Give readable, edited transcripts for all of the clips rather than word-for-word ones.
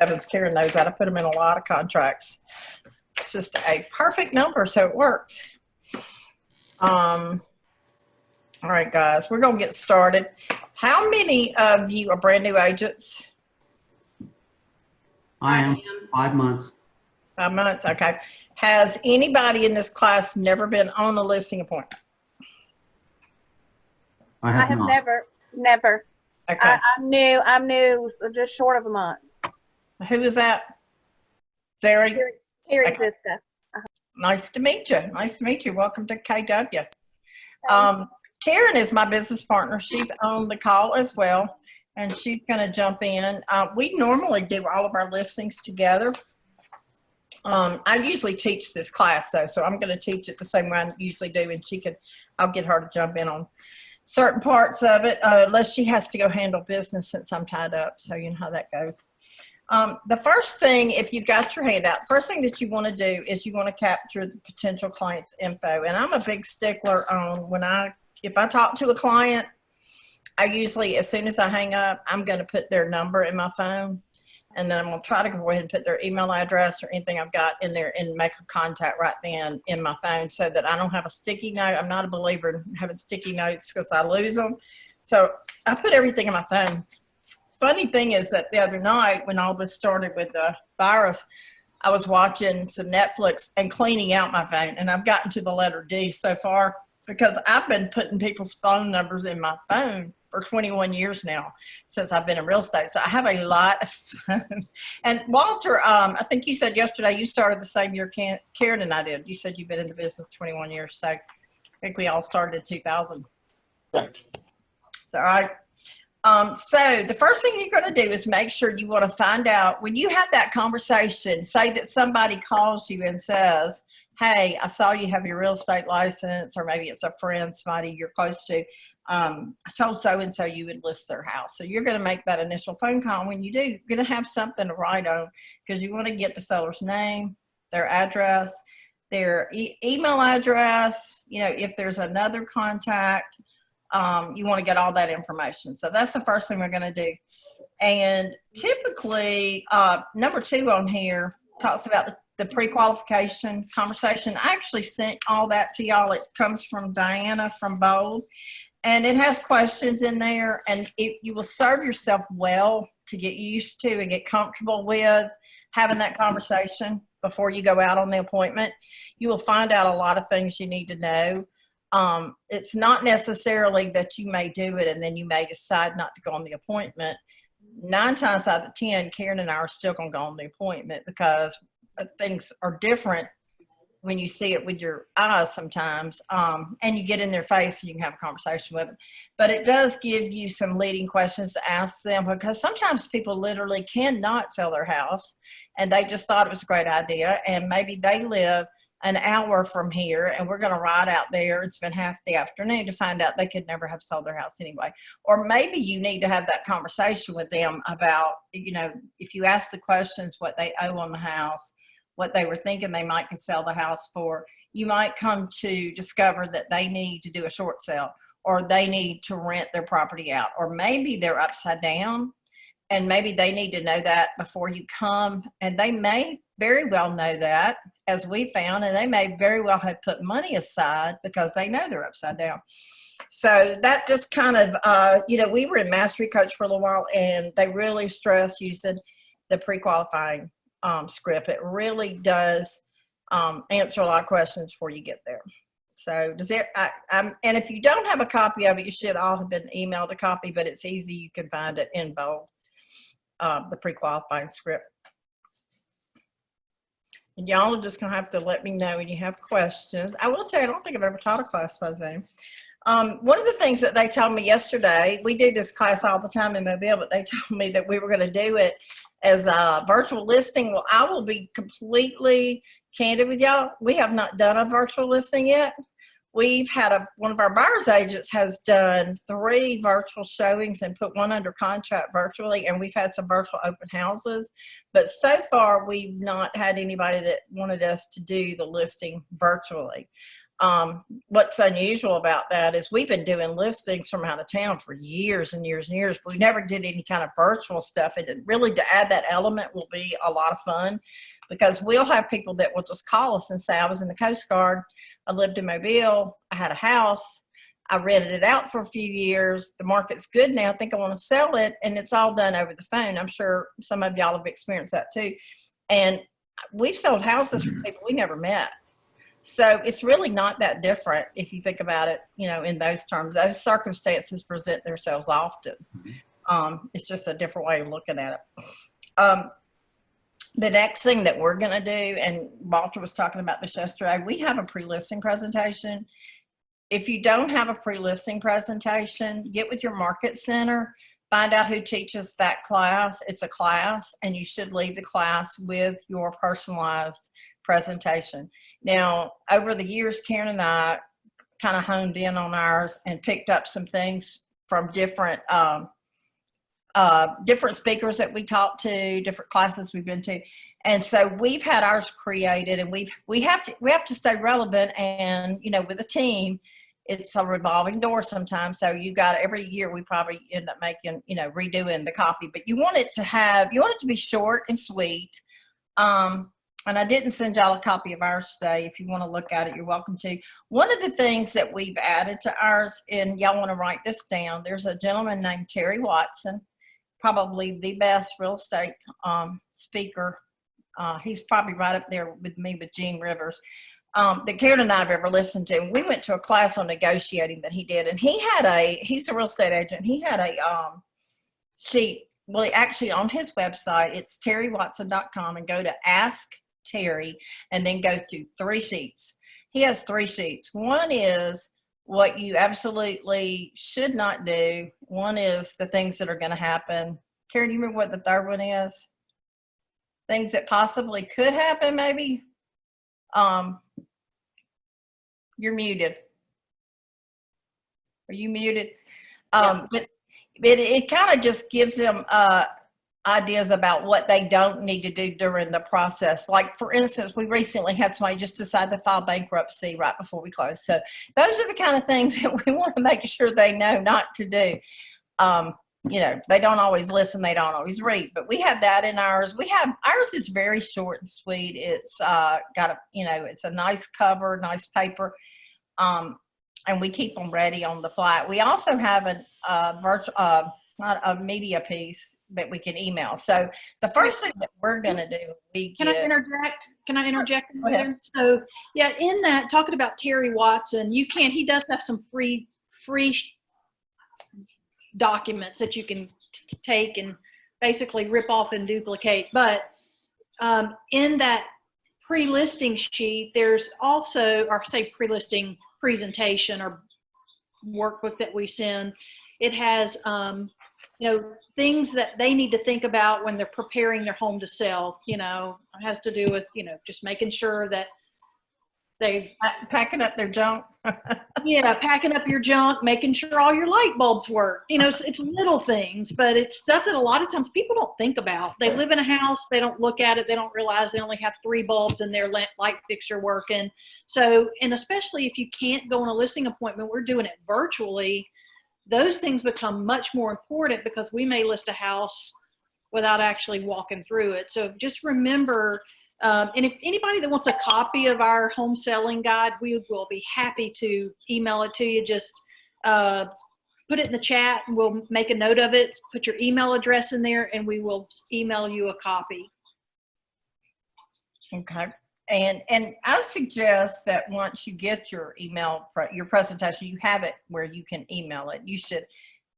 Evans, Karen knows that. I put them in a lot of contracts. It's just a perfect number, so it works. All right, guys, we're gonna get started. How many of you are brand new agents? I am 5 months. 5 months, okay. Has anybody in this class never been on a listing appointment? I have not. never. Okay. I'm new, just short of a month. Who is that? Zeri? Carrie Okay. Ziska. Nice to meet you. Nice to meet you. Welcome to KW. Karen is my business partner. She's on the call as well, and she's going to jump in. We normally do all of our listings together. I usually teach this class, though, so I'm going to teach it the same way I usually do, and I'll get her to jump in on certain parts of it, unless she has to go handle business since I'm tied up, so you know how that goes. The first thing, if you've got your handout, first thing that you want to do is you want to capture the potential client's info. And I'm a big stickler on if I talk to a client, I usually, as soon as I hang up, I'm going to put their number in my phone. And then I'm going to try to go ahead and put their email address or anything I've got in there and make a contact right then in my phone so that I don't have a sticky note. I'm not a believer in having sticky notes because I lose them. So I put everything in my phone. Funny thing is that the other night when all this started with the virus, I was watching some Netflix and cleaning out my phone. And I've gotten to the letter D so far because I've been putting people's phone numbers in my phone for 21 years now since I've been in real estate. So I have a lot of phones. And Walter, I think you said yesterday you started the same year Karen and I did. You said you've been in the business 21 years. So I think we all started in 2000. Right. So, all right. So the first thing you're going to do is make sure you want to find out when you have that conversation, say that somebody calls you and says, hey, I saw you have your real estate license, or maybe it's a friend, somebody you're close to. I told so-and-so you would list their house. So you're going to make that initial phone call. When you do, you're going to have something to write on because you want to get the seller's name, their address, their email address, if there's another contact. You want to get all that information. So that's the first thing we're going to do. And typically, number 2 on here talks about the pre-qualification conversation. I actually sent all that to y'all. It comes from Diana from Bold. And it has questions in there. And you will serve yourself well to get used to and get comfortable with having that conversation before you go out on the appointment. You will find out a lot of things you need to know. It's not necessarily that you may do it and then you may decide not to go on the appointment. 9 times out of 10, Karen and I are still going to go on the appointment because things are different when you see it with your eyes sometimes, and you get in their face and you can have a conversation with them. But it does give you some leading questions to ask them because sometimes people literally cannot sell their house and they just thought it was a great idea, and maybe they live an hour from here and we're going to ride out there and spend half the afternoon to find out they could never have sold their house anyway. Or maybe you need to have that conversation with them about, if you ask the questions, what they owe on the house, what they were thinking they might could sell the house for, you might come to discover that they need to do a short sale or they need to rent their property out, or maybe they're upside down and maybe they need to know that before you come. And they may very well know that, as we found, and they may very well have put money aside because they know they're upside down. So that just kind of, we were in Mastery Coach for a little while and they really stress using the pre-qualifying script. It really does answer a lot of questions before you get there. So and if you don't have a copy of it, you should all have been emailed a copy, but it's easy. You can find it in Bold, the pre-qualifying script. And y'all are just going to have to let me know when you have questions. I will tell you, I don't think I've ever taught a class by Zoom. One of the things that they told me yesterday, we do this class all the time in Mobile, but they told me that we were going to do it as a virtual listing. Well, I will be completely candid with y'all. We have not done a virtual listing yet. We've had one of our buyer's agents has done 3 virtual showings and put 1 under contract virtually, and we've had some virtual open houses. But so far, we've not had anybody that wanted us to do the listing virtually. What's unusual about that is we've been doing listings from out of town for years and years and years, but we never did any kind of virtual stuff. And really, to add that element will be a lot of fun, because we'll have people that will just call us and say, I was in the Coast Guard, I lived in Mobile, I had a house, I rented it out for a few years, the market's good now, I think I want to sell it, and it's all done over the phone. I'm sure some of y'all have experienced that too. And we've sold houses for people we never met. So it's really not that different if you think about it, in those terms. Those circumstances present themselves often. It's just a different way of looking at it. The next thing that we're going to do, and Walter was talking about this yesterday, we have a pre-listing presentation. If you don't have a pre-listing presentation, get with your market center, find out who teaches that class. It's a class, and you should leave the class with your personalized presentation. Now, over the years, Karen and I kind of honed in on ours and picked up some things from different speakers that we talked to, different classes we've been to. And so we've had ours created, and we have to stay relevant. And, with a team, it's a revolving door sometimes. So every year we probably end up making, redoing the copy, but you want it to be short and sweet. And I didn't send y'all a copy of ours today. If you want to look at it, you're welcome to. One of the things that we've added to ours, and y'all want to write this down, there's a gentleman named Terry Watson, probably the best real estate speaker. He's probably right up there with me with Gene Rivers, that Karen and I have ever listened to. We went to a class on negotiating that he did, and he's a real estate agent. He had a sheet. Well, actually on his website, it's terrywatson.com, and go to Ask Terry, and then go to 3 sheets. He has 3 sheets. One is what you absolutely should not do. One is the things that are going to happen. Karen, do you remember what the third one is? Things that possibly could happen, maybe? You're muted. Are you muted? Yeah. But it kind of just gives them ideas about what they don't need to do during the process. Like, for instance, we recently had somebody just decide to file bankruptcy right before we close. So those are the kind of things that we want to make sure they know not to do. They don't always listen, they don't always read, but we have that in ours. Ours is very short and sweet. It's it's a nice cover, nice paper. And we keep them ready on the fly. We also have not a media piece that we can email. So the first thing that we're going to do, Can I interject? Can I interject? Go ahead. So, yeah, in that, talking about Terry Watson, he does have some free documents that you can take and basically rip off and duplicate. But in that pre-listing sheet, there's also, or say pre-listing presentation or workbook that we send. It has, things that they need to think about when they're preparing their home to sell. It has to do with, just making sure that they've packing up their junk. Yeah, packing up your junk, making sure all your light bulbs work. It's little things, but it's stuff that a lot of times people don't think about. They live in a house, they don't look at it, they don't realize they only have 3 bulbs in their light fixture working. So, and especially if you can't go on a listing appointment, we're doing it virtually. Those things become much more important because we may list a house without actually walking through it. So just remember, and if anybody that wants a copy of our home selling guide, we will be happy to email it to you. Just put it in the chat, and we'll make a note of it. Put your email address in there, and we will email you a copy. Okay. And I suggest that once you get your presentation, you have it where you can email it.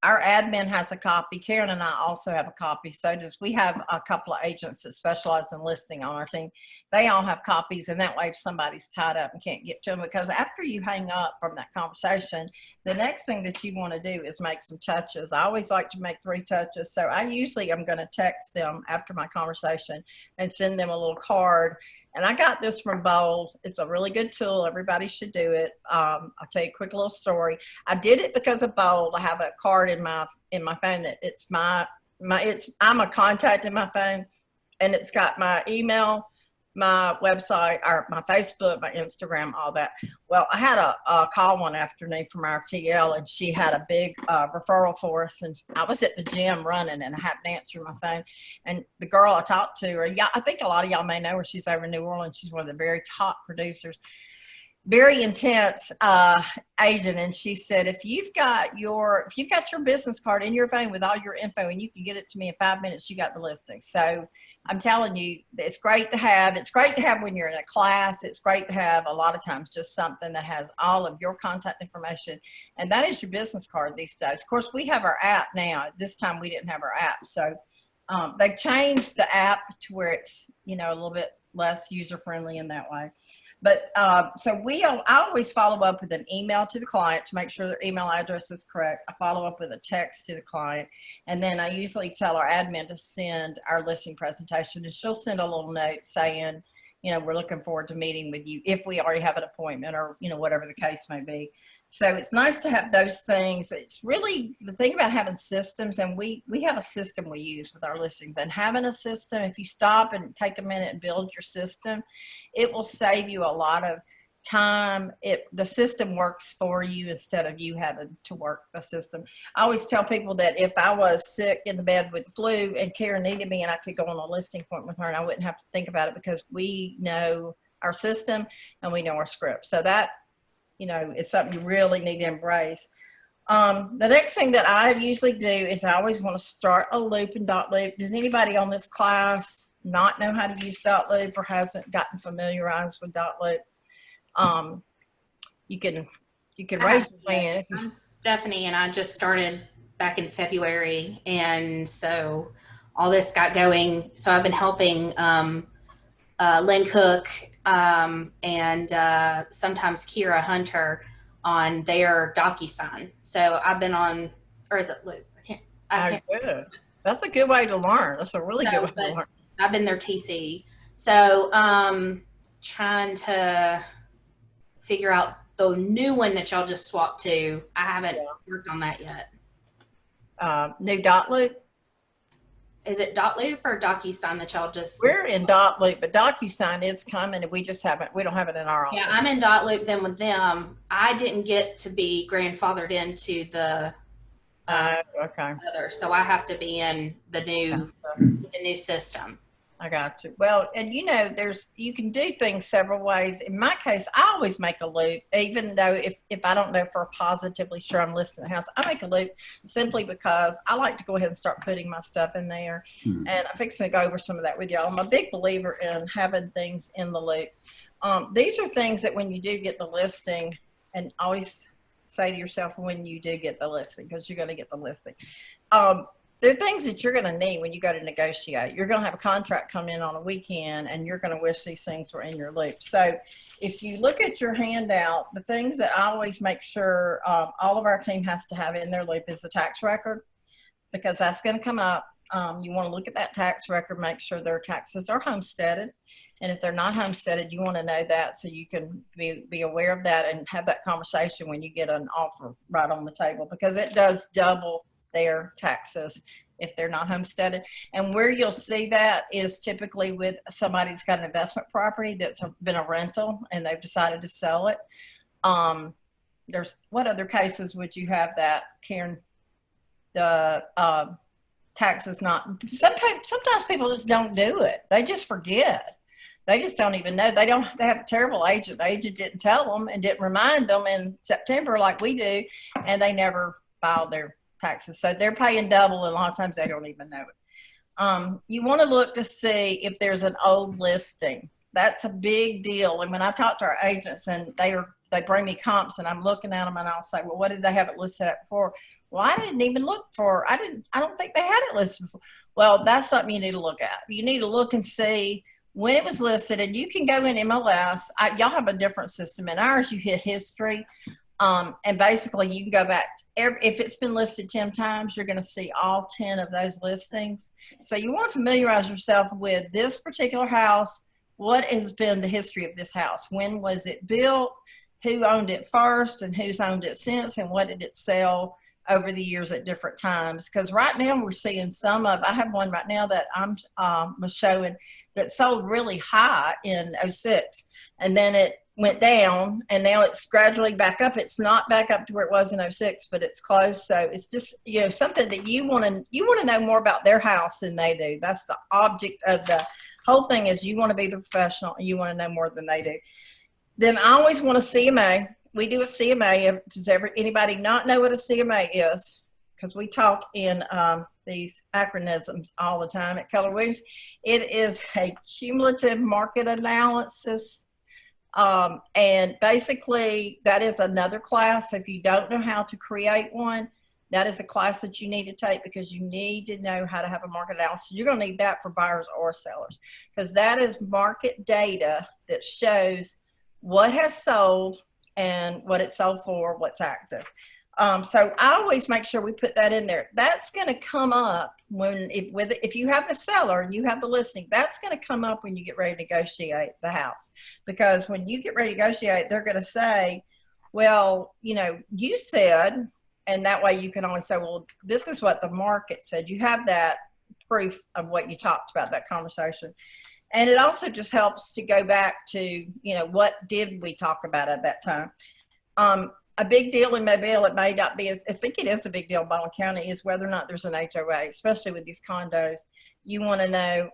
Our admin has a copy. Karen and I also have a copy. So we have a couple of agents that specialize in listing on our team. They all have copies, and that way if somebody's tied up and can't get to them, because after you hang up from that conversation, the next thing that you want to do is make some touches. I always like to make 3 touches. So I usually am going to text them after my conversation and send them a little card. And I got this from Bold. It's a really good tool. Everybody should do it. I'll tell you a quick little story. I did it because of Bold. I have a card in my phone that I'm a contact in my phone, and it's got my email, my website, or my Facebook, my Instagram, all that. Well, I had a call one afternoon from our TL, and she had a big referral for us. And I was at the gym running, and I happened to answer my phone. And the girl I talked to, I think a lot of y'all may know her. She's over in New Orleans. She's one of the very top producers. Very intense agent, and she said, if you've got your business card in your phone with all your info and you can get it to me in 5 minutes, you got the listing. So I'm telling you, it's great to have. It's great to have when you're in a class. It's great to have a lot of times just something that has all of your contact information, and that is your business card these days. Of course, we have our app now. This time we didn't have our app, so they've changed the app to where it's a little bit less user friendly in that way. But so I always follow up with an email to the client to make sure their email address is correct. I follow up with a text to the client, and then I usually tell our admin to send our listing presentation, and she'll send a little note saying, we're looking forward to meeting with you if we already have an appointment, or whatever the case may be. So it's nice to have those things. It's really the thing about having systems, and we have a system we use with our listings, and having a system, if you stop and take a minute and build your system, it will save you a lot of time. The system works for you instead of you having to work the system. I always tell people that if I was sick in the bed with the flu and Karen needed me and I could go on a listing appointment with her and I wouldn't have to think about it, because we know our system and we know our script. So that it's something you really need to embrace. The next thing that I usually do is I always want to start a loop in dot loop. Does anybody on this class not know how to use dot loop or hasn't gotten familiarized with dot loop? You can raise your hand. I'm Stephanie, and I just started back in February, and so all this got going. So I've been helping Lynn Cook and sometimes Kira Hunter on their DocuSign. So I've been on, or is it Loop? I can't. That's a good way to learn. That's a really good way to learn. I've been their TC. So trying to figure out the new one that y'all just swapped to. I haven't worked on that yet. New dot loop? Is it dot loop or DocuSign that y'all just? We're in dot loop, but DocuSign is coming, and we don't have it in our office. Yeah, I'm in dot loop then with them. I didn't get to be grandfathered into the other, so I have to be in the new system. I got you. Well, and you can do things several ways. In my case, I always make a loop, even though if I don't know for positively sure I'm listing the house, I make a loop simply because I like to go ahead and start putting my stuff in there. And I'm fixing to go over some of that with y'all. I'm a big believer in having things in the loop. These are things that when you do get the listing, and always say to yourself when you do get the listing, because you're going to get the listing. There are things that you're going to need when you go to negotiate. You're going to have a contract come in on a weekend, and you're going to wish these things were in your loop. So if you look at your handout, the things that I always make sure all of our team has to have in their loop is the tax record, because that's going to come up. You want to look at that tax record, make sure their taxes are homesteaded. And if they're not homesteaded, you want to know that so you can be aware of that and have that conversation when you get an offer right on the table, because it does double their taxes if they're not homesteaded. And where you'll see that is typically with somebody that's got an investment property that's been a rental and they've decided to sell it. What other cases would you have that, Karen? The taxes not, sometimes people just don't do it. They just forget. They just don't even know. They have a terrible agent. The agent didn't tell them and didn't remind them in September like we do, and they never filed their taxes. So they're paying double, and a lot of times they don't even know it. You want to look to see if there's an old listing. That's a big deal. And when I talk to our agents and they bring me comps and I'm looking at them and I'll say, well, what did they have it listed at before? Well, I didn't even look for, I don't think they had it listed before. Well, that's something you need to look at. You need to look and see when it was listed, and you can go in MLS. Y'all have a different system. In ours, you hit history. And basically you can go back, if it's been listed 10 times, you're going to see all 10 of those listings. So you want to familiarize yourself with this particular house. What has been the history of this house? When was it built? Who owned it first and who's owned it since, and what did it sell over the years at different times. Because right now we're seeing I have one right now that I'm showing that sold really high in '06, and then it went down, and now it's gradually back up. It's not back up to where it was in '06, but it's close. So it's just, something that you want to know more about their house than they do. That's the object of the whole thing, is you want to be the professional and you want to know more than they do. Then I always want a CMA. We do a CMA. Does anybody not know what a CMA is? Because we talk in these acronyms all the time at Keller Williams. It is a cumulative market analysis. And basically that is another class. If you don't know how to create one, that is a class that you need to take, because you need to know how to have a market analysis. You're going to need that for buyers or sellers, because that is market data that shows what has sold and what it sold for, what's active. So I always make sure we put that in there. That's going to come up if you have the seller and you have the listing, that's going to come up when you get ready to negotiate the house. Because when you get ready to negotiate, they're going to say, well, you said, and that way you can always say, well, this is what the market said. You have that proof of what you talked about, that conversation. And it also just helps to go back to, what did we talk about at that time? A big deal in Mobile, it may not be, I think it is a big deal in Baldwin County, is whether or not there's an HOA, especially with these condos. You want to know,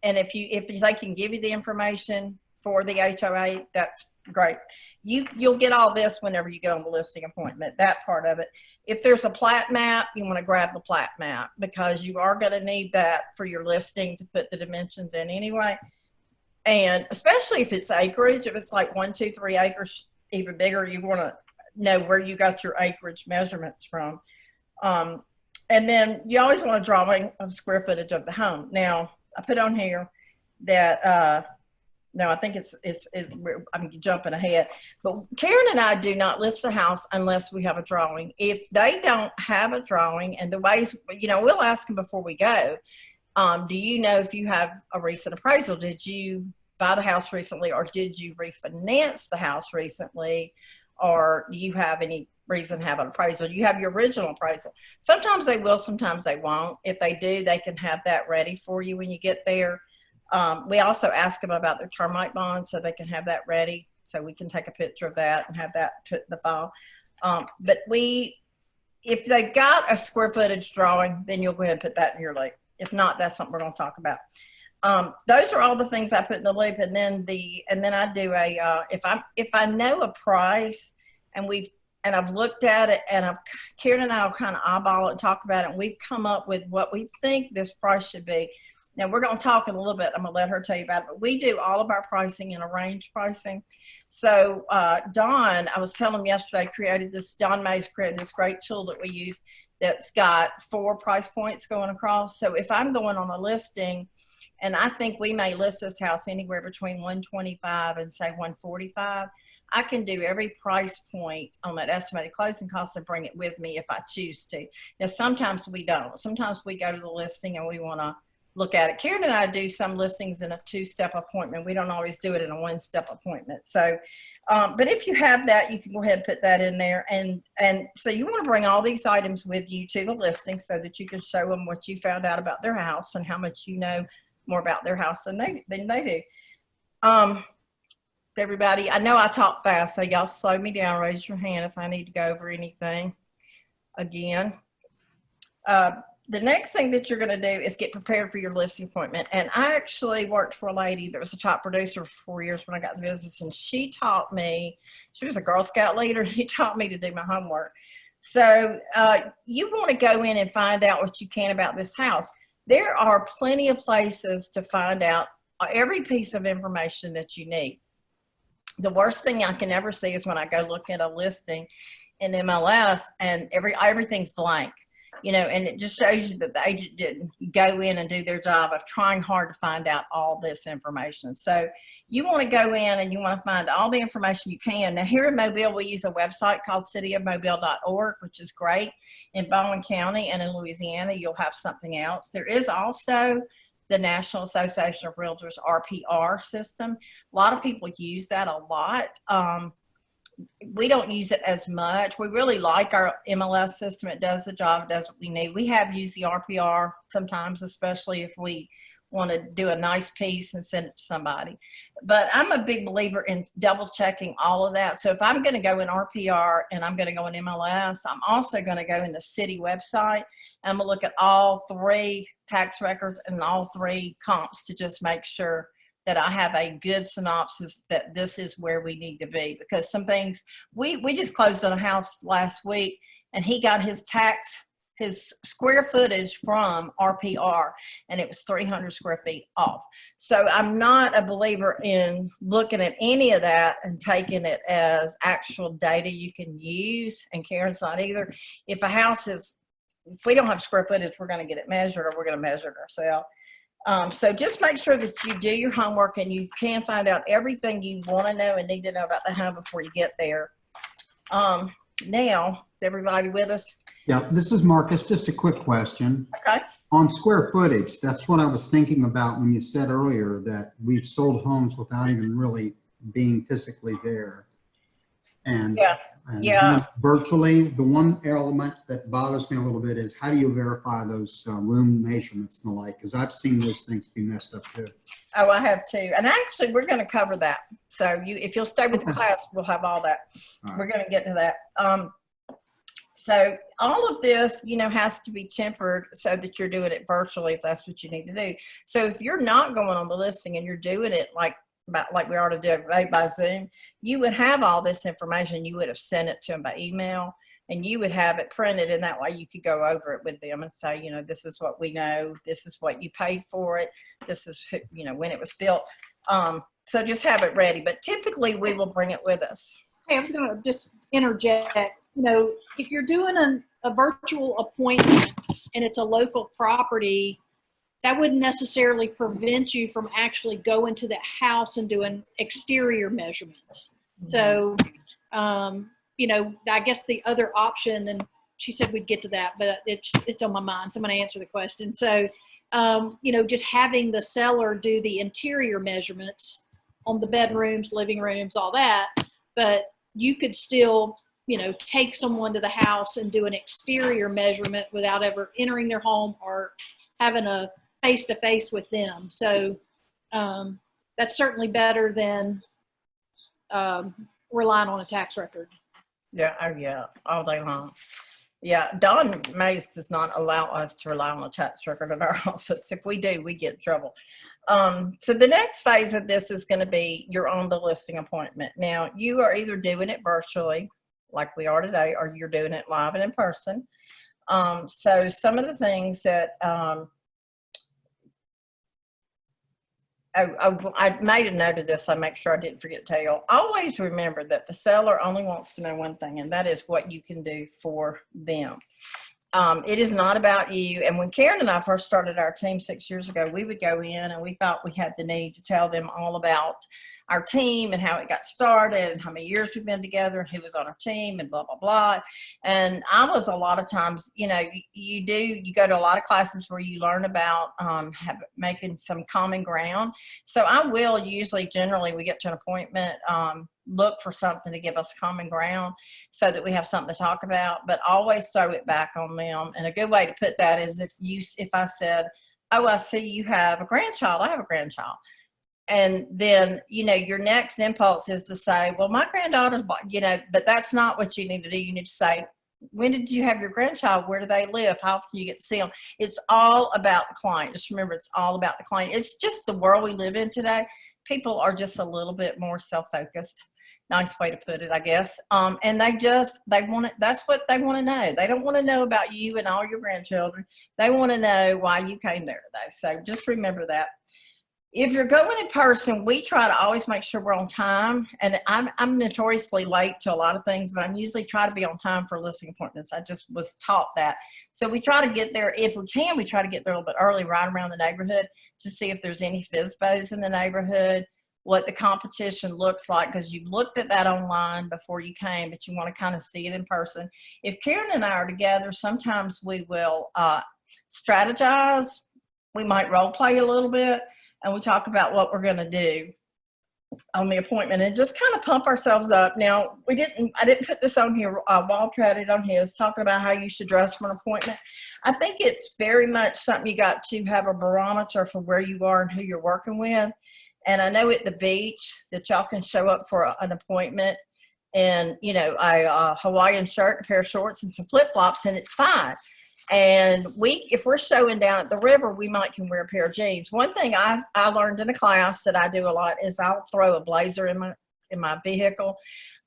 and if they can give you the information for the HOA, that's great. You'll get all this whenever you get on the listing appointment, that part of it. If there's a plat map, you want to grab the plat map, because you are going to need that for your listing to put the dimensions in anyway. And especially if it's acreage, if it's like 1, 2, 3 acres, even bigger, you want to know where you got your acreage measurements from. And then you always want a drawing of square footage of the home. Now, I put on here that, no, I think I'm jumping ahead, but Karen and I do not list the house unless we have a drawing. If they don't have a drawing, and the ways, we'll ask them before we go, do you know if you have a recent appraisal? Did you buy the house recently, or did you refinance the house recently? Or do you have any reason to have an appraisal? Do you have your original appraisal? Sometimes they will, sometimes they won't. If they do, they can have that ready for you when you get there. We also ask them about their termite bond, so they can have that ready, so we can take a picture of that and have that put in the file. But if they've got a square footage drawing, then you'll go ahead and put that in your loop. If not, that's something we're going to talk about. Those are all the things I put in the loop, and then I do if I know a price and I've looked at it, and Karen and I will kind of eyeball it and talk about it, and we've come up with what we think this price should be. Now we're going to talk in a little bit. I'm going to let her tell you about it, but we do all of our pricing in a range pricing. So Don, I was telling him yesterday, Don Mays created this great tool that we use that's got 4 price points going across. So if I'm going on a listing, and I think we may list this house anywhere between $125 and say $145, I can do every price point on that estimated closing cost and bring it with me if I choose to. Now, sometimes we don't. Sometimes we go to the listing and we want to look at it. Karen and I do some listings in a 2-step appointment. We don't always do it in a 1-step appointment. So, but if you have that, you can go ahead and put that in there. And so you want to bring all these items with you to the listing so that you can show them what you found out about their house and how much you know more about their house than they do. Everybody, I know I talk fast, so y'all slow me down. Raise your hand if I need to go over anything again. The next thing that you're going to do is get prepared for your listing appointment. And I actually worked for a lady that was a top producer for 4 years when I got in the business, and she taught me. She was a Girl Scout leader. She taught me to do my homework. So you want to go in and find out what you can about this house. There are plenty of places to find out every piece of information that you need. The worst thing I can ever see is when I go look at a listing in MLS and everything's blank, and it just shows you that the agent didn't go in and do their job of trying hard to find out all this information. So you want to go in and you want to find all the information you can. Now, here in Mobile, we use a website called cityofmobile.org, which is great. In Baldwin County and in Louisiana, you'll have something else. There is also the National Association of Realtors RPR system. A lot of people use that a lot. we don't use it as much. We really like our MLS system. It does the job. It does what we need. We have used the RPR sometimes, especially if we want to do a nice piece and send it to somebody. But I'm a big believer in double checking all of that. So if I'm going to go in RPR and I'm going to go in MLS, I'm also going to go in the city website. And I'm going to look at all 3 tax records and all 3 comps to just make sure that I have a good synopsis that this is where we need to be. Because some things, we just closed on a house last week and he got his square footage from RPR, and it was 300 square feet off. So I'm not a believer in looking at any of that and taking it as actual data you can use, and Karen's not either. If a house is, if we don't have square footage, we're going to get it measured, or we're going to measure it ourselves. So just make sure that you do your homework and you can find out everything you want to know and need to know about the home before you get there. Now, is everybody with us? Yeah, this is Marcus. Just a quick question. Okay. On square footage, that's what I was thinking about when you said earlier that we've sold homes without even really being physically there. And, virtually, the one element that bothers me a little bit is how do you verify those room measurements and the like? Because I've seen those things be messed up too. Oh, I have too. And actually, we're going to cover that. So if you'll stay with the class, we'll have all that. All right. We're going to get to that. So all of this, has to be tempered so that you're doing it virtually if that's what you need to do. So if you're not going on the listing and you're doing it like we already do by Zoom, you would have all this information. You would have sent it to them by email, and you would have it printed, and that way you could go over it with them and say, this is what we know. This is what you paid for it. This is, when it was built. So just have it ready. But typically we will bring it with us. Hey, I was going to just interject. If you're doing a virtual appointment and it's a local property, that wouldn't necessarily prevent you from actually going to the house and doing exterior measurements. Mm-hmm. So, I guess the other option, and she said we'd get to that, but it's on my mind, so I'm going to answer the question. So, just having the seller do the interior measurements on the bedrooms, living rooms, all that, but you could still, take someone to the house and do an exterior measurement without ever entering their home or having a face-to-face with them. So that's certainly better than relying on a tax record. Yeah, oh yeah, all day long. Yeah, Don Mays does not allow us to rely on a tax record in our office. If we do, we get in trouble. So the next phase of this is going to be you're on the listing appointment. Now, you are either doing it virtually, like we are today, or you're doing it live and in person. So some of the things that I made a note of this. I make sure I didn't forget to tell you. Always remember that the seller only wants to know one thing, and that is what you can do for them. It is not about you. And when Karen and I first started our team 6 years ago, we would go in and we thought we had the need to tell them all about our team and how it got started and how many years we've been together and who was on our team and blah, blah, blah. And I was a lot of times, you go to a lot of classes where you learn about making some common ground. So I will generally, we get to an appointment, look for something to give us common ground so that we have something to talk about, but always throw it back on them. And a good way to put that is if I said, oh, I see you have a grandchild, I have a grandchild. And then, your next impulse is to say, well, my granddaughter's, but that's not what you need to do. You need to say, when did you have your grandchild? Where do they live? How often do you get to see them? It's all about the client. Just remember, it's all about the client. It's just the world we live in today. People are just a little bit more self-focused. Nice way to put it, I guess. And they want it. That's what they want to know. They don't want to know about you and all your grandchildren. They want to know why you came there today. So just remember that. If you're going in person, we try to always make sure we're on time. And I'm notoriously late to a lot of things, but I'm usually try to be on time for listing appointments. I just was taught that. So we try to get there. If we can, we try to get there a little bit early, right around the neighborhood, to see if there's any FSBOs in the neighborhood, what the competition looks like, because you've looked at that online before you came, but you want to kind of see it in person. If Karen and I are together, sometimes we will strategize. We might role play a little bit. And we talk about what we're going to do. on the appointment and just kind of pump ourselves up. Now, I didn't put this on here. Walter had it on his, talking about how you should dress for an appointment. I think it's very much something you got to have a barometer for where you are and who you're working with. And I know at the beach that y'all can show up for an appointment and, you know, a Hawaiian shirt, a pair of shorts, and some flip-flops, and it's fine. And if we're showing down at the river, we can wear a pair of jeans. One thing I learned in a class that I do a lot is I'll throw a blazer in my vehicle.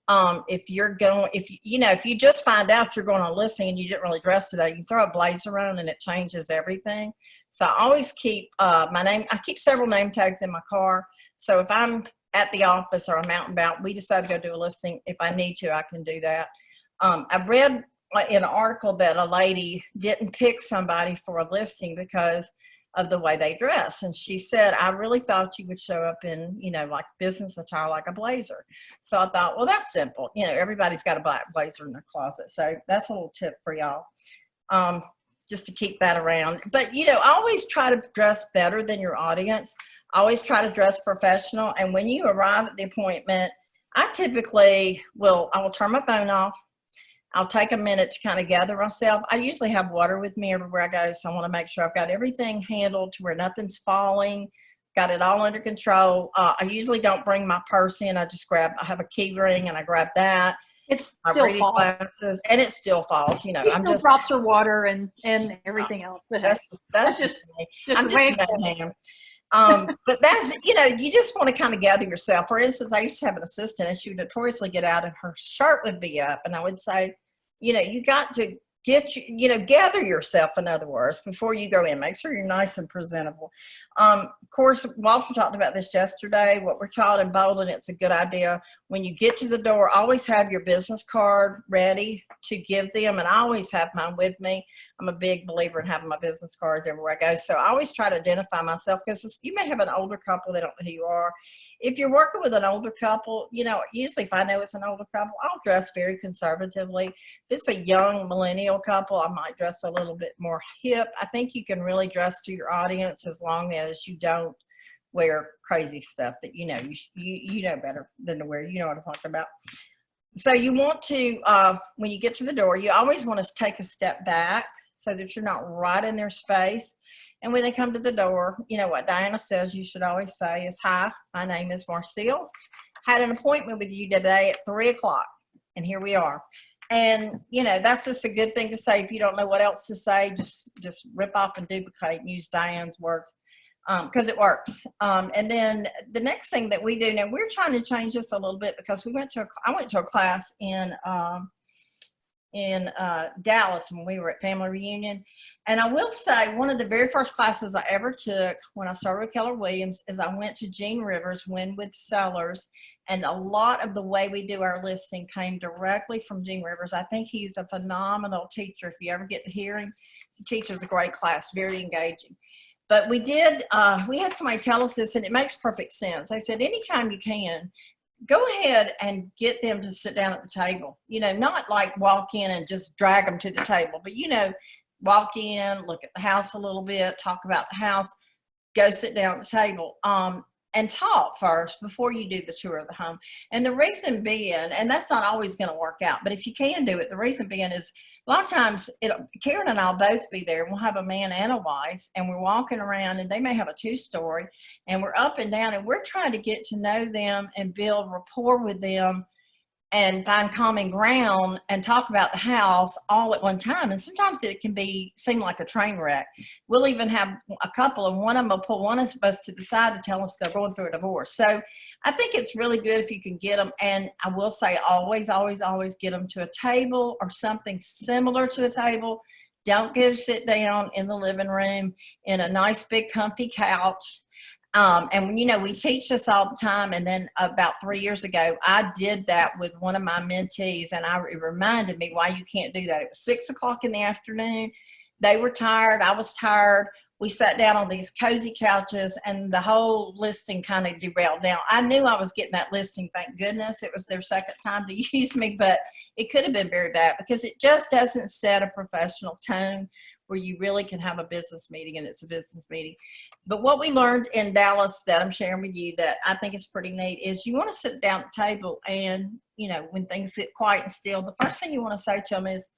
If you just find out you're going on a listing and you didn't really dress today, you throw a blazer on and it changes everything. So I always keep I keep several name tags in my car. So if I'm at the office or I'm out and about, we decide to go do a listing. If I need to, I can do that. I read in an article that a lady didn't pick somebody for a listing because of the way they dress. And she said, I really thought you would show up in, you know, like business attire, like a blazer. So I thought, well, that's simple. You know, everybody's got a black blazer in their closet. So that's a little tip for y'all, just to keep that around. But, you know, always try to dress better than your audience. Always try to dress professional. And when you arrive at the appointment, I will turn my phone off. I'll take a minute to kind of gather myself. I usually have water with me everywhere I go, so I want to make sure I've got everything handled to where nothing's falling, got it all under control. I usually don't bring my purse in. I have a key ring and I grab that. It's my still reading falls. Glasses, and it still falls. You know, I'm just drops her water and everything else. That's just me. I'm just but that's, you know, you just want to kind of gather yourself. For instance, I used to have an assistant and she would notoriously get out and her shirt would be up. And I would say, you know, you got to gather yourself, in other words, before you go in. Make sure you're nice and presentable. Of course, Walter talked about this yesterday. What we're taught in Bowling, it's a good idea. When you get to the door, always have your business card ready to give them. And I always have mine with me. I'm a big believer in having my business cards everywhere I go. So I always try to identify myself, because you may have an older couple, they don't know who you are. If you're working with an older couple, you know, usually if I know it's an older couple, I'll dress very conservatively. If it's a young millennial couple, I might dress a little bit more hip. I think you can really dress to your audience as long as you don't wear crazy stuff that, you know, you know better than to wear. You know what I'm talking about. So you want to, when you get to the door, you always want to take a step back so that you're not right in their space. And when they come to the door, you know what Diana says you should always say is, hi, my name is Marcile. Had an appointment with you today at 3:00, and here we are. And, you know, that's just a good thing to say. If you don't know what else to say, just rip off and duplicate and use Diane's words, because it works. And then the next thing that we do, now we're trying to change this a little bit, because I went to a class in Dallas when we were at Family Reunion. And I will say, one of the very first classes I ever took when I started with Keller Williams is I went to Gene Rivers, Win with Sellers, and a lot of the way we do our listing came directly from Gene Rivers. I think he's a phenomenal teacher. If you ever get to hear him, he teaches a great class, very engaging. But we had somebody tell us this, and it makes perfect sense. They said, anytime you can, go ahead and get them to sit down at the table. You know, not like walk in and just drag them to the table, but, you know, walk in, look at the house a little bit, talk about the house, go sit down at the table, and talk first before you do the tour of the home. And the reason being, and that's not always going to work out, but if you can do it, the reason being is a lot of times Karen and I'll both be there. We'll have a man and a wife, and we're walking around, and they may have a 2-story, and we're up and down, and we're trying to get to know them and build rapport with them and find common ground and talk about the house all at one time. And sometimes it can seem like a train wreck. We'll even have a couple, and one of them will pull one of us to the side to tell us they're going through a divorce. So I think it's really good if you can get them. And I will say, always, always, always get them to a table or something similar to a table. Don't go sit down in the living room in a nice big comfy couch. And, you know, we teach this all the time. And then about 3 years ago, I did that with one of my mentees, and it reminded me why you can't do that. It was 6:00 in the afternoon. They were tired. I was tired. We sat down on these cozy couches, and the whole listing kind of derailed. Now, I knew I was getting that listing. Thank goodness. It was their second time to use me, but it could have been very bad because it just doesn't set a professional tone where you really can have a business meeting and it's a business meeting. But what we learned in Dallas that I'm sharing with you that I think is pretty neat is you want to sit down at the table and, you know, when things get quiet and still, the first thing you want to say to them is,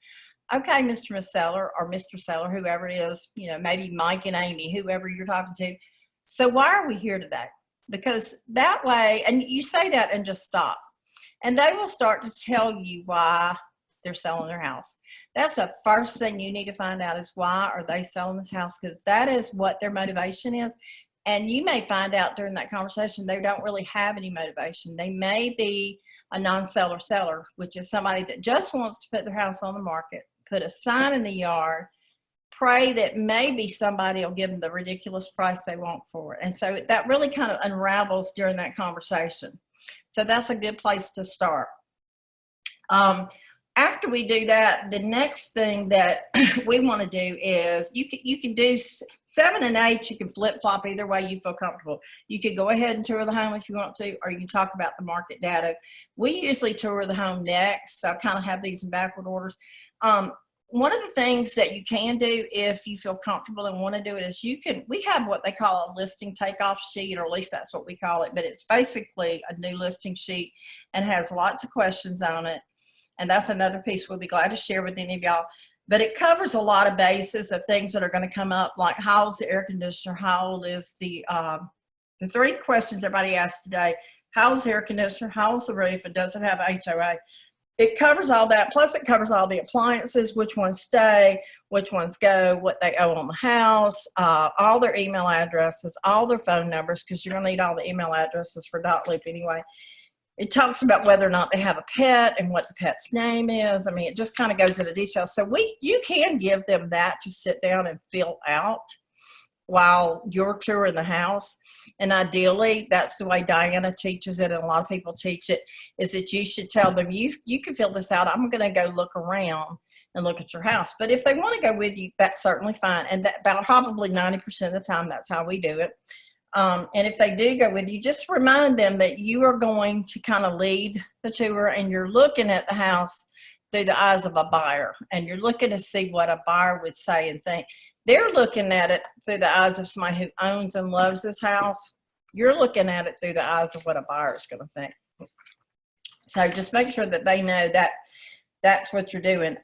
okay, Mr. Miss Seller or Mr. Seller, whoever it is, you know, maybe Mike and Amy, whoever you're talking to. So why are we here today? Because that way, and you say that and just stop. And they will start to tell you why they're selling their house. That's the first thing you need to find out is why are they selling this house? Because that is what their motivation is. And you may find out during that conversation they don't really have any motivation. They may be a non-seller seller, which is somebody that just wants to put their house on the market, put a sign in the yard, pray that maybe somebody will give them the ridiculous price they want for it. And so that really kind of unravels during that conversation. So that's a good place to start. After we do that, the next thing that we want to do is you can do 7 and 8. You can flip flop either way you feel comfortable. You could go ahead and tour the home if you want to, or you can talk about the market data. We usually tour the home next. So I kind of have these in backward orders. One of the things that you can do if you feel comfortable and want to do it is we have what they call a listing takeoff sheet, or at least that's what we call it, but it's basically a new listing sheet and has lots of questions on it. And that's another piece we'll be glad to share with any of y'all. But it covers a lot of bases of things that are going to come up, like how old's the air conditioner, how old is the 3 questions everybody asks today: how old's the air conditioner, how old's the roof, and does it have HOA? It covers all that, plus it covers all the appliances, which ones stay, which ones go, what they owe on the house, all their email addresses, all their phone numbers, because you're going to need all the email addresses for Dotloop anyway. It talks about whether or not they have a pet and what the pet's name is. I mean, it just kind of goes into detail. So you can give them that to sit down and fill out while you're touring the house. And ideally, that's the way Diana teaches it, and a lot of people teach it, is that you should tell them, you can fill this out. I'm going to go look around and look at your house. But if they want to go with you, that's certainly fine. And that about probably 90% of the time, that's how we do it. And if they do go with you, just remind them that you are going to kind of lead the tour, and you're looking at the house through the eyes of a buyer, and you're looking to see what a buyer would say and think. They're looking at it through the eyes of somebody who owns and loves this house. You're looking at it through the eyes of what a buyer is going to think. So just make sure that they know that that's what you're doing.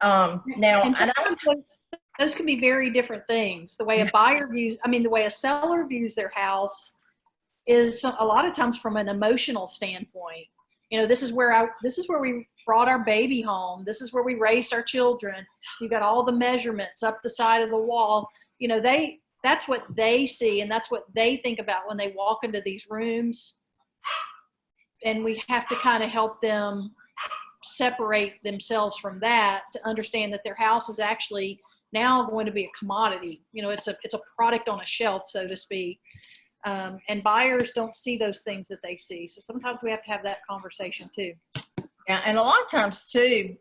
Those can be very different things. The way a buyer views, the way a seller views their house is a lot of times from an emotional standpoint. You know, this is where we brought our baby home. This is where we raised our children. You got all the measurements up the side of the wall. You know, that's what they see, and that's what they think about when they walk into these rooms. And we have to kind of help them separate themselves from that to understand that their house is actually now going to be a commodity. You know, it's a product on a shelf, so to speak. And buyers don't see those things that they see. So sometimes we have to have that conversation too. Yeah, and a lot of times too,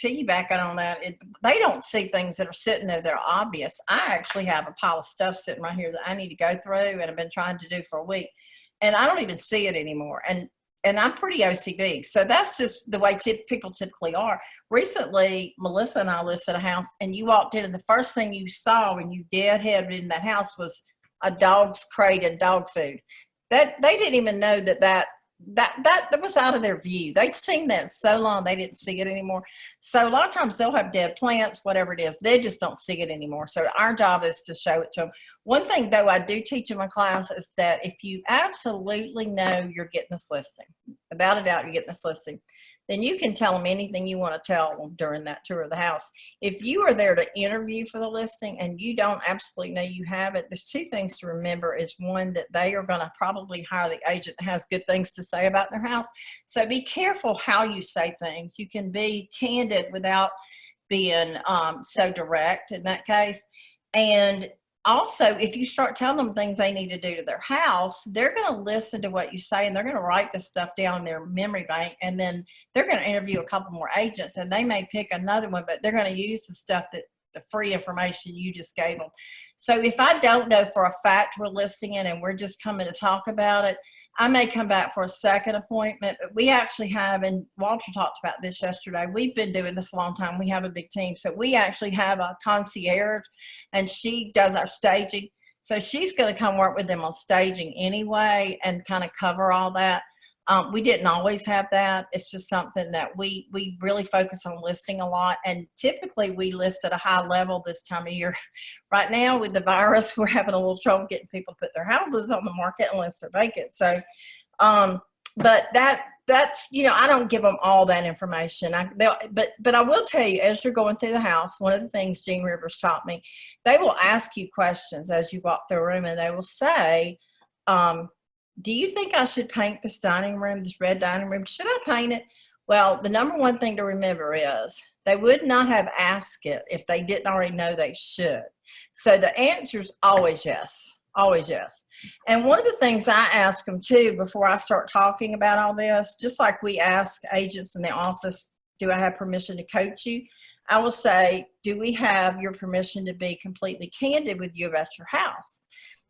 piggybacking on that, they don't see things that are sitting there that are obvious. I actually have a pile of stuff sitting right here that I need to go through, and I've been trying to do for a week, and I don't even see it anymore. And I'm pretty OCD, so that's just the way people typically are. Recently, Melissa and I listed a house, and you walked in, and the first thing you saw when you deadheaded in that house was a dog's crate and dog food. That they didn't even know that was out of their view. They'd seen that so long they didn't see it anymore. So a lot of times they'll have dead plants, whatever it is. They just don't see it anymore. So our job is to show it to them. One thing though I do teach in my class is that if you absolutely know you're getting this listing, without a doubt you're getting this listing, then you can tell them anything you want to tell them during that tour of the house. If you are there to interview for the listing and you don't absolutely know you have it, there's 2 things to remember. Is one, that they are going to probably hire the agent that has good things to say about their house. So be careful how you say things. You can be candid without being so direct in that case. And also, if you start telling them things they need to do to their house, they're going to listen to what you say, and they're going to write this stuff down in their memory bank, and then they're going to interview a couple more agents, and they may pick another one, but they're going to use the stuff the free information you just gave them. So if I don't know for a fact we're listing it and we're just coming to talk about it, I may come back for a second appointment, but we actually have, and Walter talked about this yesterday, we've been doing this a long time. We have a big team. So we actually have a concierge, and she does our staging. So she's going to come work with them on staging anyway and kind of cover all that. We didn't always have that. It's just something that we really focus on listing a lot. And typically we list at a high level this time of year. Right now with the virus, we're having a little trouble getting people to put their houses on the market unless they're vacant. So, but that's, you know, I don't give them all that information. But I will tell you, as you're going through the house, one of the things Gene Rivers taught me, they will ask you questions as you walk through a room, and they will say, do you think I should paint this dining room, this red dining room? Should I paint it? Well, the number one thing to remember is they would not have asked it if they didn't already know they should. So the answer is always yes, always yes. And one of the things I ask them too before I start talking about all this, just like we ask agents in the office, do I have permission to coach you? I will say, do we have your permission to be completely candid with you about your house?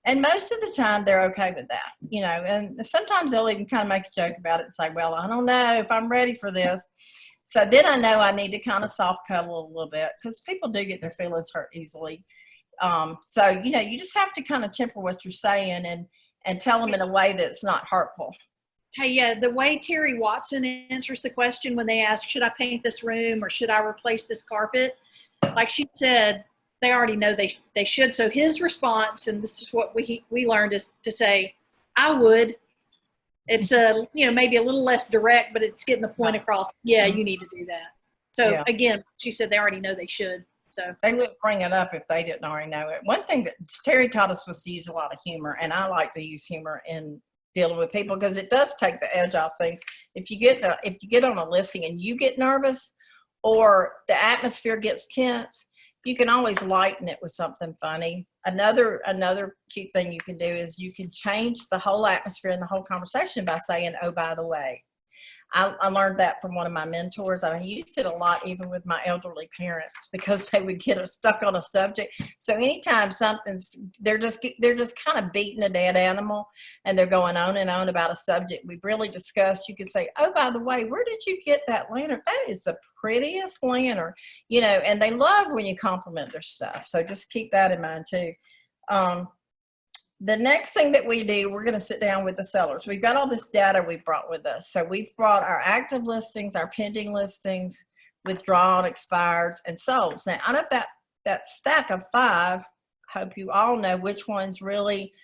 And most of the time they're okay with that, you know, and sometimes they'll even kind of make a joke about it and say, well, I don't know if I'm ready for this. So then I know I need to kind of soft pedal a little bit because people do get their feelings hurt easily. So, you know, you just have to kind of temper what you're saying and tell them in a way that's not hurtful. Hey, yeah, the way Terry Watson answers the question when they ask, should I paint this room or should I replace this carpet? Like she said, they already know they should. So his response, and this is what we learned, is to say, I would. It's you know, maybe a little less direct, but it's getting the point across. Yeah, you need to do that. So again, she said they already know they should. So they wouldn't bring it up if they didn't already know it. One thing that Terry taught us was to use a lot of humor, and I like to use humor in dealing with people because it does take the edge off things. If you get on a listing and you get nervous or the atmosphere gets tense, you can always lighten it with something funny. Another cute thing you can do is you can change the whole atmosphere and the whole conversation by saying, oh, by the way. I learned that from one of my mentors. I used it a lot even with my elderly parents because they would get stuck on a subject. So anytime they're just kind of beating a dead animal and they're going on and on about a subject we've really discussed, you could say, oh, by the way, where did you get that lantern? That is the prettiest lantern, you know, and they love when you compliment their stuff. So just keep that in mind too. The next thing that we do, we're going to sit down with the sellers. We've got all this data we brought with us. So we've brought our active listings, our pending listings, withdrawn, expired, and solds. Now, out of that stack of 5, I hope you all know which ones really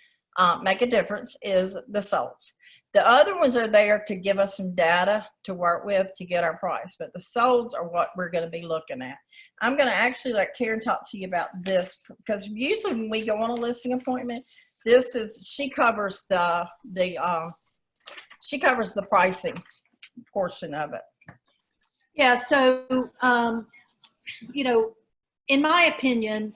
make a difference is the solds. The other ones are there to give us some data to work with to get our price, but the solds are what we're going to be looking at. I'm going to actually let Karen talk to you about this because usually when we go on a listing appointment, she covers the pricing portion of it. yeah, so you know, in my opinion,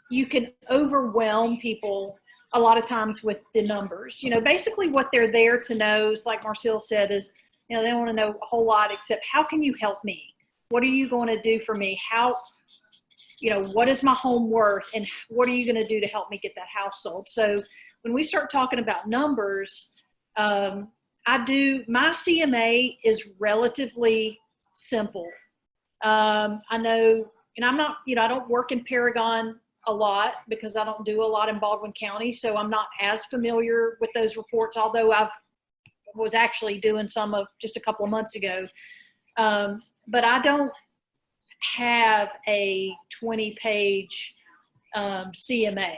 you can overwhelm people a lot of times with the numbers. You know, basically what they're there to know is, like Marcile said, is, you know, they don't want to know a whole lot except how can you help me? What are you going to do for me? How, you know, what is my home worth and what are you going to do to help me get that house sold? So when we start talking about numbers, my CMA is relatively simple. I know, and I'm not, you know, I don't work in Paragon a lot because I don't do a lot in Baldwin County. So I'm not as familiar with those reports, although I was actually doing some of just a couple of months ago. But I don't have a 20-page CMA.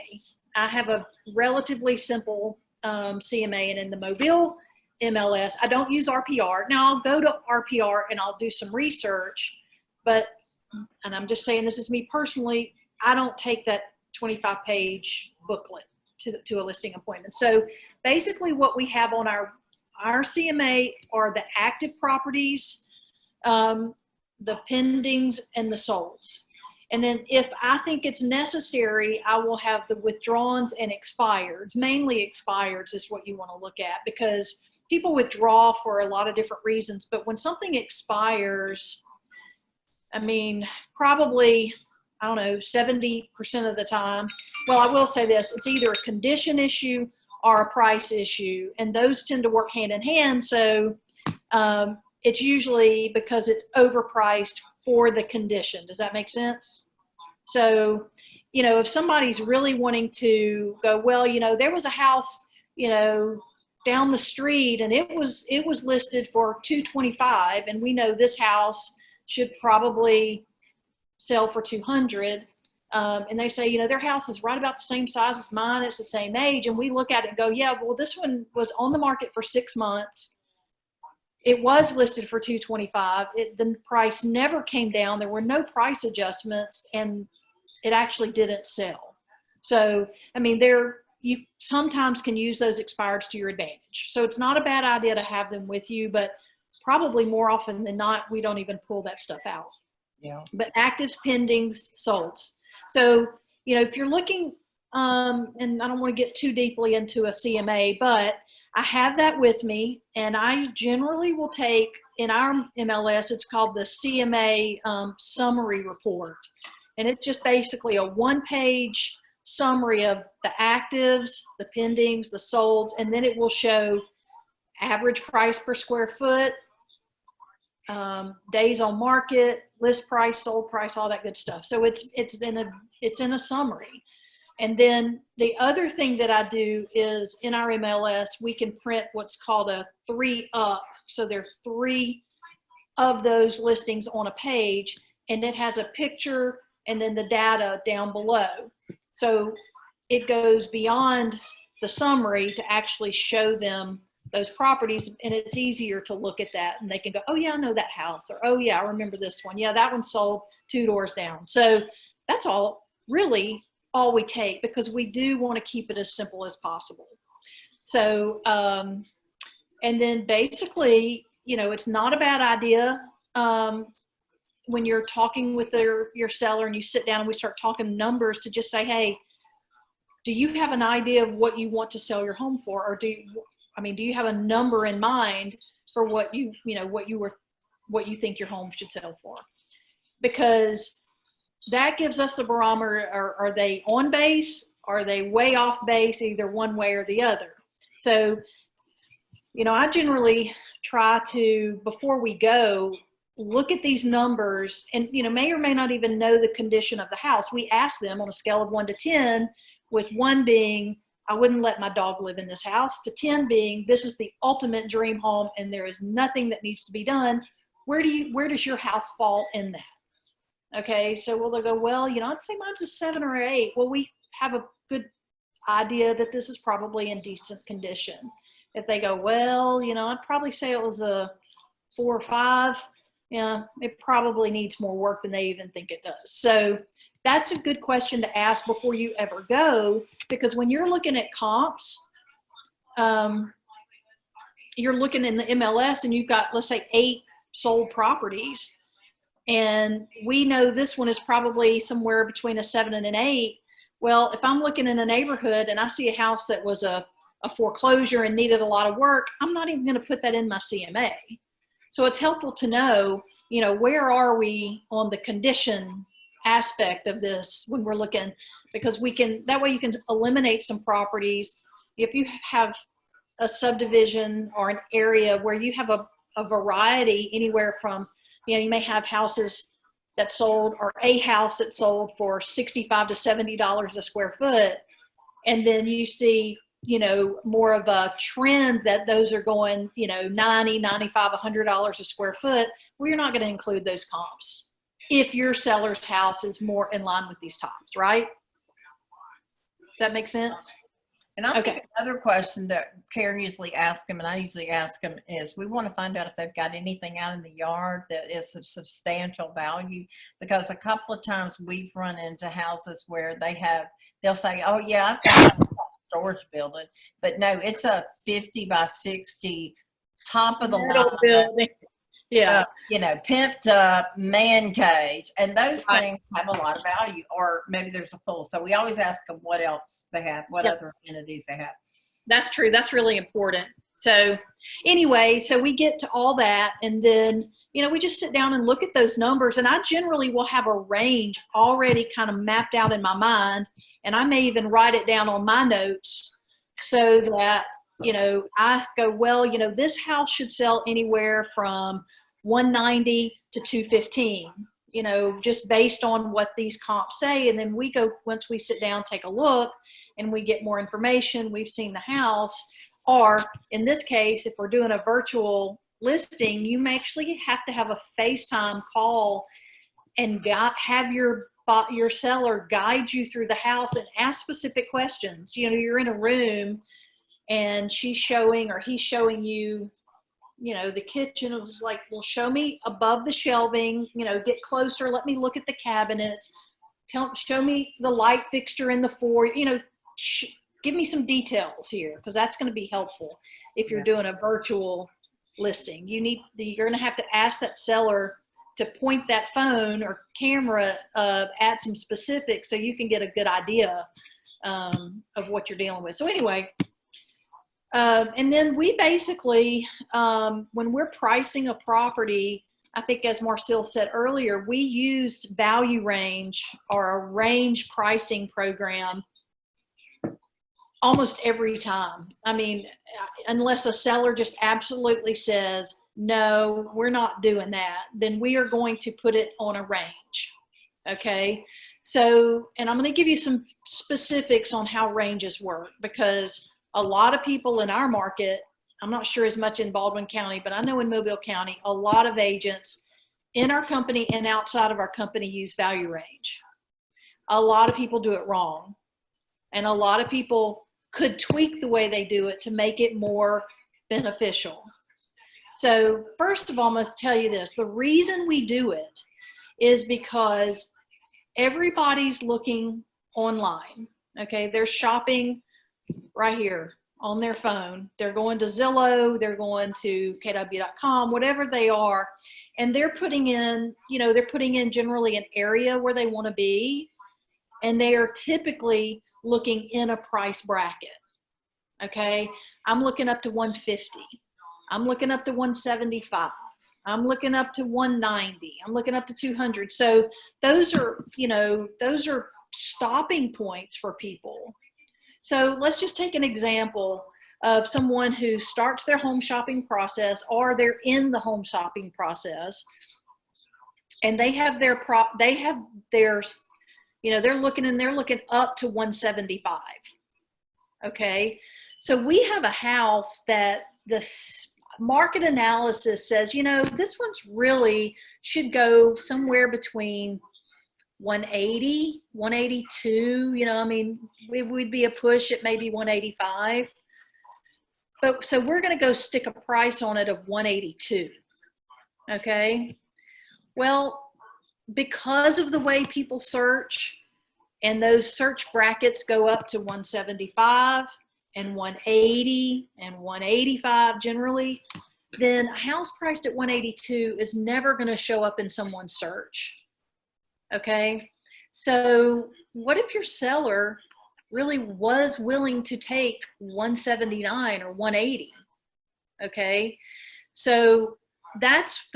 I have a relatively simple CMA, and in the Mobile MLS, I don't use RPR. Now I'll go to RPR and I'll do some research, but, and I'm just saying this is me personally, I don't take that 25-page booklet to a listing appointment. So basically what we have on our CMA are the active properties, the pendings, and the solds. And then if I think it's necessary, I will have the withdrawns and expireds. Mainly expireds is what you want to look at because people withdraw for a lot of different reasons. But when something expires, I mean, probably, I don't know, 70% of the time, well, I will say this, it's either a condition issue are a price issue, and those tend to work hand in hand. So it's usually because it's overpriced for the condition. Does that make sense? So, you know, if somebody's really wanting to go, well, you know, there was a house, you know, down the street and it was listed for $225, and we know this house should probably sell for $200. And they say, you know, their house is right about the same size as mine. It's the same age. And we look at it and go, yeah, well, this one was on the market for 6 months. It was listed for $225. The price never came down. There were no price adjustments, and it actually didn't sell. So, I mean, you sometimes can use those expireds to your advantage. So it's not a bad idea to have them with you, but probably more often than not, we don't even pull that stuff out. Yeah. But actives, pendings, solds. So, you know, if you're looking, and I don't want to get too deeply into a CMA, but I have that with me, and I generally will take, in our MLS, it's called the CMA summary report. And it's just basically a one-page summary of the actives, the pendings, the solds, and then it will show average price per square foot, days on market, list price, sold price, all that good stuff. So it's in a summary. And then the other thing that I do is in our MLS, we can print what's called a 3-up. So there are 3 of those listings on a page, and it has a picture and then the data down below. So it goes beyond the summary to actually show them those properties, and it's easier to look at that, and they can go, oh yeah, I know that house, or oh yeah, I remember this one. Yeah, that one sold 2 doors down. So that's really all we take, because we do want to keep it as simple as possible. So, and then basically, you know, it's not a bad idea when you're talking with your seller and you sit down and we start talking numbers to just say, hey, do you have an idea of what you want to sell your home for? Or do you have a number in mind for what you think your home should sell for? Because that gives us a barometer. Are they on base? Are they way off base, either one way or the other? So, you know, I generally try to, before we go, look at these numbers, and, you know, may or may not even know the condition of the house. We ask them on a scale of 1 to 10, with 1 being, I wouldn't let my dog live in this house, to 10 being, this is the ultimate dream home and there is nothing that needs to be done. Where does your house fall in that? Okay, so they'll go, well, you know, I'd say mine's a 7 or 8. Well, we have a good idea that this is probably in decent condition. If they go, well, you know, I'd probably say it was a 4 or 5. Yeah, it probably needs more work than they even think it does. So that's a good question to ask before you ever go, because when you're looking at comps, you're looking in the MLS and you've got, let's say, 8 sold properties. And we know this one is probably somewhere between a 7 and an 8. Well, if I'm looking in a neighborhood and I see a house that was a foreclosure and needed a lot of work, I'm not even going to put that in my CMA. So it's helpful to know, you know, where are we on the condition aspect of this when we're looking, because that way you can eliminate some properties. If you have a subdivision or an area where you have a variety, anywhere from, you know, you may have houses that sold, or a house that sold for $65 to $70 a square foot, and then you see, you know, more of a trend that those are going, you know, $90, $95, $100 a square foot. Well, you're not going to include those comps if your seller's house is more in line with these tops, right? Does that make sense? And I think another question that Karen usually asks them, and I usually ask them, is we want to find out if they've got anything out in the yard that is of substantial value, because a couple of times we've run into houses where they'll say, oh yeah, I've got a storage building, but no, it's a 50 by 60 top of the line building. Yeah. You know, pimped up man cage, and those things have a lot of value, or maybe there's a pool. So we always ask them what else they have, what other amenities they have. That's true. That's really important. So anyway, so we get to all that, and then, you know, we just sit down and look at those numbers, and I generally will have a range already kind of mapped out in my mind, and I may even write it down on my notes so that, you know, I go, well, you know, this house should sell anywhere from 190 to 215, you know, just based on what these comps say. And then we go, once we sit down, take a look, and we get more information, we've seen the house. Or in this case, if we're doing a virtual listing, you may actually have to have a FaceTime call and have your seller guide you through the house and ask specific questions. You know, you're in a room and she's showing, or he's showing you, you know, the kitchen. It was like, well, show me above the shelving, you know, get closer. Let me look at the cabinets. Show me the light fixture in the foyer, you know, give me some details here, because that's going to be helpful if you're doing a virtual listing. You're going to have to ask that seller to point that phone or camera at some specifics so you can get a good idea of what you're dealing with. So anyway, and then we basically, when we're pricing a property, I think as Marcile said earlier, we use value range or a range pricing program almost every time. I mean, unless a seller just absolutely says, no, we're not doing that, then we are going to put it on a range. Okay. So, and I'm going to give you some specifics on how ranges work, because a lot of people in our market, I'm not sure as much in Baldwin County, but I know in Mobile County, a lot of agents in our company and outside of our company use value range. A lot of people do it wrong. And a lot of people could tweak the way they do it to make it more beneficial. So first of all, I must tell you this. The reason we do it is because everybody's looking online. Okay, they're shopping right here on their phone. They're going to Zillow, they're going to kw.com, whatever they are, and they're putting in, you know, they're putting in generally an area where they want to be, and they are typically looking in a price bracket. Okay, I'm looking up to 150. I'm looking up to 175. I'm looking up to 190. I'm looking up to 200. So those are, you know, those are stopping points for people. So let's just take an example of someone who starts their home shopping process, or they're in the home shopping process, and they have their you know, they're looking up to 175. Okay. So we have a house that the market analysis says, you know, this one's really should go somewhere between 180, 182, you know, I mean, we'd be a push at maybe 185. But so we're going to go stick a price on it of 182. Okay. Well, because of the way people search, and those search brackets go up to 175 and 180 and 185 generally, then a house priced at 182 is never going to show up in someone's search. Okay, so what if your seller really was willing to take 179 or 180? Okay, so that's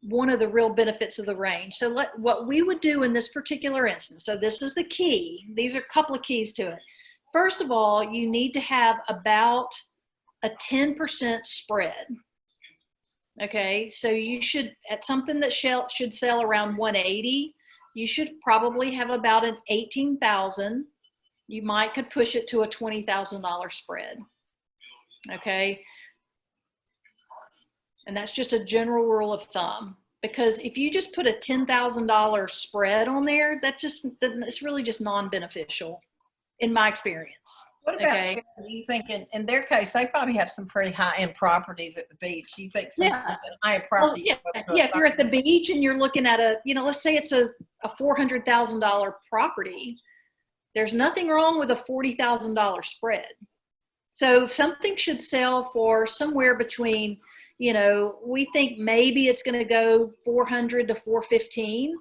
one of the real benefits of the range. So what we would do in this particular instance, so this is the key. These are a couple of keys to it. First of all, you need to have about a 10% spread. Okay, so you should, at something that should sell around 180, you should probably have about an 18,000. You could push it to a $20,000 spread. Okay. And that's just a general rule of thumb, because if you just put a $10,000 spread on there, it's really just non-beneficial in my experience. What about, do you think in their case, they probably have some pretty high-end properties at the beach? You think some high property? Well, yeah, if you're at the beach and you're looking at let's say it's a $400,000 property, there's nothing wrong with a $40,000 spread. So something should sell for somewhere between, we think maybe it's going to go 400 to 415.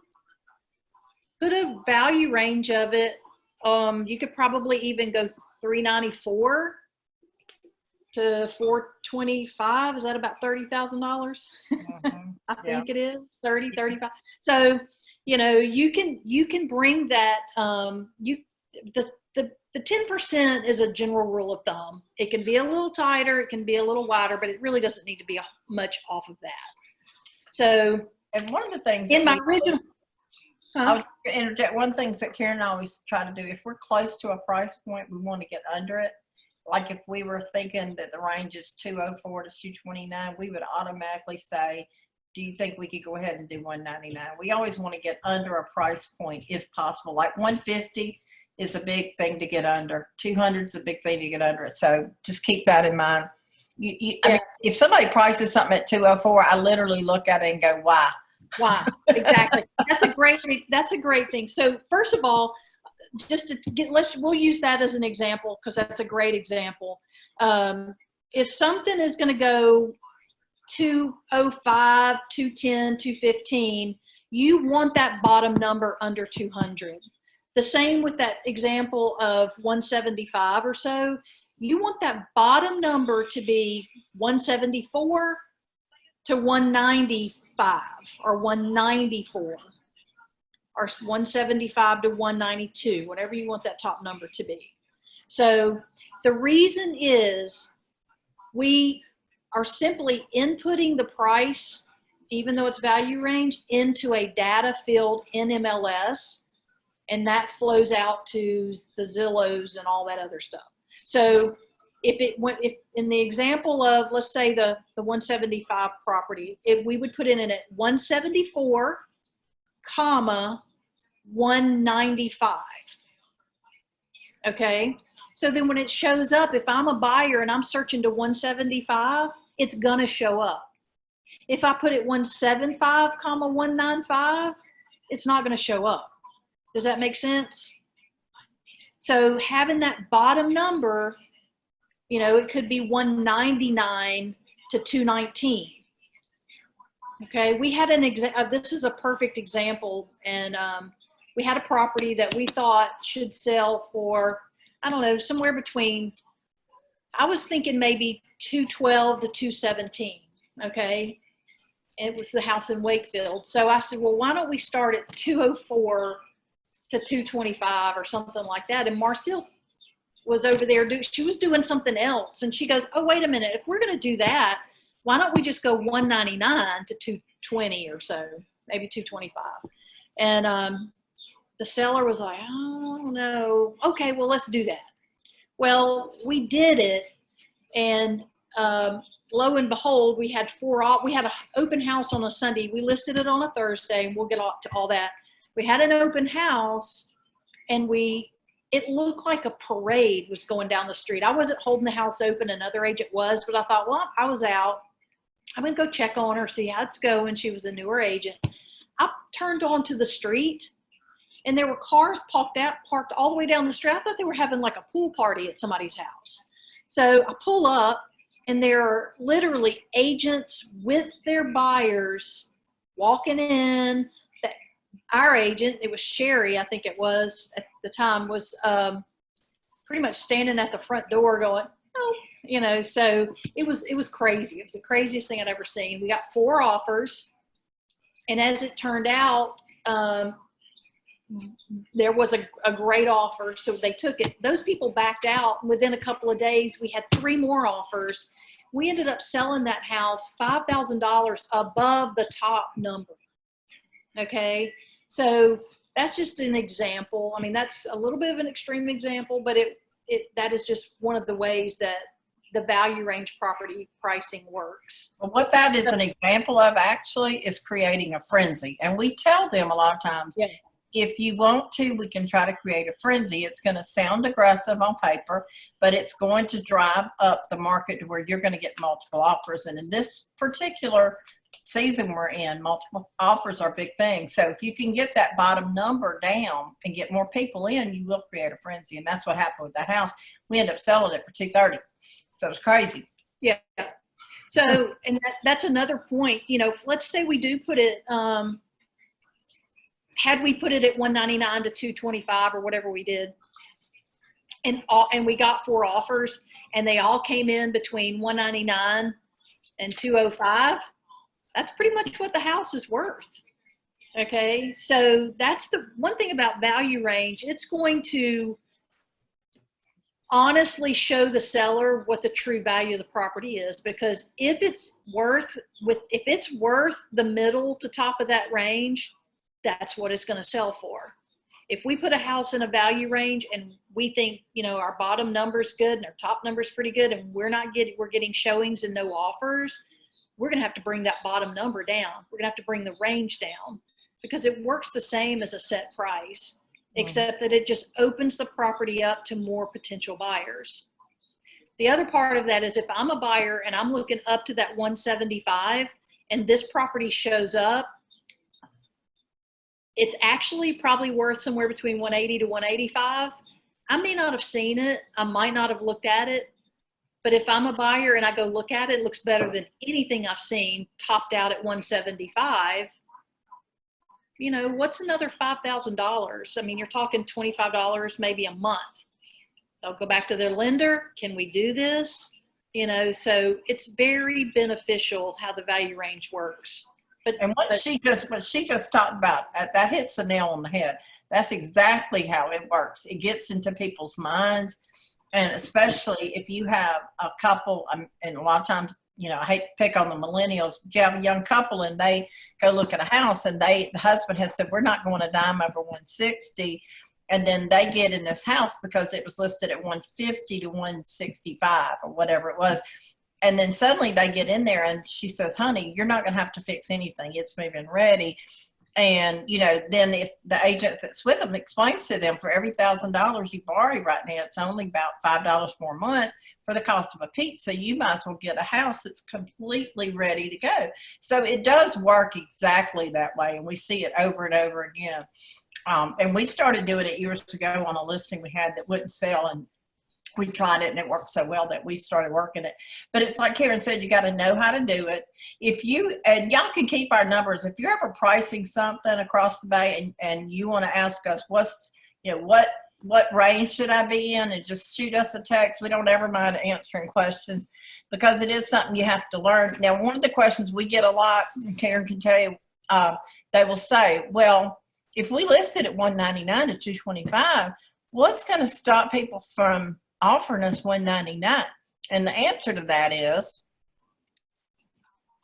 Put a value range of it. You could probably even go 394 to 425. Is that about $30,000? Mm-hmm. I think it is 30, 35. So, you can bring that, the the 10% is a general rule of thumb. It can be a little tighter, it can be a little wider, but it really doesn't need to be much off of that. So, and one of the things in my original, I'll interject, one thing that Karen and I always try to do, if we're close to a price point, we want to get under it. Like if we were thinking that the range is 204 to 229, we would automatically say, do you think we could go ahead and do 199? We always want to get under a price point if possible. Like 150 is a big thing to get under. 200 is a big thing to get under it. So just keep that in mind. I mean, if somebody prices something at 204, I literally look at it and go, why? Why? Exactly. That's a great thing. So first of all, just to get, we'll use that as an example because that's a great example. If something is going to go 205, 210, 215, you want that bottom number under 200. The same with that example of 175 or so. You want that bottom number to be 174 to 195 or 194 or 175 to 192, whatever you want that top number to be. So the reason is we are simply inputting the price, even though it's value range, into a data field in MLS, and that flows out to the Zillows and all that other stuff. So if in the example of, let's say the 175 property, if we would put in it at 174, comma, 195. Okay. So then when it shows up, if I'm a buyer and I'm searching to 175, it's going to show up. If I put it 175, comma, 195, it's not going to show up. Does that make sense? So having that bottom number, you know, it could be 199 to 219. Okay, we had an this is a perfect example, and we had a property that we thought should sell for, I don't know, somewhere between, I was thinking maybe 212 to 217. Okay, it was the house in Wakefield. So I said, well, why don't we start at 204 to 225 or something like that? And Marcile was over there, she was doing something else, and she goes, oh, wait a minute, if we're going to do that, why don't we just go 199 to 220 or so, maybe 225? And the seller was like, oh, no. Okay, well, let's do that. Well, we did it, and lo and behold, we had an open house on a Sunday. We listed it on a Thursday, and we'll get off to all that. We had an open house, and it looked like a parade was going down the street. I wasn't holding the house open, another agent was, but I thought, well, I was out. I'm going to go check on her, see how it's going. She was a newer agent. I turned onto the street, and there were cars parked all the way down the street. I thought they were having like a pool party at somebody's house. So I pull up, and there are literally agents with their buyers walking in. Our agent, it was Sherry, I think it was at the time, was pretty much standing at the front door going, oh, you know, so it was crazy. It was the craziest thing I'd ever seen. We got 4 offers, and as it turned out, there was a great offer, so they took it. Those people backed out. Within a couple of days, we had 3 more offers. We ended up selling that house $5,000 above the top number. Okay, so that's just an example. I mean, that's a little bit of an extreme example, but that is just one of the ways that the value range property pricing works. Well, what that is an example of actually is creating a frenzy. And we tell them a lot of times, yeah, if you want to, we can try to create a frenzy. It's going to sound aggressive on paper, but it's going to drive up the market to where you're going to get multiple offers. And in this particular season we're in, multiple offers are a big thing. So if you can get that bottom number down and get more people in, you will create a frenzy. And that's what happened with that house. We ended up selling it for $230. So it was crazy. Yeah. So, and that's another point, you know, let's say we do put it, had we put it at 199 to 225 or whatever we did, and we got 4 offers, and they all came in between 199 and 205, that's pretty much what the house is worth. Okay, so that's the one thing about value range. It's going to honestly show the seller what the true value of the property is, because if it's worth the middle to top of that range, that's what it's going to sell for. If we put a house in a value range and we think, our bottom number's good and our top number's pretty good, and we're getting showings and no offers, we're going to have to bring that bottom number down. We're going to have to bring the range down, because it works the same as a set price, except that it just opens the property up to more potential buyers. The other part of that is, if I'm a buyer and I'm looking up to that 175 and this property shows up, it's actually probably worth somewhere between 180 to 185. I may not have seen it. I might not have looked at it. But if I'm a buyer and I go look at it, it looks better than anything I've seen, topped out at 175. What's another $5,000? I mean, you're talking $25 maybe a month. They'll go back to their lender. Can we do this? So it's very beneficial how the value range works. And what she just talked about, that hits the nail on the head. That's exactly how it works. It gets into people's minds, and especially if you have a couple, and a lot of times, I hate to pick on the millennials, but you have a young couple and they go look at a house, and the husband has said, we're not going to dime over 160. And then they get in this house because it was listed at 150 to 165 or whatever it was. And then suddenly they get in there and she says, honey, you're not going to have to fix anything. It's moving ready. And, then if the agent that's with them explains to them, for every $1,000 you borrow right now, it's only about $5 more a month for the cost of a pizza. You might as well get a house that's completely ready to go. So it does work exactly that way. And we see it over and over again. And we started doing it years ago on a listing we had that wouldn't sell, and we tried it and it worked so well that we started working it. But it's like Karen said, you got to know how to do it. And y'all can keep our numbers. If you're ever pricing something across the bay and you want to ask us what range should I be in, and just shoot us a text. We don't ever mind answering questions, because it is something you have to learn. Now, one of the questions we get a lot, and Karen can tell you, they will say, well, if we listed at 199 to 225, what's going to stop people from offering us 199? And the answer to that is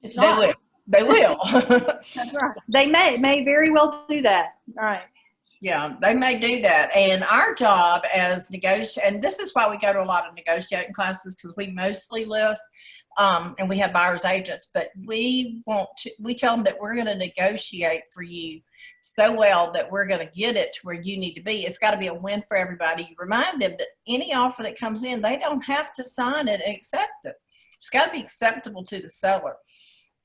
they will. They will. That's right. They may very well do that. All right. Yeah, they may do that. And our job as and this is why we go to a lot of negotiating classes, because we mostly list, and we have buyer's agents, but we tell them that we're going to negotiate for you so well that we're going to get it to where you need to be. It's got to be a win for everybody. You remind them that any offer that comes in, they don't have to sign it and accept it. It's got to be acceptable to the seller.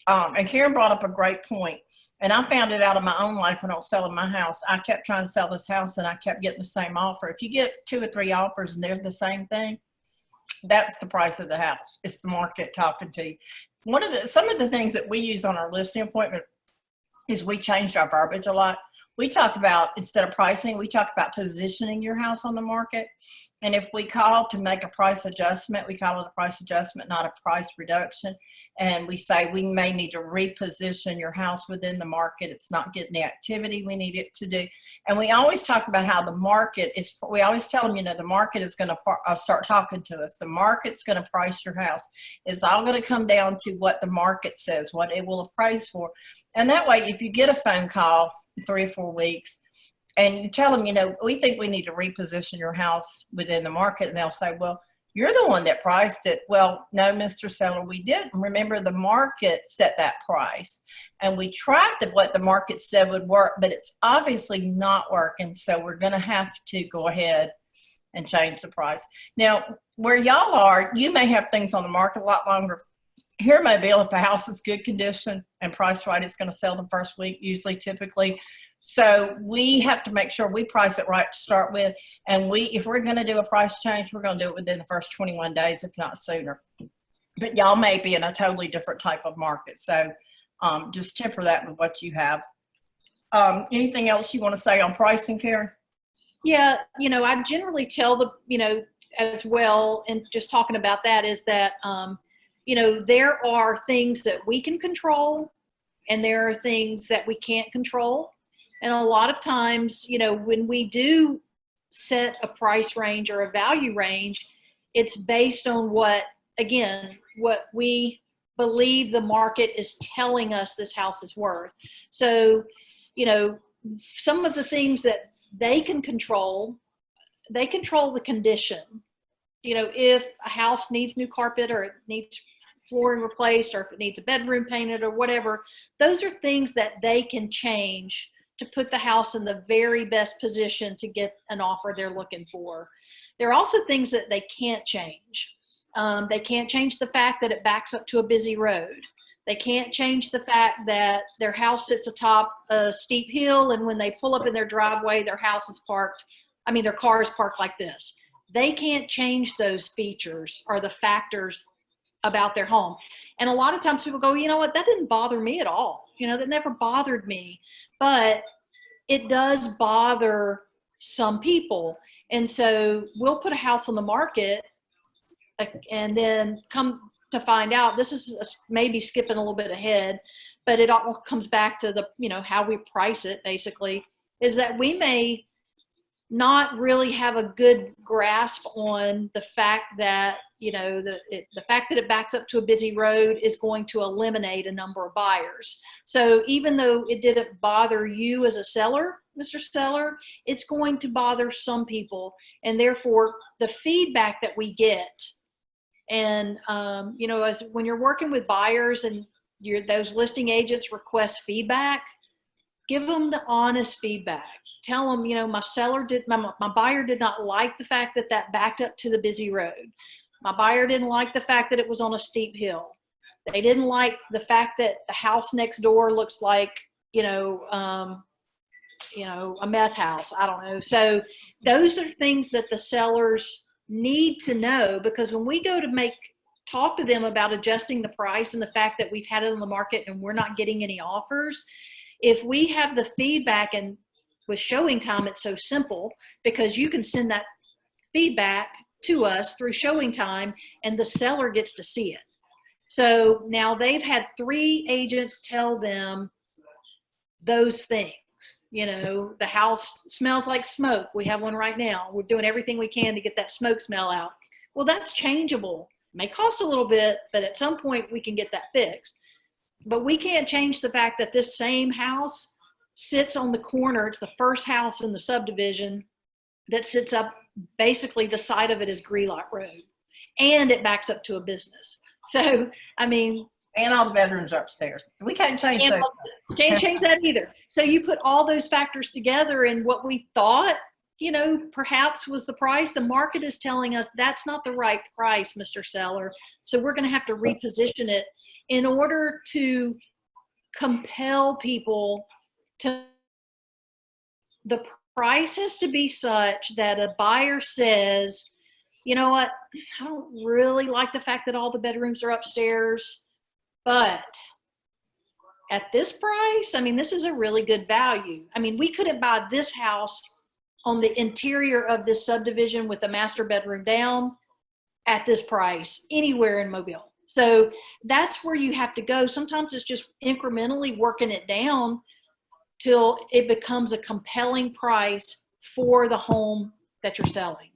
And Karen brought up a great point, and I found it out in my own life when I was selling my house. I kept trying to sell this house and I kept getting the same offer. If you get 2 or 3 offers and they're the same thing, that's the price of the house. It's the market talking to you. Some of the things that we use on our listing appointment is we changed our verbiage a lot. We talk about, instead of pricing, we talk about positioning your house on the market. And if we call to make a price adjustment, we call it a price adjustment, not a price reduction. And we say we may need to reposition your house within the market. It's not getting the activity we need it to do. And we always talk about how the market is, we always tell them, the market is going to start talking to us. The market's going to price your house. It's all going to come down to what the market says, what it will appraise for. And that way, if you get a phone call in 3 or 4 weeks, and you tell them, we think we need to reposition your house within the market, and they'll say, well, you're the one that priced it. Well, no, Mr. Seller, we didn't. Remember, the market set that price, and we tried what the market said would work, but it's obviously not working, so we're going to have to go ahead and change the price. Now, where y'all are, you may have things on the market a lot longer. Here in Mobile, if the house is good condition and priced right, it's going to sell the first week, typically. So we have to make sure we price it right to start with. And if we're going to do a price change, we're going to do it within the first 21 days, if not sooner. But y'all may be in a totally different type of market. So just temper that with what you have. Anything else you want to say on pricing, Karen? Yeah, I generally tell as well, and just talking about that, is that, there are things that we can control and there are things that we can't control. And a lot of times, when we do set a price range or a value range. It's based on what we believe the market is telling us this house is worth. So, some of the things that they control the condition. If a house needs new carpet, or it needs flooring replaced, or if it needs a bedroom painted, or whatever, those are things that they can change to put the house in the very best position to get an offer they're looking for. There are also things that they can't change. They can't change the fact that it backs up to a busy road. They can't change the fact that their house sits atop a steep hill, and when they pull up in their driveway, their car is parked like this. They can't change those features or the factors about their home. And a lot of times people go, you know what, that didn't bother me at all. That never bothered me. But it does bother some people. And so we'll put a house on the market, and then come to find out, this is maybe skipping a little bit ahead, but it all comes back to how we price it, basically, is that we may not really have a good grasp on the fact that, the fact that it backs up to a busy road is going to eliminate a number of buyers. So even though it didn't bother you as a seller, Mr. Seller, it's going to bother some people. And therefore, the feedback that we get, and, as when you're working with buyers and those listing agents request feedback, give them the honest feedback. Tell them, my buyer did not like the fact that backed up to the busy road. My buyer didn't like the fact that it was on a steep hill. They didn't like the fact that the house next door looks like, a meth house. I don't know. So those are things that the sellers need to know, because when we go to talk to them about adjusting the price and the fact that we've had it on the market and we're not getting any offers, if we have the feedback, and with Showing Time, it's so simple because you can send that feedback to us through Showing Time and the seller gets to see it. So now they've had 3 agents tell them those things. The house smells like smoke. We have one right now. We're doing everything we can to get that smoke smell out. Well, that's changeable. It may cost a little bit, but at some point we can get that fixed. But we can't change the fact that this same house sits on the corner. It's the first house in the subdivision that sits up, basically the side of it is Greelot Road, and it backs up to a business. So, and all the bedrooms are upstairs. We can't change that. Can't change that either. So you put all those factors together, and what we thought, perhaps was the price, the market is telling us that's not the right price, Mr. Seller. So we're going to have to reposition it in order to compel people to. The price has to be such that a buyer says, you know what, I don't really like the fact that all the bedrooms are upstairs, but at this price, this is a really good value. We couldn't buy this house on the interior of this subdivision with the master bedroom down at this price anywhere in Mobile. So that's where you have to go. Sometimes it's just incrementally working it down till it becomes a compelling price for the home that you're selling.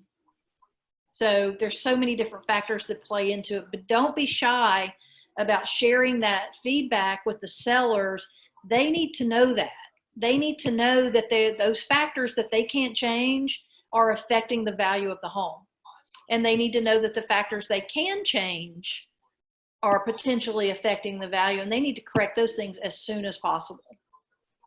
So there's so many different factors that play into it, but don't be shy about sharing that feedback with the sellers. They need to know that. They need to know that those factors that they can't change are affecting the value of the home. And they need to know that the factors they can change are potentially affecting the value, and they need to correct those things as soon as possible.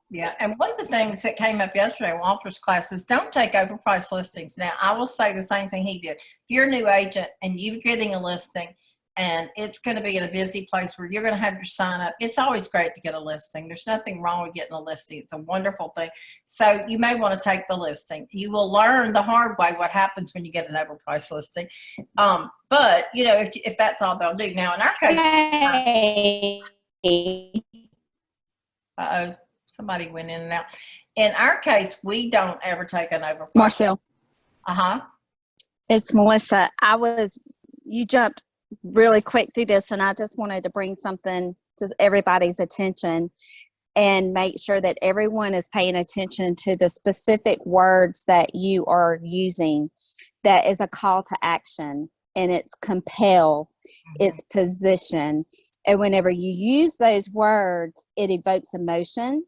Yeah, and one of the things that came up yesterday in Walter's class is don't take overpriced listings. Now, I will say the same thing he did. If you're a new agent and you're getting a listing and it's going to be in a busy place where you're going to have your sign up, it's always great to get a listing. There's nothing wrong with getting a listing. It's a wonderful thing. So you may want to take the listing. You will learn the hard way what happens when you get an overpriced listing. But, if that's all they'll do. Now, in our case, uh-oh. Somebody went in and out. In our case, we don't ever take an overpriced. Marcile. It's Melissa. You jumped really quick through this, and I just wanted to bring something to everybody's attention. and make sure that everyone is paying attention to the specific words that you are using. That is a call to action, and it's compel, it's position. And whenever you use those words, it evokes emotion,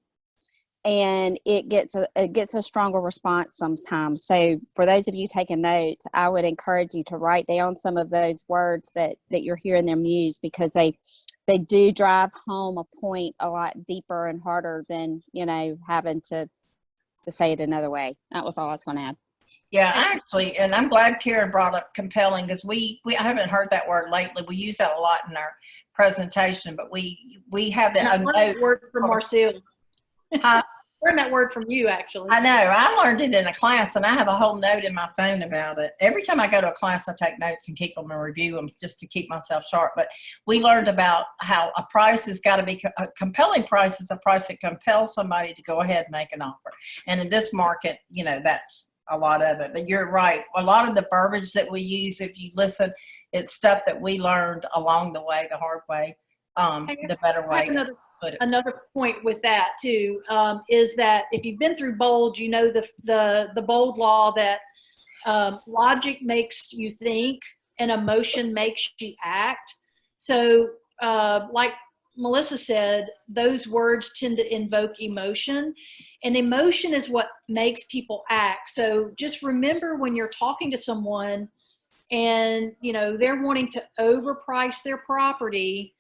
and it gets a stronger response sometimes. So for those of you taking notes, I would encourage you to write down some of those words that you're hearing them use, because they do drive home a point a lot deeper and harder than, having to say it another way. That was all I was going to add. Yeah, actually, and I'm glad Karen brought up compelling, because I haven't heard that word lately. We use that a lot in our presentation, but we have that. That word from Marcile. Huh? Learned that word from you, actually. I know. I learned it in a class, and I have a whole note in my phone about it. Every time I go to a class, I take notes and keep them and review them just to keep myself sharp. But we learned about how a price has got to be a compelling price is a price that compels somebody to go ahead and make an offer. And in this market, that's a lot of it. But you're right. A lot of the verbiage that we use, if you listen, it's stuff that we learned along the way, the hard way, the better way. Another point with that too is that if you've been through bold, the bold law that logic makes you think and emotion makes you act. So like Melissa said, those words tend to invoke emotion, and emotion is what makes people act. So just remember, when you're talking to someone and they're wanting to overprice their property,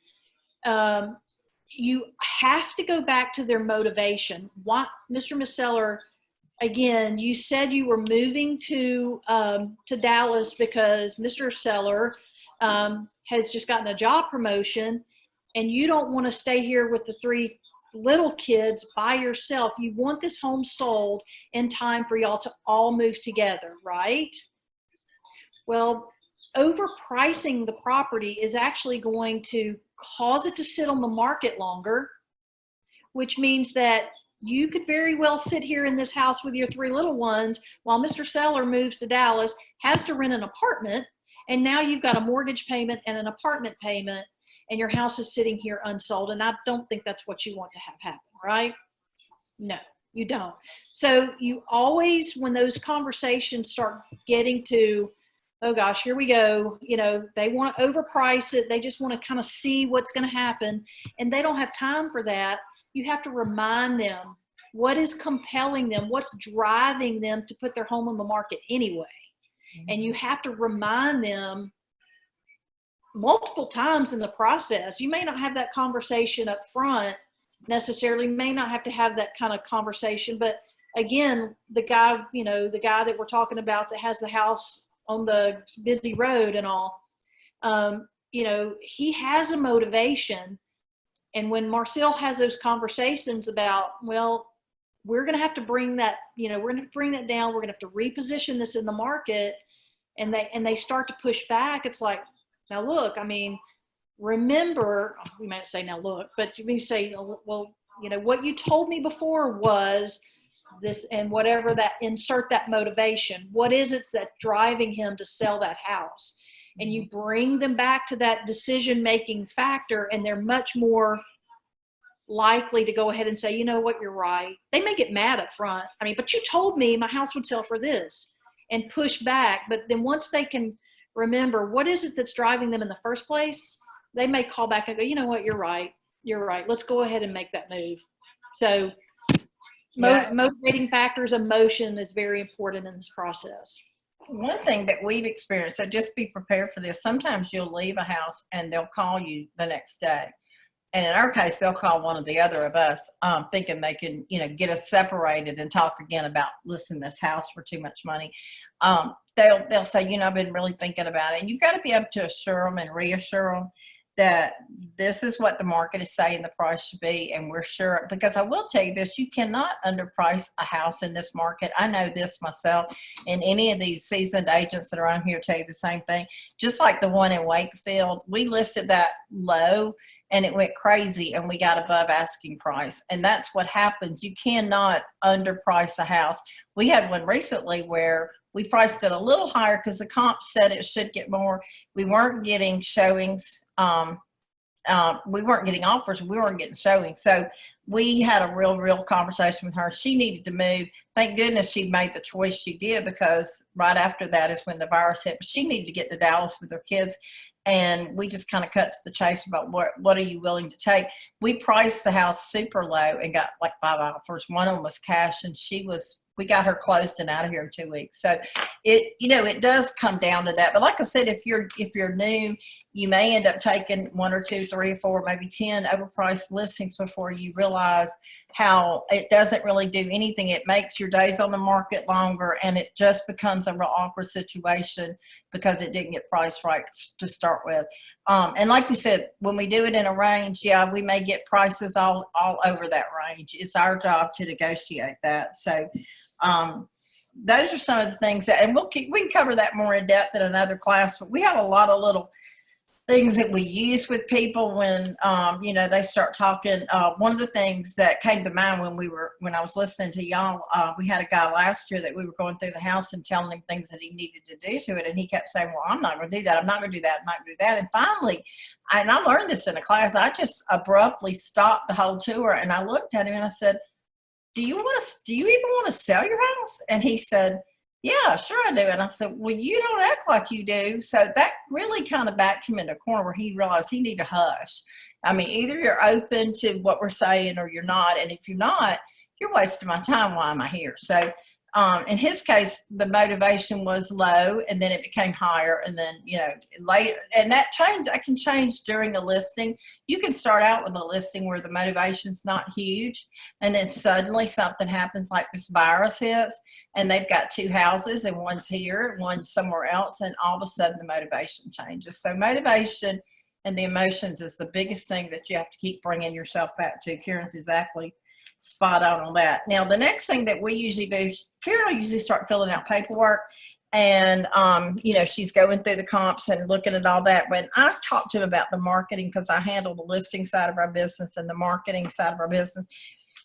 you have to go back to their motivation. What, Mr. Marcile, again, you said you were moving to Dallas because Mr. Seller has just gotten a job promotion, and you don't want to stay here with the 3 little kids by yourself. You want this home sold in time for y'all to all move together, right? Well, overpricing the property is actually going to cause it to sit on the market longer, which means that you could very well sit here in this house with your 3 little ones while Mr. Seller moves to Dallas, has to rent an apartment, and now you've got a mortgage payment and an apartment payment, and your house is sitting here unsold. And I don't think that's what you want to have happen, right? No, you don't. So you always, when those conversations start getting to, oh gosh, here we go, they want to overprice it, they just want to kind of see what's going to happen, and they don't have time for that. You have to remind them what is compelling them, what's driving them to put their home on the market anyway. And you have to remind them multiple times in the process. You may not have that conversation up front necessarily, may not have to have that kind of conversation, but again, the guy that we're talking about that has the house on the busy road and all, he has a motivation. And when Marcile has those conversations about, well, we're going to have to bring that, we're going to bring that down, we're going to have to reposition this in the market, and they start to push back, it's like, now look, remember, we might say now look, but we say, well, what you told me before was this, and whatever that, insert that motivation. What is it that's driving him to sell that house? And you bring them back to that decision-making factor, and they're much more likely to go ahead and say, you know what, you're right. They may get mad up front. But you told me my house would sell for this, and push back. But then once they can remember what is it that's driving them in the first place, they may call back and go, you know what, you're right. You're right. Let's go ahead and make that move. So motivating factors, emotion is very important in this process. One thing that we've experienced, so just be prepared for this. Sometimes you'll leave a house and they'll call you the next day. And in our case, they'll call one or the other of us, thinking they can, get us separated and talk again about listing this house for too much money. They'll say, I've been really thinking about it. And you've got to be able to assure them and reassure them that this is what the market is saying the price should be, and we're sure. Because I will tell you this, you cannot underprice a house in this market. I know this myself, and any of these seasoned agents that are on here tell you the same thing. Just like the one in Wakefield, we listed that low, and it went crazy, and we got above asking price. And that's what happens. You cannot underprice a house. We had one recently where we priced it a little higher because the comp said it should get more. We weren't getting showings we weren't getting offers. We weren't getting showings. So we had a real conversation with her. She needed to move. Thank goodness she made the choice she did, because right after that is when the virus hit. She needed to get to Dallas with her kids. And we just kind of cut to the chase about what are you willing to take. We priced the house super low and got like 5 offers. One of them was cash, and we got her closed and out of here in 2 weeks. So it does come down to that. But like I said, if you're new, you may end up taking 1 or 2, 3 or 4, maybe 10 overpriced listings before you realize how it doesn't really do anything. It makes your days on the market longer, and it just becomes a real awkward situation because it didn't get priced right to start with. And like we said, when we do it in a range, yeah, we may get prices all over that range. It's our job to negotiate that. So those are some of the things that, and we can cover that more in depth in another class, but we have a lot of little things that we use with people when, they start talking. One of the things that came to mind when I was listening to y'all, we had a guy last year that we were going through the house and telling him things that he needed to do to it. And he kept saying, well, I'm not going to do that. I'm not going to do that. I'm not going to do that. And finally, and I learned this in a class, I just abruptly stopped the whole tour. And I looked at him and I said, do you even want to sell your house? And he said, yeah, sure I do. And I said, well, you don't act like you do. So that really kind of backed him in a corner where he realized he needed to hush. I mean, either you're open to what we're saying or you're not. And if you're not, you're wasting my time. Why am I here? So in his case, the motivation was low, and then it became higher, and then, later, and that can change during a listing. You can start out with a listing where the motivation's not huge, and then suddenly something happens, like this virus hits, and they've got 2 houses, and one's here, and one's somewhere else, and all of a sudden the motivation changes. So motivation and the emotions is the biggest thing that you have to keep bringing yourself back to. Karen's exactly spot on that. Now, the next thing that we usually do, Karen will usually start filling out paperwork, and she's going through the comps and looking at all that. But I talked to him about the marketing, because I handle the listing side of our business and the marketing side of our business.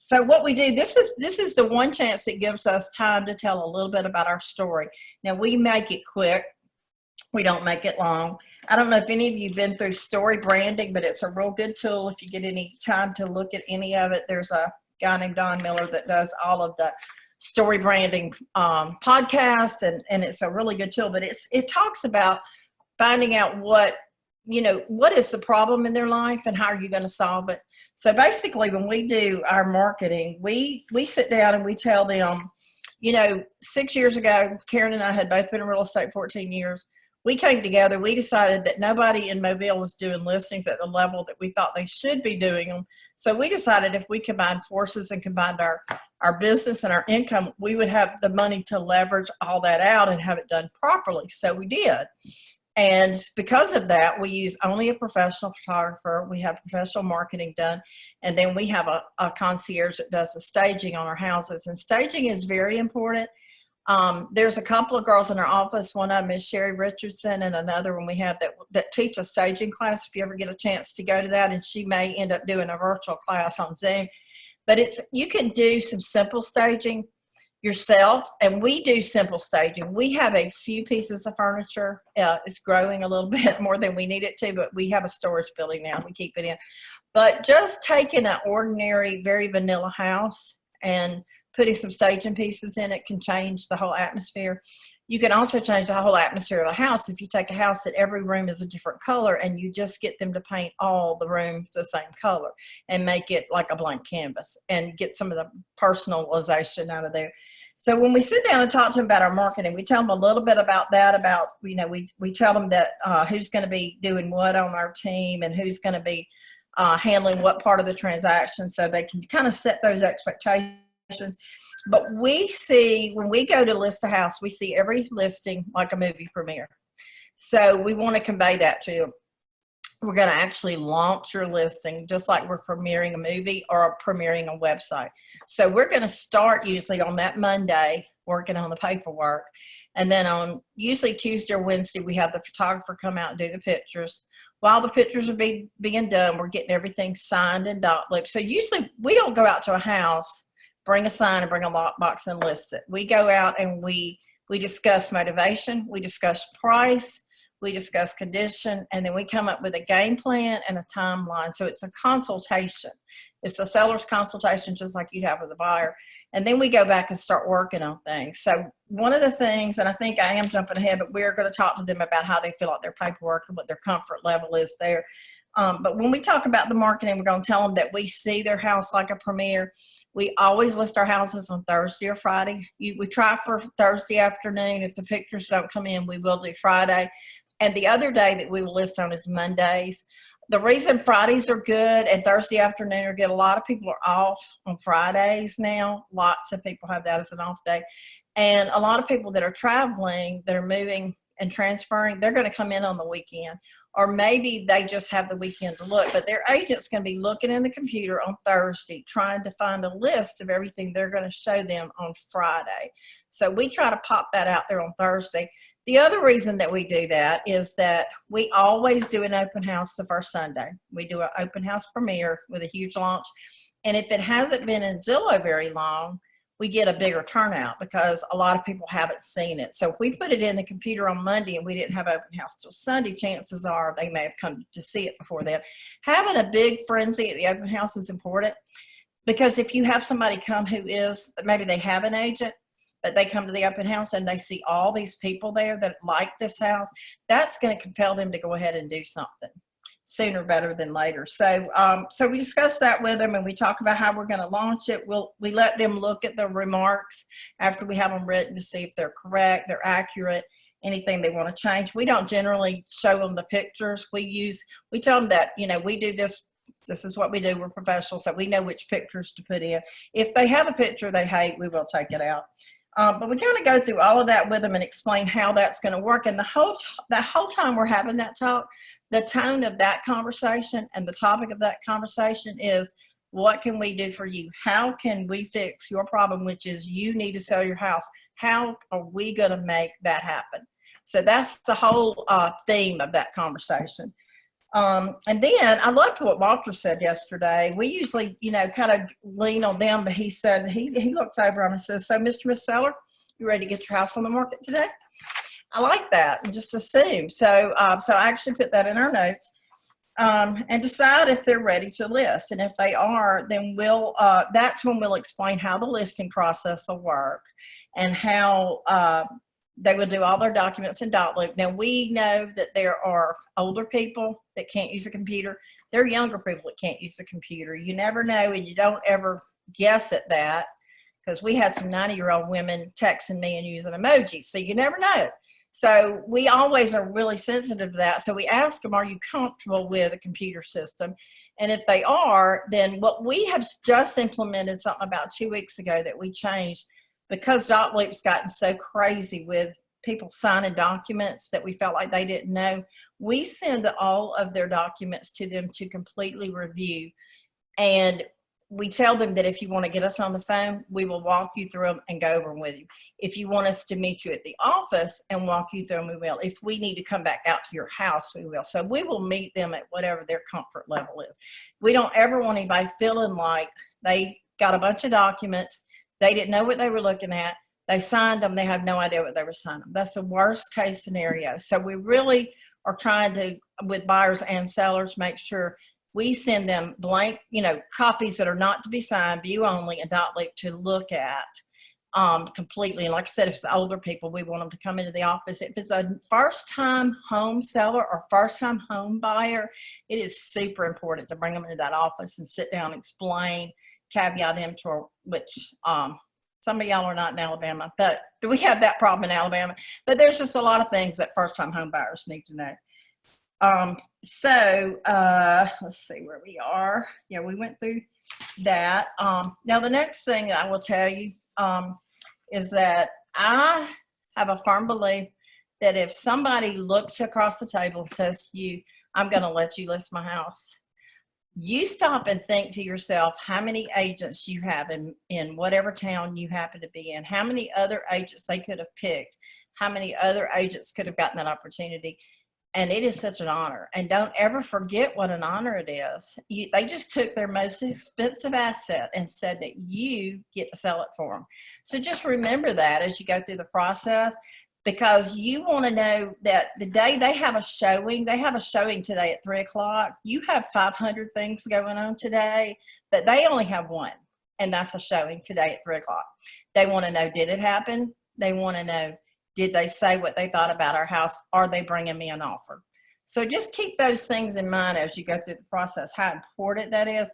So what we do, this is the one chance that gives us time to tell a little bit about our story. Now, we make it quick. We don't make it long. I don't know if any of you have been through story branding, but it's a real good tool if you get any time to look at any of it. There's a guy named Don Miller that does all of the story branding podcast, and it's a really good tool. But it talks about finding out what is the problem in their life and how are you going to solve it. So basically, when we do our marketing, we sit down and we tell them, 6 years ago, Karen and I had both been in real estate 14 years. We came together. We decided that nobody in Mobile was doing listings at the level that we thought they should be doing them. So we decided if we combined forces and combined our business and our income, we would have the money to leverage all that out and have it done properly. So we did. And because of that, we use only a professional photographer. We have professional marketing done. And then we have a concierge that does the staging on our houses. And staging is very important. There's a couple of girls in our office. One of them is Sherry Richardson, and another one we have that teach a staging class if you ever get a chance to go to that, and she may end up doing a virtual class on Zoom. But you can do some simple staging yourself, and we do simple staging. We have a few pieces of furniture. It's growing a little bit more than we need it to, but we have a storage building now. We keep it in. But just taking an ordinary, very vanilla house and putting some staging pieces in it can change the whole atmosphere. You can also change the whole atmosphere of a house if you take a house that every room is a different color and you just get them to paint all the rooms the same color and make it like a blank canvas and get some of the personalization out of there. So when we sit down and talk to them about our marketing, we tell them a little bit about that, we tell them that who's going to be doing what on our team and who's going to be handling what part of the transaction, so they can kind of set those expectations. But we see, when we go to list a house, we see every listing like a movie premiere. So we want to convey that to them. We're going to actually launch your listing just like we're premiering a movie or premiering a website. So we're going to start usually on that Monday working on the paperwork. And then on usually Tuesday or Wednesday, we have the photographer come out and do the pictures. While the pictures are being done, we're getting everything signed and dot looped. So usually we don't go out to a house, bring a sign and bring a lockbox and list it. We go out and we discuss motivation. We discuss price. We discuss condition, and then we come up with a game plan and a timeline. So it's a consultation. It's a seller's consultation, just like you'd have with a buyer. And then we go back and start working on things. So one of the things, and I think I am jumping ahead, but we're going to talk to them about how they fill out their paperwork and what their comfort level is there. But when we talk about the marketing, we're going to tell them that we see their house like a premier. We always list our houses on Thursday or Friday. We try for Thursday afternoon. If the pictures don't come in, we will do Friday. And the other day that we will list on is Mondays. The reason Fridays are good and Thursday afternoon are good, a lot of people are off on Fridays now. Lots of people have that as an off day. And a lot of people that are traveling, that are moving and transferring, they're going to come in on the weekend. Or maybe they just have the weekend to look. But their agent's going to be looking in the computer on Thursday, trying to find a list of everything they're going to show them on Friday. So we try to pop that out there on Thursday. The other reason that we do that is that we always do an open house the first Sunday. We do an open house premiere with a huge launch. And if it hasn't been in Zillow very long, we get a bigger turnout because a lot of people haven't seen it. So if we put it in the computer on Monday and we didn't have open house till Sunday, chances are they may have come to see it before then. Having a big frenzy at the open house is important because if you have somebody come who is, maybe they have an agent, but they come to the open house and they see all these people there that like this house, that's going to compel them to go ahead and do something sooner better than later. So so we discuss that with them and we talk about how we're going to launch it. We let them look at the remarks after we have them written to see if they're correct, they're accurate, anything they want to change. We don't generally show them the pictures. We tell them that, you know, we do this. This is what we do. We're professionals, so we know which pictures to put in. If they have a picture they hate, we will take it out. But we kind of go through all of that with them and explain how that's going to work. And the whole time we're having that talk, the tone of that conversation and the topic of that conversation is, what can we do for you? How can we fix your problem, which is you need to sell your house? How are we going to make that happen? So that's the whole theme of that conversation. And then I loved what Walter said yesterday. We usually, you know, kind of lean on them, but he said, he looks over and says, so Mr. Miss Seller, you ready to get your house on the market today? I like that and just assume. So, so I actually put that in our notes and decide if they're ready to list. And if they are, then that's when we'll explain how the listing process will work and how, they will do all their documents in .loop. Now, we know that there are older people that can't use a computer. There are younger people that can't use the computer. You never know, and you don't ever guess at that because we had some 90-year-old women texting me and using emojis, so you never know. So we always are really sensitive to that. So we ask them, are you comfortable with a computer system? And if they are, then what we have just implemented something about 2 weeks ago that we changed, because .loop's gotten so crazy with people signing documents that we felt like they didn't know, we send all of their documents to them to completely review. And we tell them that if you want to get us on the phone, we will walk you through them and go over them with you. If you want us to meet you at the office and walk you through them, we will. If we need to come back out to your house, we will. So we will meet them at whatever their comfort level is. We don't ever want anybody feeling like they got a bunch of documents, they didn't know what they were looking at, they signed them, they have no idea what they were signing. That's the worst case scenario. So we really are trying to, with buyers and sellers, make sure we send them blank, you know, copies that are not to be signed, view only, and .loop to look at completely. And like I said, if it's older people, we want them to come into the office. If it's a first-time home seller or first-time home buyer, it is super important to bring them into that office and sit down and explain, caveat emptor, which some of y'all are not in Alabama, but we have that problem in Alabama. But there's just a lot of things that first-time home buyers need to know. So let's see where we are. Yeah, we went through that. Now, the next thing I will tell you is that I have a firm belief that if somebody looks across the table and says to you, I'm going to let you list my house, you stop and think to yourself how many agents you have in whatever town you happen to be in, how many other agents they could have picked, how many other agents could have gotten that opportunity. And it is such an honor. And don't ever forget what an honor it is. They just took their most expensive asset and said that you get to sell it for them. So just remember that as you go through the process. because you want to know that the day they have a showing today at 3:00. You have 500 things going on today, but they only have one, and that's a showing today at 3:00. They want to know, did it happen? They want to know, did they say what they thought about our house? Are they bringing me an offer? So just keep those things in mind as you go through the process, how important that is.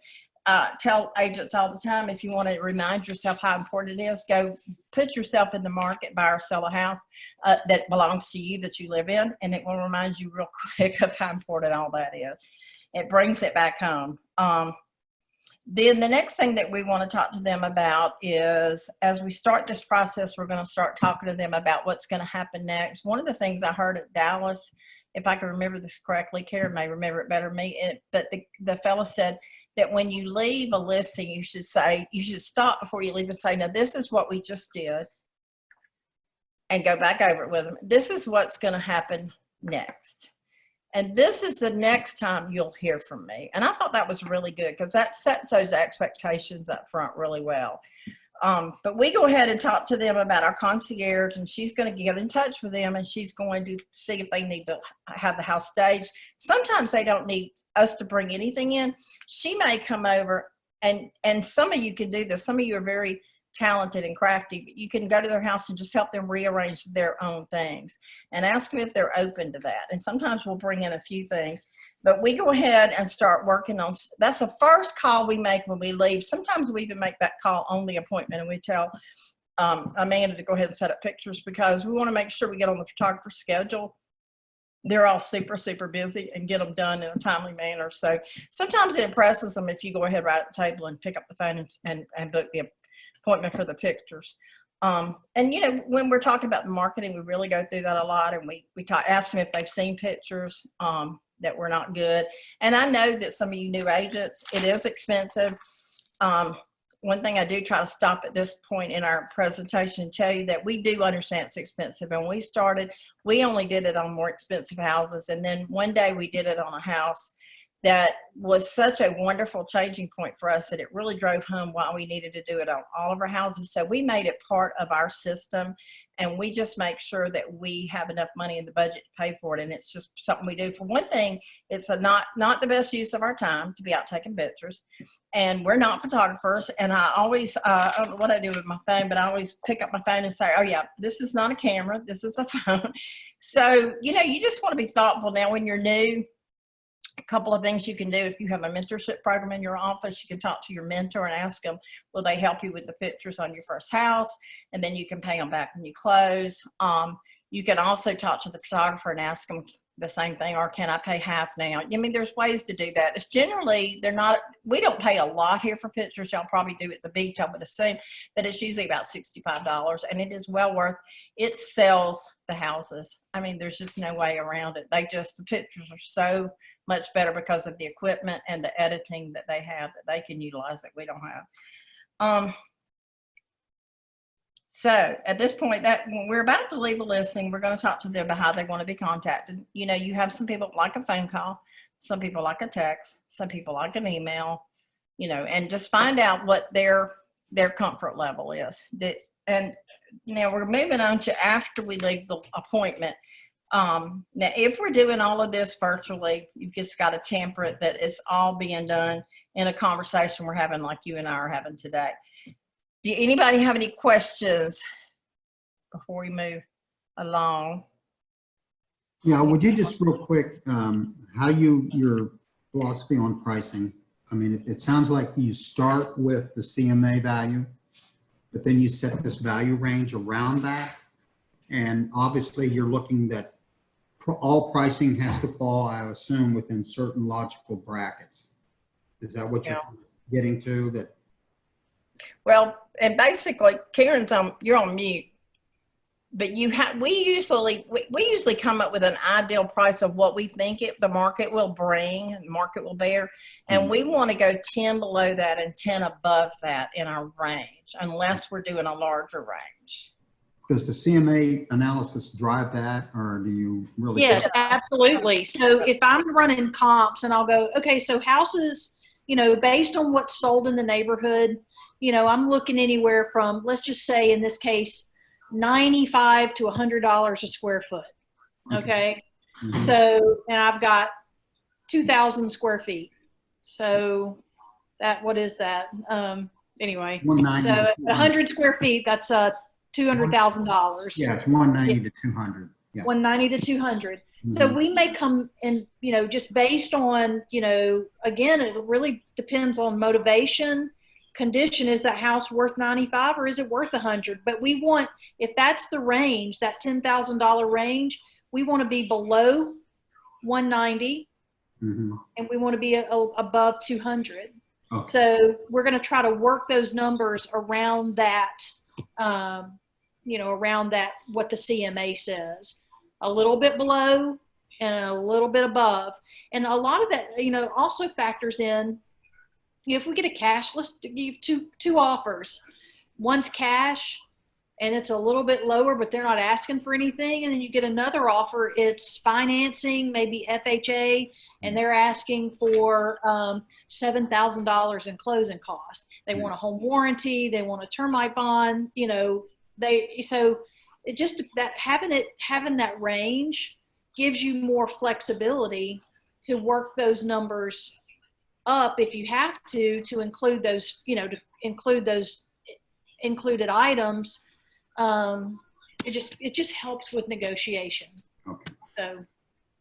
Tell agents all the time, if you want to remind yourself how important it is, go put yourself in the market, buy or sell a house that belongs to you, that you live in, and it will remind you real quick of how important all that is. It brings it back home. Then the next thing that we want to talk to them about is, as we start this process, we're going to start talking to them about what's going to happen next. One of the things I heard at Dallas, if I can remember this correctly, Karen may remember it better than me, but the fellow said that when you leave a listing, you should stop before you leave and say, now this is what we just did, and go back over it with them. This is what's going to happen next. And this is the next time you'll hear from me. And I thought that was really good, because that sets those expectations up front really well. But we go ahead and talk to them about our concierge, and she's going to get in touch with them, and she's going to see if they need to have the house staged. Sometimes they don't need us to bring anything in. She may come over, and some of you can do this. Some of you are very talented and crafty, but you can go to their house and just help them rearrange their own things and ask them if they're open to that. And sometimes we'll bring in a few things, but we go ahead and start working on, that's the first call we make when we leave. Sometimes we even make that call on the appointment, and we tell Amanda to go ahead and set up pictures, because we want to make sure we get on the photographer's schedule. They're all super, super busy, and get them done in a timely manner. So sometimes it impresses them if you go ahead right at the table and pick up the phone and book the appointment for the pictures. And you know, when we're talking about the marketing, we really go through that a lot, and we ask them if they've seen pictures that were not good. And I know that some of you new agents, it is expensive. One thing I do try to stop at this point in our presentation and tell you that we do understand it's expensive. And when we started, we only did it on more expensive houses. And then one day we did it on a house that was such a wonderful changing point for us that it really drove home why we needed to do it on all of our houses. So we made it part of our system, and we just make sure that we have enough money in the budget to pay for it. And it's just something we do. For one thing, it's not the best use of our time to be out taking pictures, and we're not photographers. And I always, I don't know what I do with my phone, but I always pick up my phone and say, oh yeah, this is not a camera, this is a phone. So, you know, you just want to be thoughtful. Now, when you're new, a couple of things you can do. If you have a mentorship program in your office, you can talk to your mentor and ask them, will they help you with the pictures on your first house? And then you can pay them back when you close. You can also talk to the photographer and ask them the same thing, or can I pay half now? I mean, there's ways to do that. It's generally, we don't pay a lot here for pictures. Y'all probably do at the beach, I would assume, but it's usually about $65, and it is well worth, it sells the houses. I mean, there's just no way around it. The pictures are so much better because of the equipment and the editing that they have that they can utilize that we don't have. So at this point, that when we're about to leave a listing, we're going to talk to them about how they want to be contacted. You know, you have some people like a phone call, some people like a text, some people like an email, you know, and just find out what their comfort level is. And now we're moving on to after we leave the appointment. Now, if we're doing all of this virtually, you've just got to temper it that it's all being done in a conversation we're having like you and I are having today. Do anybody have any questions before we move along? Yeah, would you just real quick, how your philosophy on pricing? I mean, it sounds like you start with the CMA value, but then you set this value range around that. And obviously you're looking that all pricing has to fall, I assume, within certain logical brackets. Is that what you're getting to? That? Well, and basically, Karen's you're on mute, but we usually come up with an ideal price of what we think the market will bring, the market will bear, and we want to go 10 below that and 10 above that in our range, unless we're doing a larger range. Does the CMA analysis drive that, or do you really? Yes, absolutely. So if I'm running comps and I'll go, okay, so houses, you know, based on what's sold in the neighborhood, you know, I'm looking anywhere from, let's just say in this case, $95 to $100 a square foot. Okay. Mhm. So, and I've got 2,000 square feet. So that, what is that? Anyway, 190 so to 100 square feet, that's $200,000. Yeah, it's 190 to 200. Yeah. 190 to 200. So Mhm. we may come in, you know, just based on, you know, again, it really depends on motivation, condition. Is that house worth 95 or is it worth 100? But we want, if that's the range, that $10,000 range, we want to be below 190 Mhm. and we want to be above 200. Okay. So we're going to try to work those numbers around that, you know, around that, what the CMA says, a little bit below and a little bit above. And a lot of that, you know, also factors in, you know, if we get a cash, let's give two offers. One's cash and it's a little bit lower, but they're not asking for anything. And then you get another offer, it's financing, maybe FHA, and they're asking for $7,000 in closing costs. They want a home warranty, they want a termite bond, you know, so it just, that having that range gives you more flexibility to work those numbers up if you have to include those, you know, to include those included items. It just helps with negotiation. Okay. So,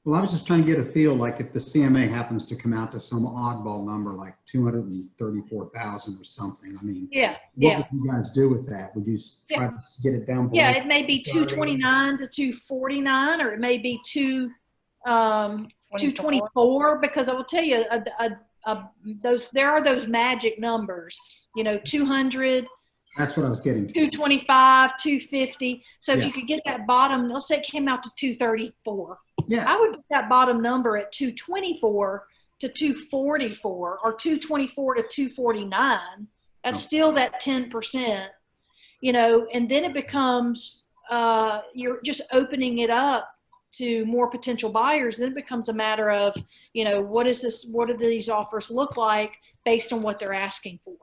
Well, I was just trying to get a feel, like if the CMA happens to come out to some oddball number like 234,000 or something. I mean, what would you guys do with that? Would you try to get it down below? Yeah, it may be 229 to 249, or it may be 224, because I will tell you, there are those magic numbers, you know, 200. That's what I was getting to. 225, 250. So if Yeah. you could get that bottom, let's say it came out to 234. Yeah. I would put that bottom number at 224 to 244 or 224 to 249. That's still that 10%, you know, and then it becomes, you're just opening it up to more potential buyers. Then it becomes a matter of, you know, what do these offers look like based on what they're asking for?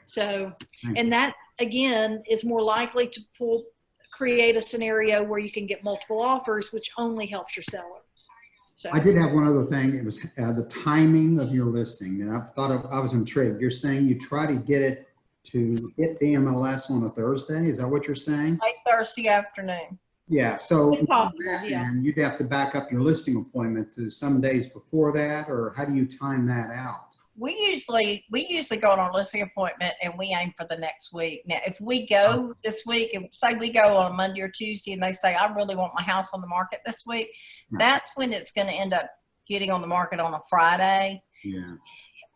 So, and that again is more likely to create a scenario where you can get multiple offers, which only helps your seller. So I did have one other thing. It was the timing of your listing, and I was intrigued. You're saying you try to get it to hit the MLS on a Thursday. Is that what you're saying? Late Thursday afternoon. Yeah. So yeah. and you'd have to back up your listing appointment to some days before that, or how do you time that out? We usually go on our listing appointment and we aim for the next week. Now, if we go this week and say we go on Monday or Tuesday and they say, I really want my house on the market this week, that's when it's going to end up getting on the market on a Friday. Yeah.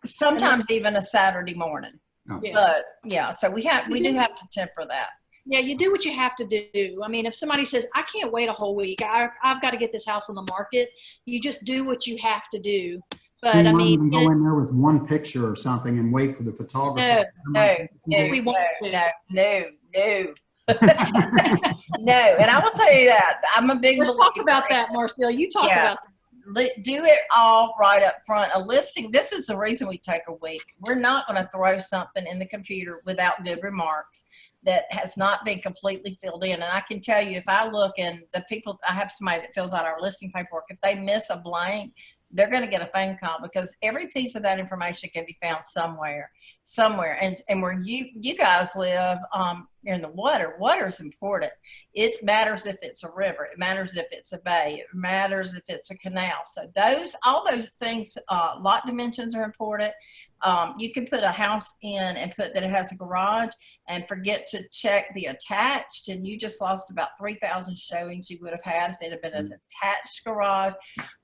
Sometimes even a Saturday morning. Okay. But yeah, so we do have to temper that. Yeah, you do what you have to do. I mean, if somebody says, I can't wait a whole week, I've got to get this house on the market, you just do what you have to do. But So you I won't mean, even go in there with one picture or something and wait for the photographer. No. We won't do. No. And I will tell you that I'm a big Let's believer. talk about that, Marcile. You talk about that. Do it all right up front. A listing, this is the reason we take a week. We're not going to throw something in the computer without good remarks that has not been completely filled in. And I can tell you, if I look and I have somebody that fills out our listing paperwork, if they miss a blank, they're going to get a phone call, because every piece of that information can be found somewhere. And where you guys live, in the water's important. It matters if it's a river. It matters if it's a bay. It matters if it's a canal. So all those things, lot dimensions are important. You can put a house in and put that it has a garage and forget to check the attached, and you just lost about 3,000 showings you would have had if it had been an attached garage.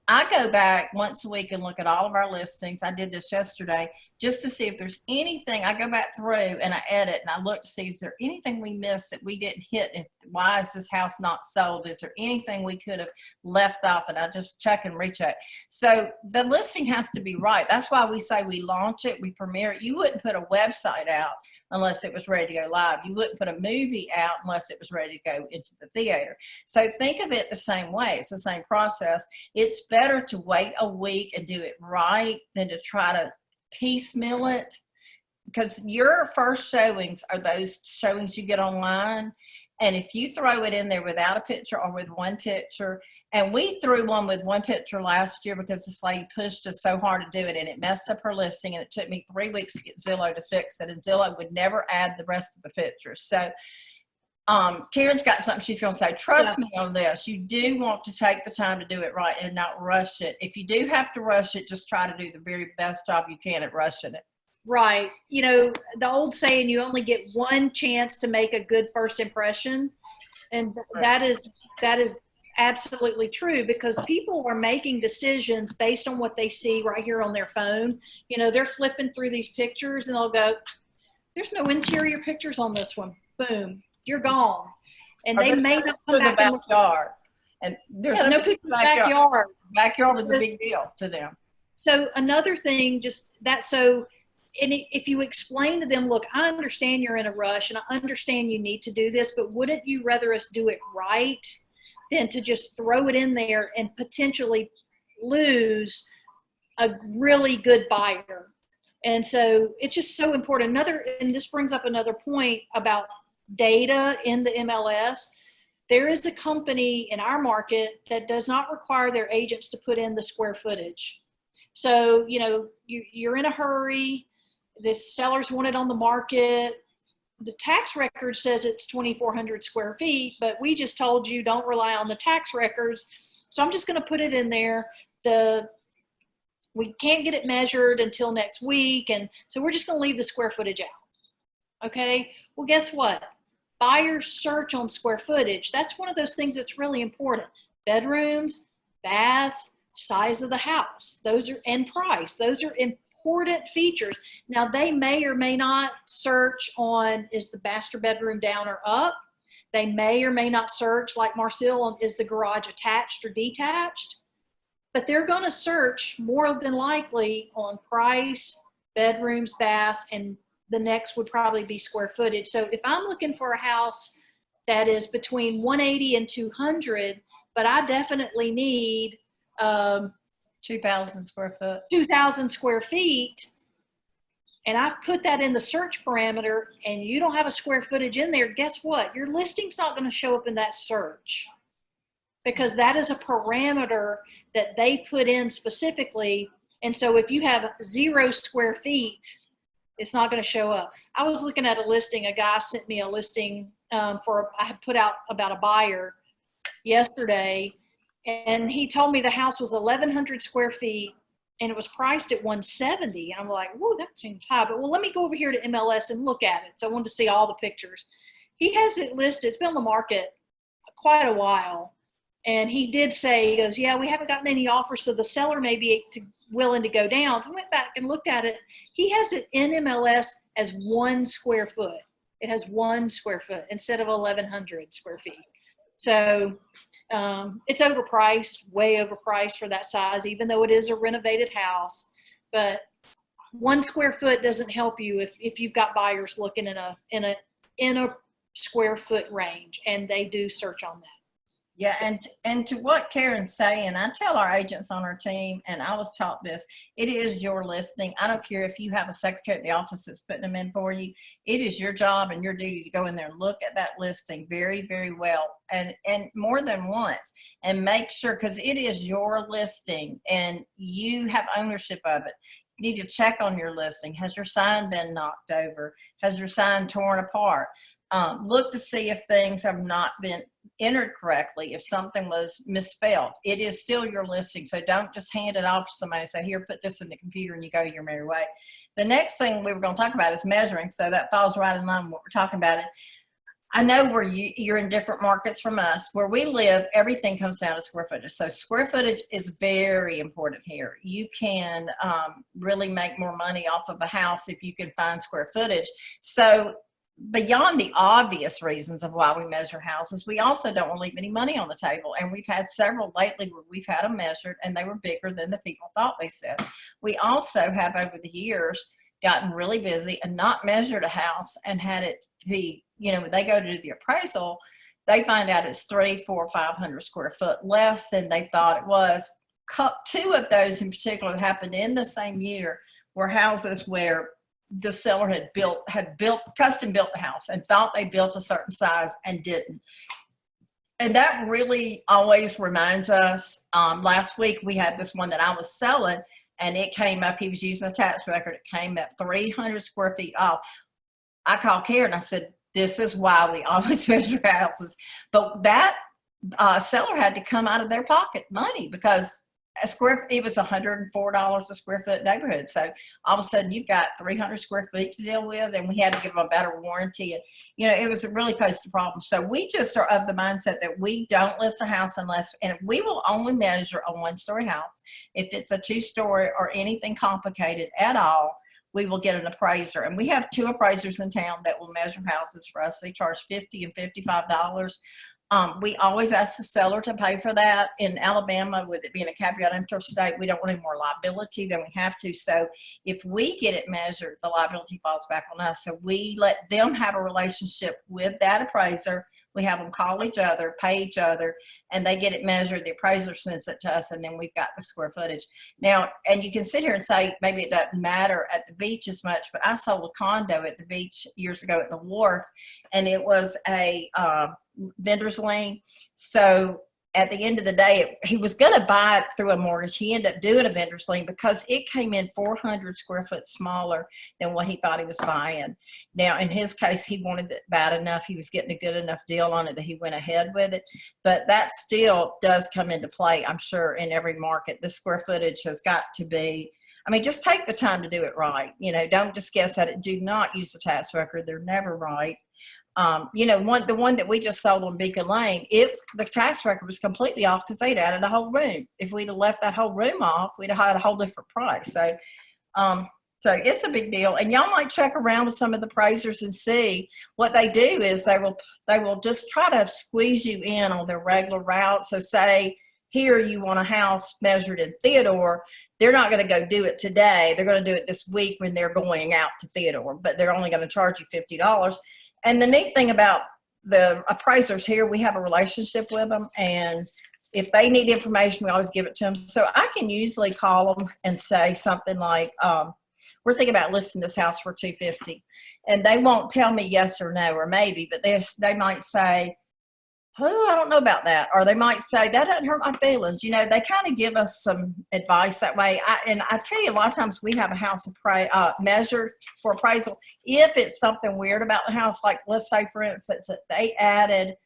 I go back once a week and look at all of our listings. I did this yesterday just to see if there's anything. I go back through and I edit and I look to see, is there anything we missed that we didn't hit? And why is this house not sold? Is there anything we could have left off? And I just check and recheck. So the listing has to be right. That's why we say we launch it, we premiere it. You wouldn't put a website out unless it was ready to go live. You wouldn't put a movie out unless it was ready to go into the theater. So think of it the same way. It's the same process. It's better to wait a week and do it right than to try to piecemeal it, because your first showings are those showings you get online, And if you throw it in there without a picture or with one picture, and we threw one with one picture last year because this lady pushed us so hard to do it, and it messed up her listing, and it took me 3 weeks to get Zillow to fix it, and Zillow would never add the rest of the pictures. So Karen's got something she's going to say. Trust me on this. You do want to take the time to do it right and not rush it. If you do have to rush it, just try to do the very best job you can at rushing it. Right. You know, the old saying, you only get one chance to make a good first impression. And that is absolutely true, because people are making decisions based on what they see right here on their phone. You know, they're flipping through these pictures and they'll go, there's no interior pictures on this one. Boom, you're gone. And they may not come back in the backyard. And there's no pictures in the backyard. Backyard was a big deal to them. So another thing, just that, so, and if you explain to them, look, I understand you're in a rush and I understand you need to do this, but wouldn't you rather us do it right than to just throw it in there and potentially lose a really good buyer? And so it's just so important. And this brings up another point about data in the MLS. There is a company in our market that does not require their agents to put in the square footage. So, you know, you're in a hurry, the sellers want it on the market, the tax record says it's 2,400 square feet, but we just told you don't rely on the tax records. So I'm just going to put it in there. We can't get it measured until next week. And so we're just going to leave the square footage out. Okay. Well, guess what? Buyers search on square footage. That's one of those things that's really important. Bedrooms, baths, size of the house, and price. Those are important features. Now, they may or may not search on, is the master bedroom down or up? They may or may not search, like Marcile, on, is the garage attached or detached? But they're going to search more than likely on price, bedrooms, baths, and the next would probably be square footage. So if I'm looking for a house that is between 180 and 200, but I definitely need 2,000 square foot. 2,000 square feet, and I've put that in the search parameter, and you don't have a square footage in there, guess what? Your listing's not going to show up in that search, because that is a parameter that they put in specifically. And so if you have 0 square feet, it's not going to show up. I was looking at a listing. A guy sent me a listing I had put out about a buyer yesterday, and he told me the house was 1,100 square feet and it was priced at 170. And I'm like, whoa, that seems high. But well, let me go over here to MLS and look at it. So I wanted to see all the pictures. He has it listed. It's been on the market quite a while. And he did say, he goes, yeah, we haven't gotten any offers, so the seller may be willing to go down. So I went back and looked at it. He has it in MLS as 1 square foot. It has 1 square foot instead of 1,100 square feet. So it's overpriced, way overpriced for that size, even though it is a renovated house. But 1 square foot doesn't help you if you've got buyers looking in a square foot range, and they do search on that. Yeah, and to what Karen's saying, I tell our agents on our team, and I was taught this, it is your listing. I don't care if you have a secretary at the office that's putting them in for you. It is your job and your duty to go in there and look at that listing very, very well, and more than once, and make sure, because it is your listing and you have ownership of it. You need to check on your listing. Has your sign been knocked over? Has your sign torn apart? Look to see if things have not been entered correctly, if something was misspelled. It is still your listing, so don't just hand it off to somebody and say, here, put this in the computer and you go your merry way. The next thing we were going to talk about is measuring, so that falls right in line with what we're talking about. I know where you're in different markets from us. Where we live, everything comes down to square footage. So square footage is very important here. You can really make more money off of a house if you can find square footage. So beyond the obvious reasons of why we measure houses, we also don't want to leave any money on the table. And we've had several lately where we've had them measured and they were bigger than the people thought they said. We also have over the years gotten really busy and not measured a house and had it be, you know, when they go to do the appraisal, they find out it's 300, 400, 500 square foot less than they thought it was. 2 of those in particular happened in the same year were houses where the seller had custom built the house and thought they built a certain size and didn't. And that really always reminds us. Last week we had this one that I was selling, and it came up, he was using a tax record, it came up 300 square feet off. I called Karen, I said, this is why we always measure houses. But that seller had to come out of their pocket money, because it was $104 a square foot neighborhood. So all of a sudden you've got 300 square feet to deal with, and we had to give them a better warranty. And, it was really posed a problem. So we just are of the mindset that we don't list a house and we will only measure a 1-story house. If it's a 2-story or anything complicated at all, we will get an appraiser. And we have 2 appraisers in town that will measure houses for us. They charge $50 and $55. We always ask the seller to pay for that. In Alabama, with it being a caveat emptor state, we don't want any more liability than we have to. So if we get it measured, the liability falls back on us. So we let them have a relationship with that appraiser. We have them call each other, pay each other, and they get it measured. The appraiser sends it to us, and then we've got the square footage. Now, and you can sit here and say maybe it doesn't matter at the beach as much, but I sold a condo at the beach years ago at the wharf, and it was a vendor's lien. So at the end of the day, he was going to buy it through a mortgage. He ended up doing a vendor's lien because it came in 400 square foot smaller than what he thought he was buying. Now, in his case, he wanted it bad enough. He was getting a good enough deal on it that he went ahead with it. But that still does come into play, I'm sure, in every market. The square footage has got to be, just take the time to do it right. Don't just guess at it. Do not use the tax record. They're never right. The one that we just sold on Beacon Lane, the tax record was completely off because they'd added a whole room. If we'd have left that whole room off, we'd have had a whole different price. So it's a big deal. And y'all might check around with some of the appraisers and see what they do is they will just try to squeeze you in on their regular route. So say here you want a house measured in Theodore, they're not going to go do it today. They're going to do it this week when they're going out to Theodore, but they're only going to charge you $50. And the neat thing about the appraisers here, we have a relationship with them, and if they need information, we always give it to them. So I can usually call them and say something like, we're thinking about listing this house for $250, and they won't tell me yes or no or maybe, but they might say, oh, I don't know about that. Or they might say, that doesn't hurt my feelings. They kind of give us some advice that way. I tell you, a lot of times we have a house measured for appraisal. If it's something weird about the house, like let's say, for instance, that they added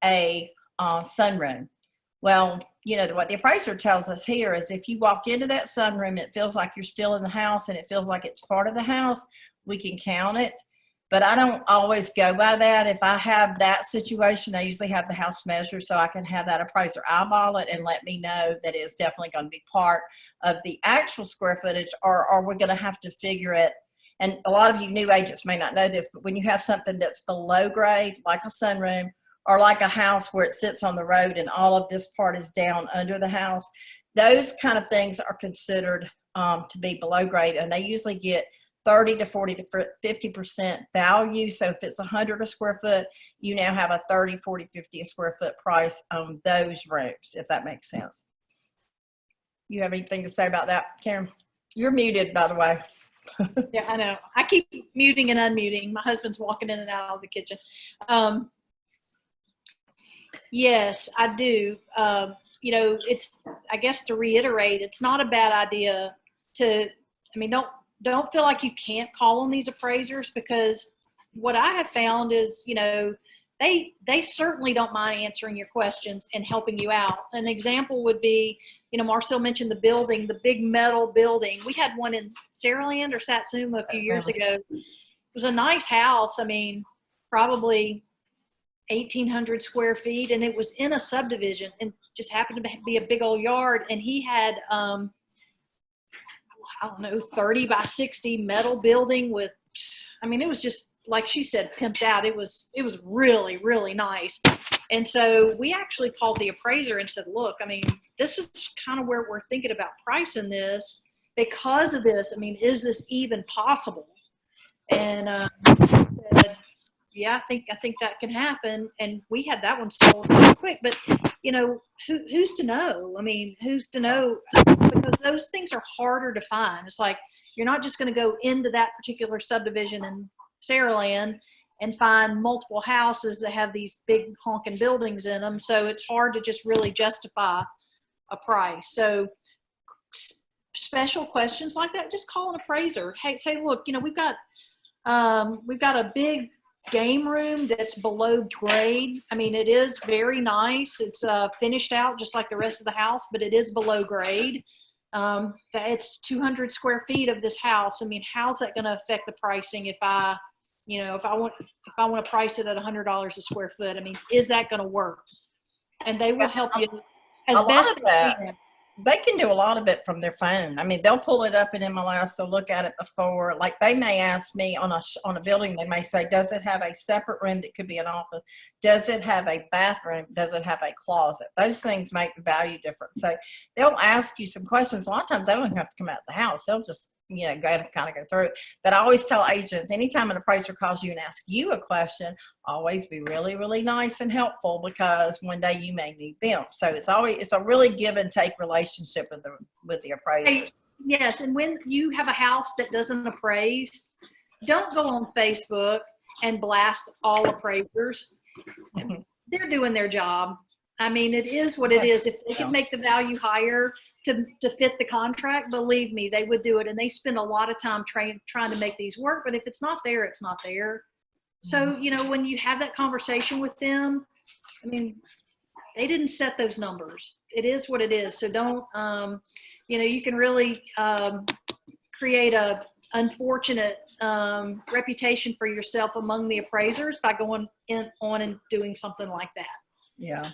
a sunroom. Well, what the appraiser tells us here is if you walk into that sunroom, it feels like you're still in the house and it feels like it's part of the house, we can count it. But I don't always go by that. If I have that situation, I usually have the house measured so I can have that appraiser eyeball it and let me know that it's definitely going to be part of the actual square footage, or are we going to have to figure it? And a lot of you new agents may not know this, but when you have something that's below grade, like a sunroom, or like a house where it sits on the road and all of this part is down under the house, those kind of things are considered to be below grade, and they usually get 30 to 40 to 50% value. So if it's 100 a square foot, you now have a 30, 40, 50 a square foot price on those rooms, if that makes sense. You have anything to say about that, Karen? You're muted, by the way. Yeah, I know. I keep muting and unmuting. My husband's walking in and out of the kitchen. Yes, I do. I guess to reiterate, it's not a bad idea to, don't feel like you can't call on these appraisers, because what I have found is, they certainly don't mind answering your questions and helping you out. An example would be, Marcile mentioned the building, the big metal building. We had one in Saraland or Satsuma a few years ago. It was a nice house. Probably 1,800 square feet, and it was in a subdivision and just happened to be a big old yard. And he had, 30 by 60 metal building with, it was just, like she said, pimped out. It was really, really nice. And so we actually called the appraiser and said, look, this is kind of where we're thinking about pricing this because of this. Is this even possible? And said, yeah, I think that can happen. And we had that one sold really quick, but who's to know? Who's to know? Because those things are harder to find. It's like, You're not just going to go into that particular subdivision in Saraland and find multiple houses that have these big honking buildings in them. So it's hard to just really justify a price. So special questions like that, just call an appraiser. Hey, say, look, you know, we've got a big game room that's below grade. I mean, it is very nice. It's finished out just like the rest of the house, but it is below grade. It's 200 square feet of this house. I mean, how's that going to affect the pricing if I want to price it at $100 a square foot? I mean, is that going to work? And they will help you as best they can. They can do a lot of it from their phone. I mean, they'll pull it up in MLS. They'll look at it before. Like, they may ask me on a building, they may say, does it have a separate room that could be an office? Does it have a bathroom? Does it have a closet? Those things make the value difference. So they'll ask you some questions. A lot of times they don't even have to come out of the house. They'll just, you know, go through it. But I always tell agents, anytime an appraiser calls you and asks you a question, always be really, really nice and helpful, because one day you may need them. So it's a really give and take relationship with the appraiser. Yes, and when you have a house that doesn't appraise, don't go on Facebook and blast all appraisers. They're doing their job. I mean, it is what it is. If they could make the value higher to fit the contract, believe me, they would do it. And they spend a lot of time trying to make these work. But if it's not there, it's not there. So, you know, when you have that conversation with them, I mean, they didn't set those numbers. It is what it is. So don't, you know, you can really create a unfortunate reputation for yourself among the appraisers by going on and doing something like that. Yeah.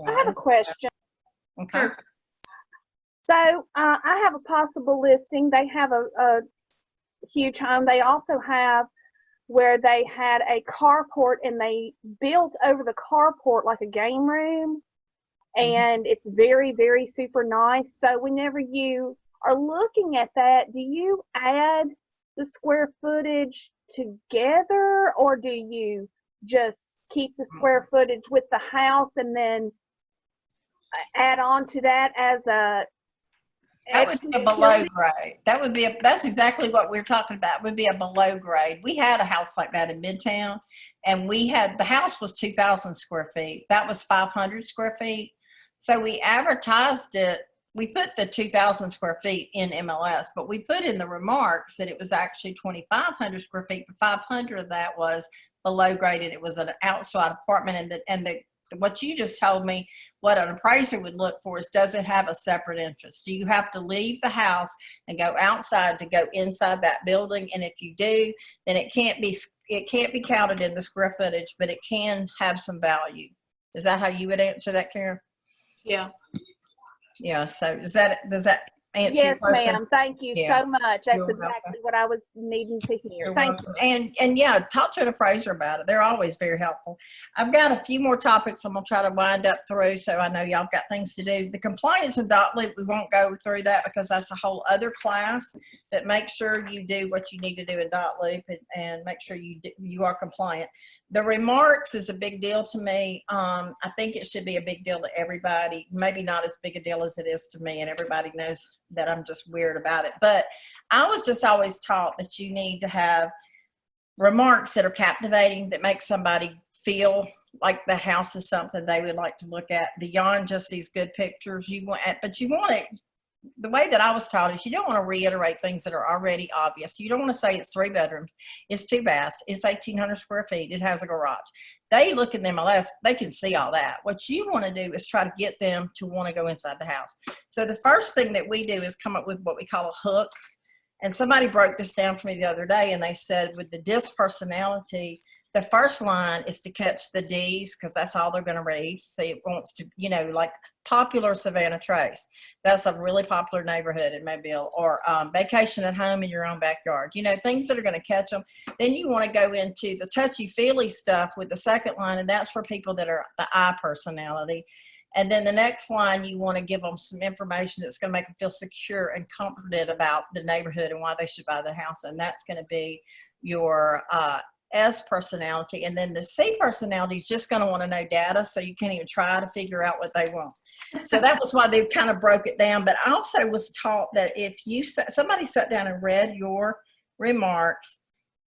I have a question. Okay. Sure. So I have a possible listing. They have a huge home. They also have where they had a carport, and they built over the carport like a game room. And it's very, very super nice. So whenever you are looking at that, do you add the square footage together, or do you just keep the square footage with the house and then add on to that as a That would be a below grade. That's exactly what we're talking about. Would be a below grade. We had a house like that in Midtown, and the house was 2,000 square feet. That was 500 square feet. So we advertised it. We put the 2,000 square feet in MLS, but we put in the remarks that it was actually 2,500 square feet, but 500 of that was below graded. It was an outside apartment, and what you just told me, what an appraiser would look for is, does it have a separate entrance? Do you have to leave the house and go outside to go inside that building? And if you do, then it can't be counted in the square footage, but it can have some value. Is that how you would answer that, Karen? Yeah. Yeah. So does that answer Yes, your question? ma'am. Thank you so much. That's exactly what I was needing to hear. Thank you. And yeah, talk to an appraiser about it. They're always very helpful. I've got a few more topics I'm gonna try to wind up through, so I know y'all got things to do. The compliance and dot loop, we won't go through that because that's a whole other class. That make sure you do what you need to do in dot loop and make sure you are compliant. The remarks is a big deal to me. I think it should be a big deal to everybody. Maybe not as big a deal as it is to me, and everybody knows that I'm just weird about it. But I was just always taught that you need to have remarks that are captivating, that make somebody feel like the house is something they would like to look at beyond just these good pictures. But you want it. The way that I was taught is you don't want to reiterate things that are already obvious. You don't want to say it's 3 bedrooms, it's 2 baths, it's 1,800 square feet, it has a garage. They look in the MLS, they can see all that. What you want to do is try to get them to want to go inside the house. So the first thing that we do is come up with what we call a hook. And somebody broke this down for me the other day, and they said with the disc personality, the first line is to catch the D's, because that's all they're going to read. So it wants to, like popular Savannah Trace. That's a really popular neighborhood in Mobile, or vacation at home in your own backyard. Things that are going to catch them. Then you want to go into the touchy-feely stuff with the second line, and that's for people that are the I personality. And then the next line, you want to give them some information that's going to make them feel secure and comforted about the neighborhood and why they should buy the house. And that's going to be your S personality. And then the C personality is just going to want to know data, so you can't even try to figure out what they want. So that was why they kind of broke it down. But I also was taught that if somebody sat down and read your remarks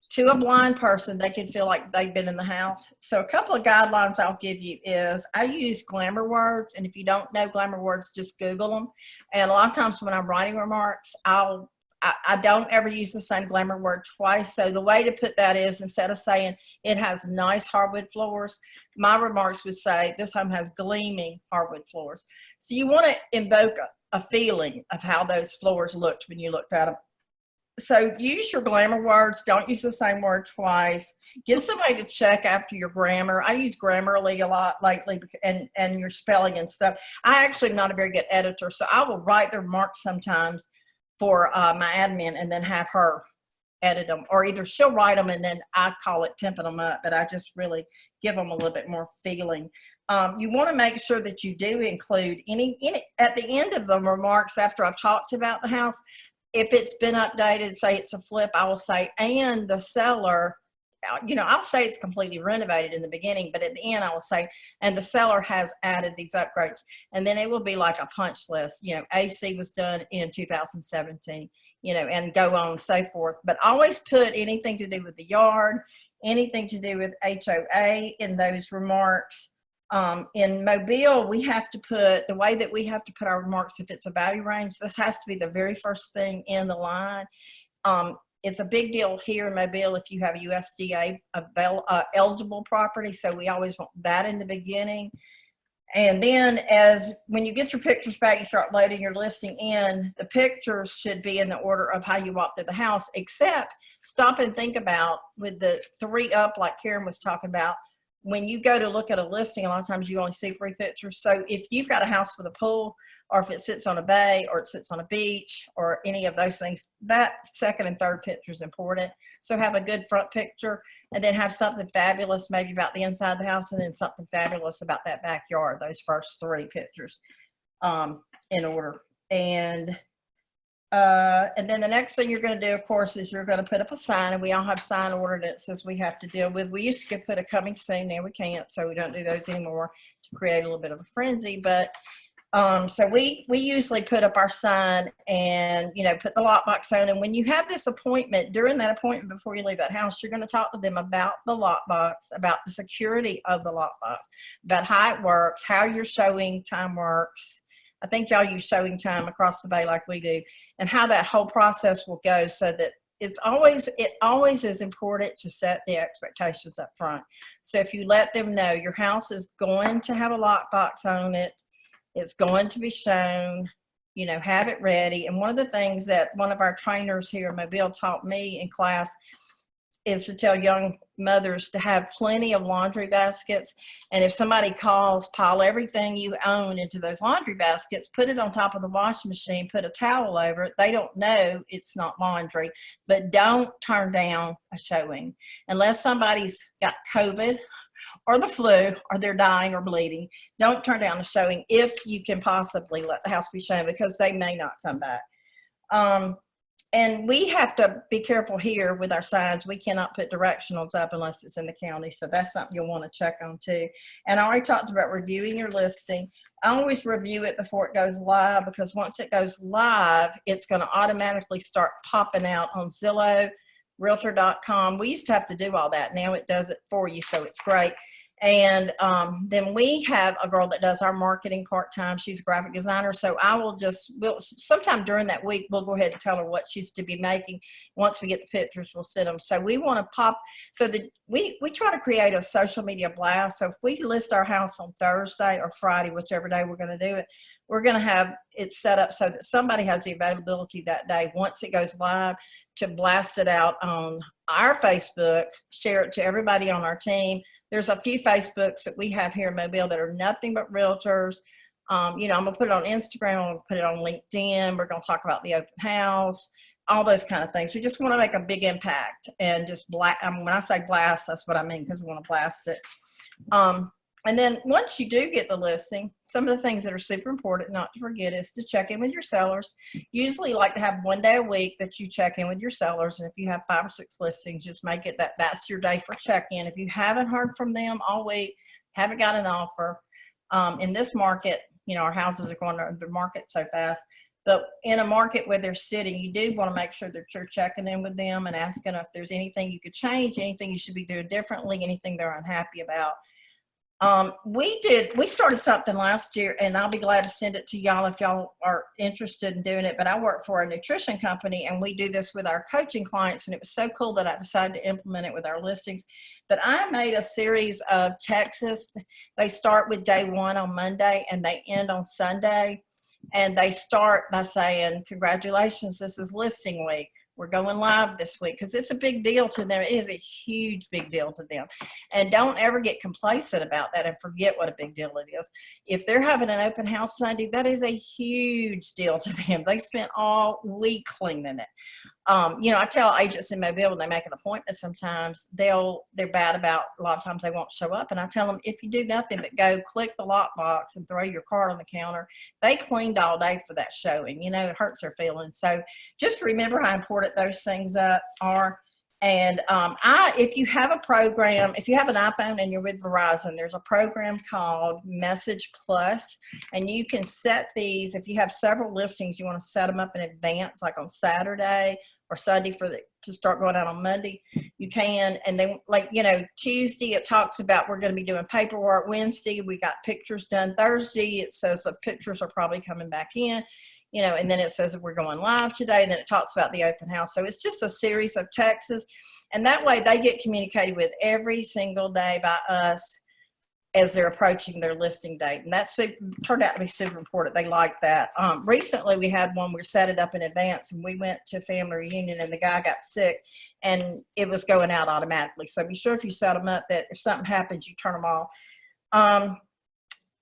to a blind person, they could feel like they've been in the house. So a couple of guidelines I'll give you is I use glamour words. And if you don't know glamour words, just Google them. And a lot of times when I'm writing remarks, I don't ever use the same glamour word twice. So the way to put that is, instead of saying it has nice hardwood floors, my remarks would say this home has gleaming hardwood floors. So you want to invoke a feeling of how those floors looked when you looked at them. So use your glamour words. Don't use the same word twice. Get somebody to check after your grammar. I use Grammarly a lot lately, and your spelling and stuff. I actually am not a very good editor, so I will write the remarks sometimes for my admin and then have her edit them, or either she'll write them and then I call it pimping them up, but I just really give them a little bit more feeling. You want to make sure that you do include at the end of the remarks after I've talked about the house. If it's been updated, say it's a flip, I will say, and the seller, I'll say it's completely renovated in the beginning, but at the end I will say, and the seller has added these upgrades. And then it will be like a punch list, AC was done in 2017, and go on and so forth. But always put anything to do with the yard, anything to do with HOA in those remarks. In Mobile, we have to put, the way that we have to put our remarks, if it's a value range, this has to be the very first thing in the line. It's a big deal here in Mobile if you have a USDA eligible property, so we always want that in the beginning. And then when you get your pictures back, you start loading your listing in, the pictures should be in the order of how you walk through the house, except stop and think about with the 3 up, like Karen was talking about. When you go to look at a listing, a lot of times you only see 3 pictures. So if you've got a house with a pool, or if it sits on a bay, or it sits on a beach, or any of those things, that second and third picture is important. So have a good front picture, and then have something fabulous maybe about the inside of the house, and then something fabulous about that backyard, those first 3 pictures in order. And then the next thing you're going to do, of course, is you're going to put up a sign, and we all have sign ordinances we have to deal with. We used to put a coming soon, now we can't, so we don't do those anymore to create a little bit of a frenzy. But so we usually put up our sign and, put the lockbox on. And when you have this appointment, during that appointment before you leave that house, you're going to talk to them about the lockbox, about the security of the lockbox, about how it works, how your showing time works. I think y'all use showing time across the bay like we do, and how that whole process will go, so that it always is important to set the expectations up front. So if you let them know your house is going to have a lockbox on it, it's going to be shown, have it ready. And one of the things that one of our trainers here in Mobile taught me in class is to tell young mothers to have plenty of laundry baskets. And if somebody calls, pile everything you own into those laundry baskets, put it on top of the washing machine, put a towel over it. They don't know it's not laundry, but don't turn down a showing unless somebody's got COVID or the flu, or they're dying or bleeding. Don't turn down a showing if you can possibly let the house be shown, because they may not come back. And we have to be careful here with our signs. We cannot put directionals up unless it's in the county. So that's something you'll want to check on too. And I already talked about reviewing your listing. I always review it before it goes live, because once it goes live, it's going to automatically start popping out on Zillow, Realtor.com. We used to have to do all that. Now it does it for you, so it's great. And then we have a girl that does our marketing part-time. She's a graphic designer. So sometime during that week, we'll go ahead and tell her what she's to be making. Once we get the pictures, we'll send them. So we want to pop, so that we try to create a social media blast. So if we list our house on Thursday or Friday, whichever day we're going to do it, we're going to have it set up so that somebody has the availability that day, once it goes live, to blast it out on our Facebook, share it to everybody on our team. There's a few Facebooks that we have here in Mobile that are nothing but realtors. I'm going to put it on Instagram. I'm going to put it on LinkedIn. We're going to talk about the open house, all those kind of things. We just want to make a big impact and just when I say blast, that's what I mean, because we want to blast it. And then once you do get the listing, some of the things that are super important not to forget is to check in with your sellers. Usually like to have 1 day a week that you check in with your sellers. And if you have 5 or 6 listings, just make it that's your day for check-in. If you haven't heard from them all week, haven't got an offer, in this market, our houses are going under market so fast. But in a market where they're sitting, you do want to make sure that you're checking in with them and asking if there's anything you could change, anything you should be doing differently, anything they're unhappy about. We started something last year, and I'll be glad to send it to y'all if y'all are interested in doing it. But I work for a nutrition company, and we do this with our coaching clients, and it was so cool that I decided to implement it with our listings. But I made a series of texts. They start with day one on Monday, and they end on Sunday. And they start by saying, congratulations, this is listing week. We're going live this week, because it's a big deal to them. It is a huge, big deal to them. And don't ever get complacent about that and forget what a big deal it is. If they're having an open house Sunday, that is a huge deal to them. They spent all week cleaning it. I tell agents in Mobile when they make an appointment, sometimes they're bad about, a lot of times they won't show up. And I tell them, if you do nothing but go click the lockbox and throw your card on the counter, they cleaned all day for that showing. It hurts their feelings. So just remember how important those things are. And if you have a program, if you have an iPhone and you're with Verizon, there's a program called Message Plus, and you can set these. If you have several listings, you want to set them up in advance, like on Saturday or Sunday to start going out on Monday. You can, and then Tuesday it talks about we're going to be doing paperwork. Wednesday we got pictures done. Thursday it says the pictures are probably coming back in. And then it says that we're going live today, and then it talks about the open house. So it's just a series of texts, and that way they get communicated with every single day by us as they're approaching their listing date. And that's turned out to be super important. They like that. Recently we had one, we set it up in advance, and we went to family reunion, and the guy got sick, and it was going out automatically. So be sure if you set them up that if something happens, you turn them off.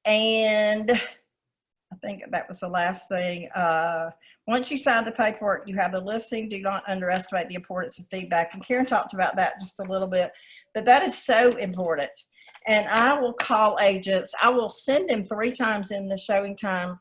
And I think that was the last thing. Once you sign the paperwork, you have the listing. Do not underestimate the importance of feedback. And Karen talked about that just a little bit, but that is so important. And I will call agents. I will send them 3 times in the showing time,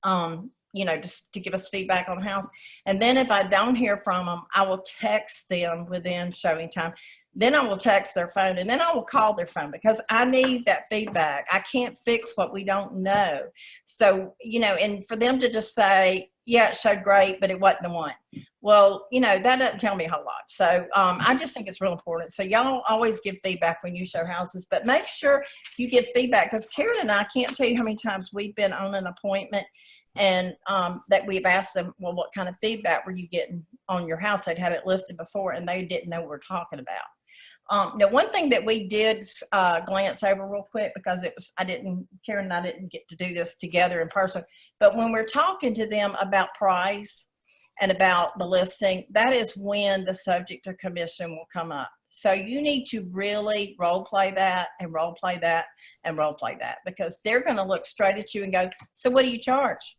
just to give us feedback on the house. And then if I don't hear from them, I will text them within showing time. Then I will text their phone, and then I will call their phone, because I need that feedback. I can't fix what we don't know. So, and for them to just say, yeah, it showed great, but it wasn't the one. Well, that doesn't tell me a whole lot. So I just think it's real important. So y'all always give feedback when you show houses, but make sure you give feedback, because Karen and I can't tell you how many times we've been on an appointment and that we've asked them, well, what kind of feedback were you getting on your house? They'd had it listed before, and they didn't know what we're talking about. Now, one thing that we did glance over real quick, because Karen and I didn't get to do this together in person, but when we're talking to them about price and about the listing, that is when the subject of commission will come up. So you need to really role play that and role play that and role play that, because they're going to look straight at you and go, so what do you charge?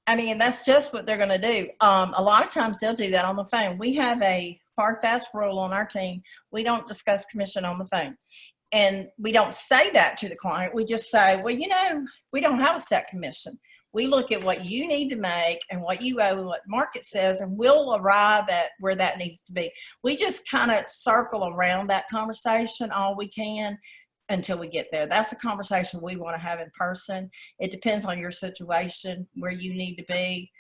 I mean, that's just what they're going to do. A lot of times they'll do that on the phone. We have a hard, fast rule on our team. We don't discuss commission on the phone. And we don't say that to the client. We just say, well, we don't have a set commission. We look at what you need to make and what you owe and what the market says, and we'll arrive at where that needs to be. We just kind of circle around that conversation all we can until we get there. That's a conversation we want to have in person. It depends on your situation, where you need to be.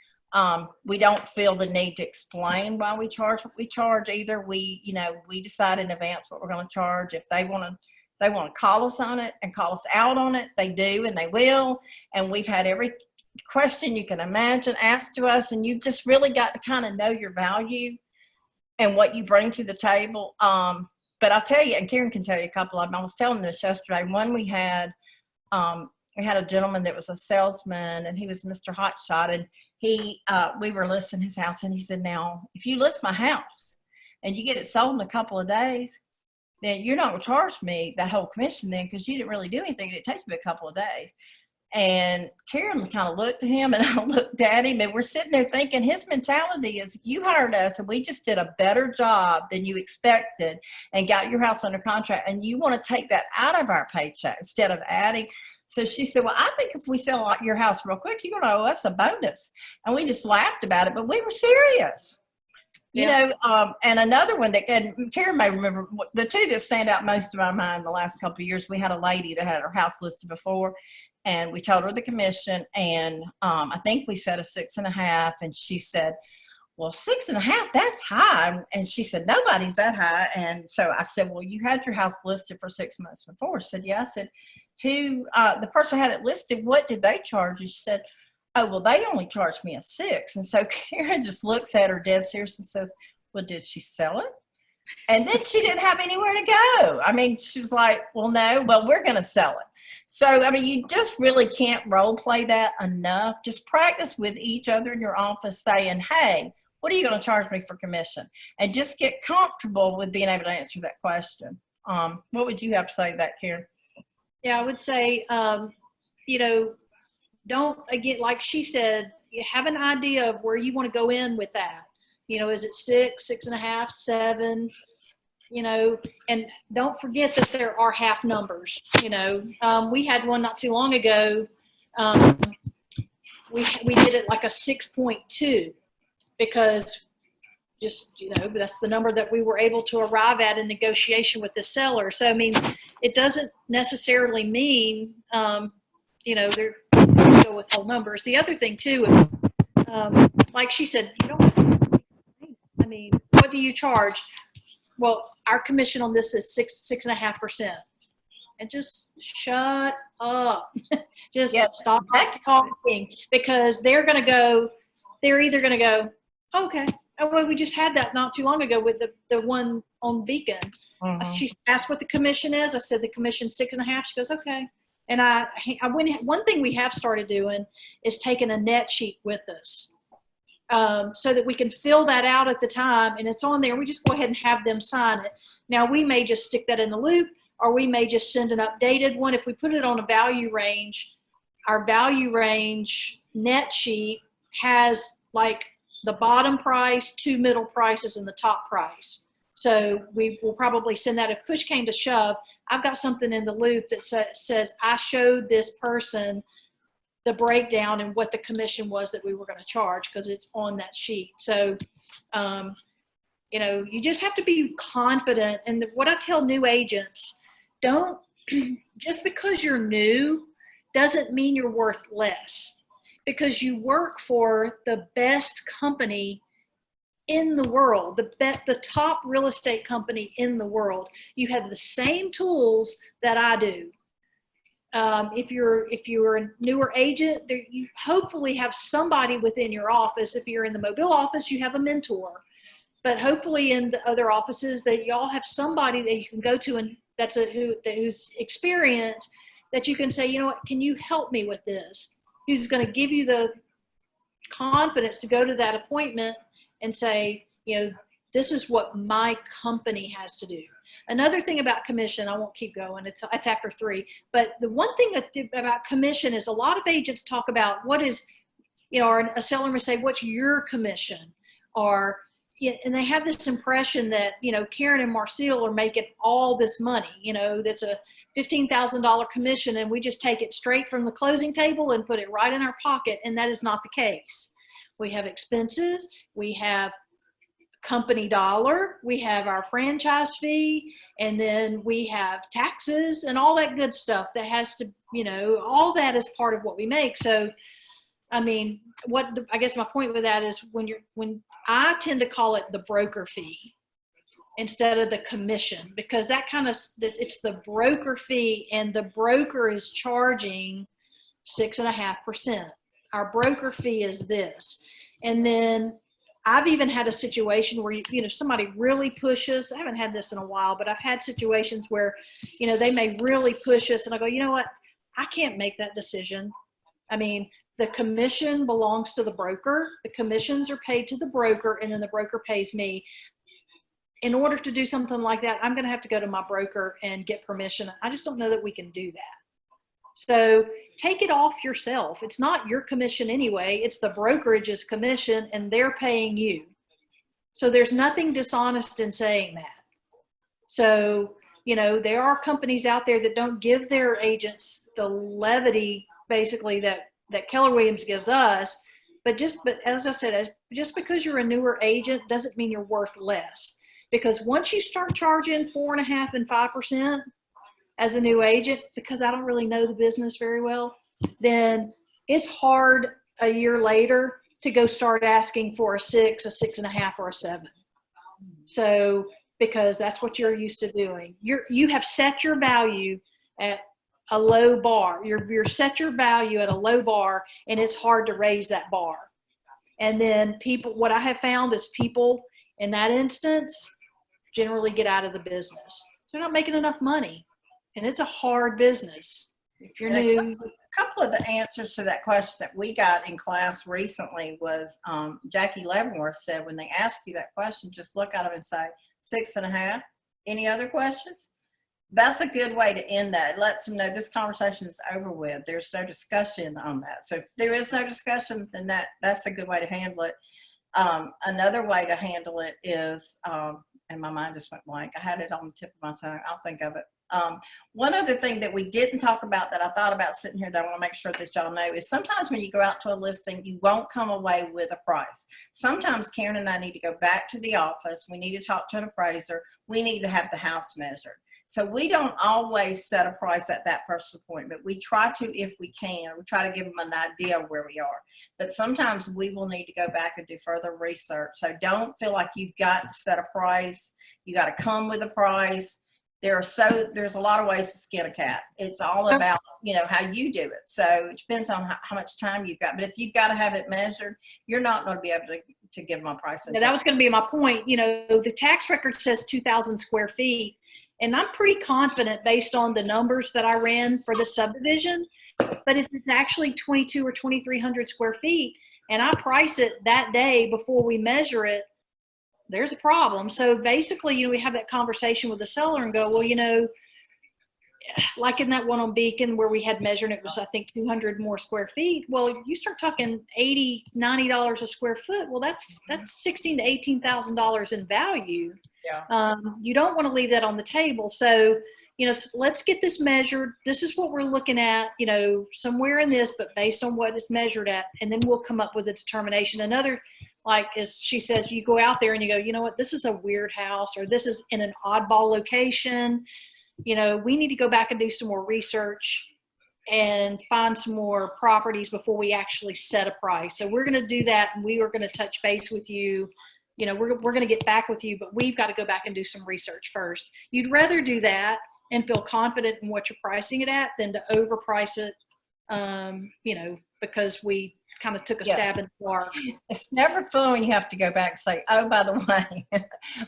We don't feel the need to explain why we charge what we charge either. We decide in advance what we're going to charge. If they want to call us on it and call us out on it, they do, and they will. And we've had every question you can imagine asked to us, and you've just really got to kind of know your value and what you bring to the table. But I'll tell you, and Karen can tell you a couple of them. I was telling them this yesterday. One we had a gentleman that was a salesman, and he was Mr. Hotshot, and we were listing his house, and he said, now, if you list my house and you get it sold in a couple of days, then you're not going to charge me that whole commission then, because you didn't really do anything. It takes me a couple of days. And Karen kind of looked at him, and I looked at him, and we're sitting there thinking his mentality is, you hired us and we just did a better job than you expected and got your house under contract, and you want to take that out of our paycheck instead of adding. So she said, well, I think if we sell your house real quick, you're going to owe us a bonus. And we just laughed about it, but we were serious. And another one and Karen may remember, the two that stand out most in my mind the last couple of years, we had a lady that had her house listed before, And we told her the commission, and I think we said a 6.5, and she said, well, 6.5, that's high. And she said, nobody's that high. And so I said, well, you had your house listed for 6 months before. She said, yeah. I said, who, the person had it listed, what did they charge you? She said, oh, well, they only charged me a 6. And so Karen just looks at her dead serious and says, well, did she sell it? And then she didn't have anywhere to go. I mean, she was like, well, no, well, we're going to sell it. So, I mean, you just really can't role play that enough. Just practice with each other in your office saying, hey, what are you going to charge me for commission? And just get comfortable with being able to answer that question. What would you have to say to that, Karen? Yeah, I would say, you know, don't, again, like she said, you have an idea of where you want to go in with that. You know, is it 6, 6.5, 7? You know, and don't forget that there are half numbers. You know, we had one not too long ago. We did it like a 6.2 because just, you know, that's the number that we were able to arrive at in negotiation with the seller. So, I mean, it doesn't necessarily mean, you know, they're go with whole numbers. The other thing too, like she said, you don't, I mean, what do you charge? Well, our commission on this is 6.5%. And just shut up. Just stop talking, because they're either going to go, okay. Oh, well, we just had that not too long ago with the one on Beacon. She asked what the commission is. I said the commission's 6.5. She goes, okay. And I went, one thing we have started doing is taking a net sheet with us. So that we can fill that out at the time, and it's on there. We just go ahead and have them sign it. Now, we may just stick that in the loop, or we may just send an updated one. If we put it on a value range, our value range net sheet has like the bottom price, 2 middle prices, and the top price. So we will probably send that. If push came to shove, I've got something in the loop that says I showed this person the breakdown and what the commission was that we were going to charge, because it's on that sheet. So, you know, you just have to be confident. And what I tell new agents, don't, just because you're new doesn't mean you're worth less, because you work for the best company in the world, the top real estate company in the world. You have the same tools that I do. If you're a newer agent, you hopefully have somebody within your office. If you're in the Mobile office, you have a mentor. But hopefully in the other offices that y'all have somebody that you can go to, and who's experienced, that you can say, you know what, can you help me with this? Who's going to give you the confidence to go to that appointment and say, you know, this is what my company has to do. Another thing about commission, I won't keep going, it's after 3, but the one thing about commission is a lot of agents talk about what is, you know, or a seller may say, what's your commission? Or, and they have this impression that, you know, Karen and Marcile are making all this money, you know, that's a $15,000 commission, and we just take it straight from the closing table and put it right in our pocket, and that is not the case. We have expenses, we have company dollar, we have our franchise fee, and then we have taxes and all that good stuff that has to, you know, all that is part of what we make. So, I mean, I guess my point with that is when I tend to call it the broker fee instead of the commission, because that kind of, it's the broker fee, and the broker is charging 6.5%. Our broker fee is this. And then I've even had a situation where, you know, somebody really pushes. I haven't had this in a while, but I've had situations where, you know, they may really push us, and I go, you know what? I can't make that decision. I mean, the commission belongs to the broker. The commissions are paid to the broker, and then the broker pays me. In order to do something like that, I'm going to have to go to my broker and get permission. I just don't know that we can do that. So take it off yourself. It's not your commission anyway. It's the brokerage's commission, and they're paying you. So there's nothing dishonest in saying that. So, you know, there are companies out there that don't give their agents the levity, basically, that Keller Williams gives us. But as I said, just because you're a newer agent doesn't mean you're worth less. Because once you start charging 4.5% and 5%, as a new agent, because I don't really know the business very well, then it's hard a year later to go start asking for a 6, a 6.5, or a 7. So, because that's what you're used to doing. You have set your value at a low bar. You're set your value at a low bar, and it's hard to raise that bar. And then what I have found is people in that instance generally get out of the business. They're not making enough money, and it's a hard business. If you're new. A couple of the answers to that question that we got in class recently was Jackie Leavenworth said, when they ask you that question, just look at them and say 6.5. Any other questions? That's a good way to end that. It lets them know this conversation is over with. There's no discussion on that. So if there is no discussion, then that's a good way to handle it. Another way to handle it is, and my mind just went blank. I had it on the tip of my tongue. I'll think of it. One other thing that we didn't talk about that I thought about sitting here that I want to make sure that y'all know is sometimes when you go out to a listing, you won't come away with a price. Sometimes Karen and I need to go back to the office. We need to talk to an appraiser. We need to have the house measured. So we don't always set a price at that first appointment. We try to, if we can, we try to give them an idea of where we are. But sometimes we will need to go back and do further research. So don't feel like you've got to set a price. You got to come with a price. There's a lot of ways to skin a cat. It's all about, how you do it. So it depends on how much time you've got. But if you've got to have it measured, you're not going to be able to give them a price. Yeah, that was going to be my point. The tax record says 2,000 square feet. And I'm pretty confident based on the numbers that I ran for the subdivision. But if it's actually 2,200 or 2,300 square feet and I price it that day before we measure it, there's a problem. So basically, we have that conversation with the seller and go, well, like in that one on Beacon where we had measured, it was, I think, 200 more square feet. Well, you start talking $80, $90 a square foot. Well, that's $16,000 to $18,000 in value. Yeah. You don't want to leave that on the table. So, let's get this measured. This is what we're looking at, somewhere in this, but based on what it's measured at, and then we'll come up with a determination. Another, like as she says, you go out there and you go, you know what, this is a weird house, or this is in an oddball location. We need to go back and do some more research and find some more properties before we actually set a price. So we're going to do that, and we are going to touch base with you. We're going to get back with you, but we've got to go back and do some research first. You'd rather do that and feel confident in what you're pricing it at than to overprice it, because we kind of took a stab in the dark. It's never fun when you have to go back and say, oh, by the way,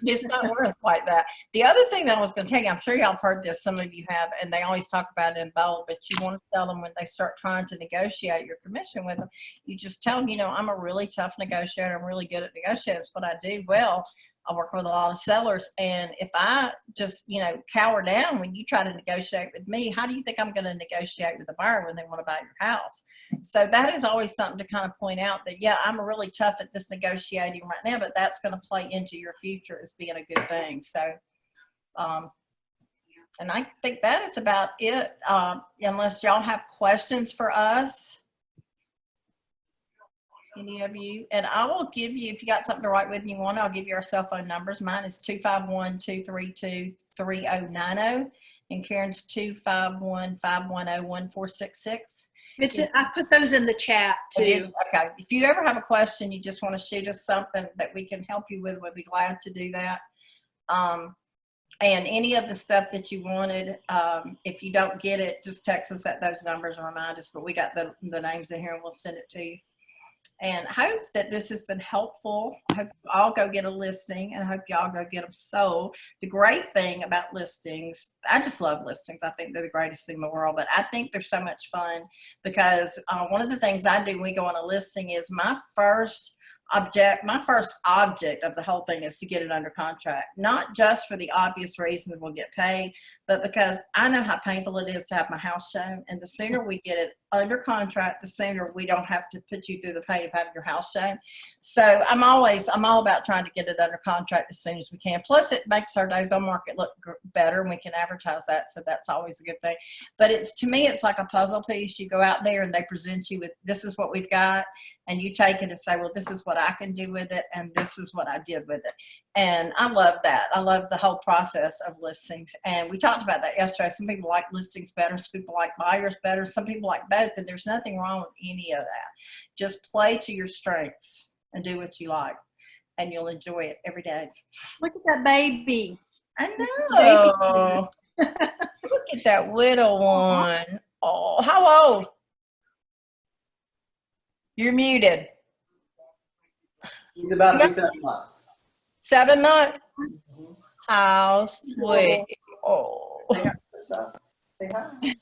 it's not worth quite that. The other thing that I was going to tell you, I'm sure y'all have heard this, some of you have, and they always talk about it in bold, but you want to tell them when they start trying to negotiate your commission with them, you just tell them, I'm a really tough negotiator. I'm really good at negotiating. It's what I do well. I work with a lot of sellers, and if I just, cower down when you try to negotiate with me, how do you think I'm going to negotiate with a buyer when they want to buy your house? So that is always something to kind of point out that, yeah, I'm really tough at this negotiating right now, but that's going to play into your future as being a good thing. So, and I think that is about it, unless y'all have questions for us. Any of you, and I will give you, if you got something to write with and you want, I'll give you our cell phone numbers. Mine is 251-232-3090 and Karen's 251-510-1466. I put those in the chat too. Okay. If you ever have a question, you just want to shoot us something that we can help you with, we'll be glad to do that. And any of the stuff that you wanted, if you don't get it, just text us at those numbers and remind us, but we got the names in here and we'll send it to you. And I hope that this has been helpful. I hope you all go get a listing, and I hope y'all go get them sold. The great thing about listings, I just love listings. I think they're the greatest thing in the world, but I think they're so much fun because one of the things I do when we go on a listing is my first object of the whole thing is to get it under contract, not just for the obvious reasons we'll get paid, but because I know how painful it is to have my house shown, and the sooner we get it under contract, the sooner we don't have to put you through the pain of having your house shown. So I'm all about trying to get it under contract as soon as we can. Plus it makes our days on market look better, and we can advertise that. So that's always a good thing. But to me, it's like a puzzle piece. You go out there and they present you with, this is what we've got. and you take it and say, well, this is what I can do with it, and this is what I did with it. And I love that. I love the whole process of listings. And we talked about that yesterday. Some people like listings better. Some people like buyers better. Some people like both. And there's nothing wrong with any of that. Just play to your strengths and do what you like, and you'll enjoy it every day. Look at that baby. I know. Look at that little one. Oh, how old? You're muted. He's about to be 7 months. 7 months? How sweet. Oh. Say hi.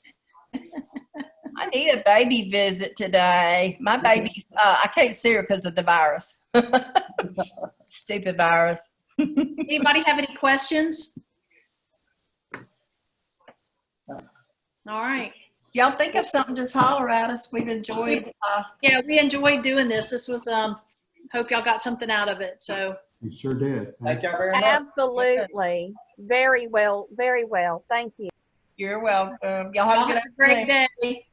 I need a baby visit today. My baby, I can't see her because of the virus. Stupid virus. Anybody have any questions? All right. If y'all think of something, just holler at us. We've enjoyed. Yeah, we enjoyed doing this. This was, hope y'all got something out of it. So You sure did. Thank y'all very much. Absolutely. Very well. Very well. Thank you. You're welcome. Y'all have a good great day.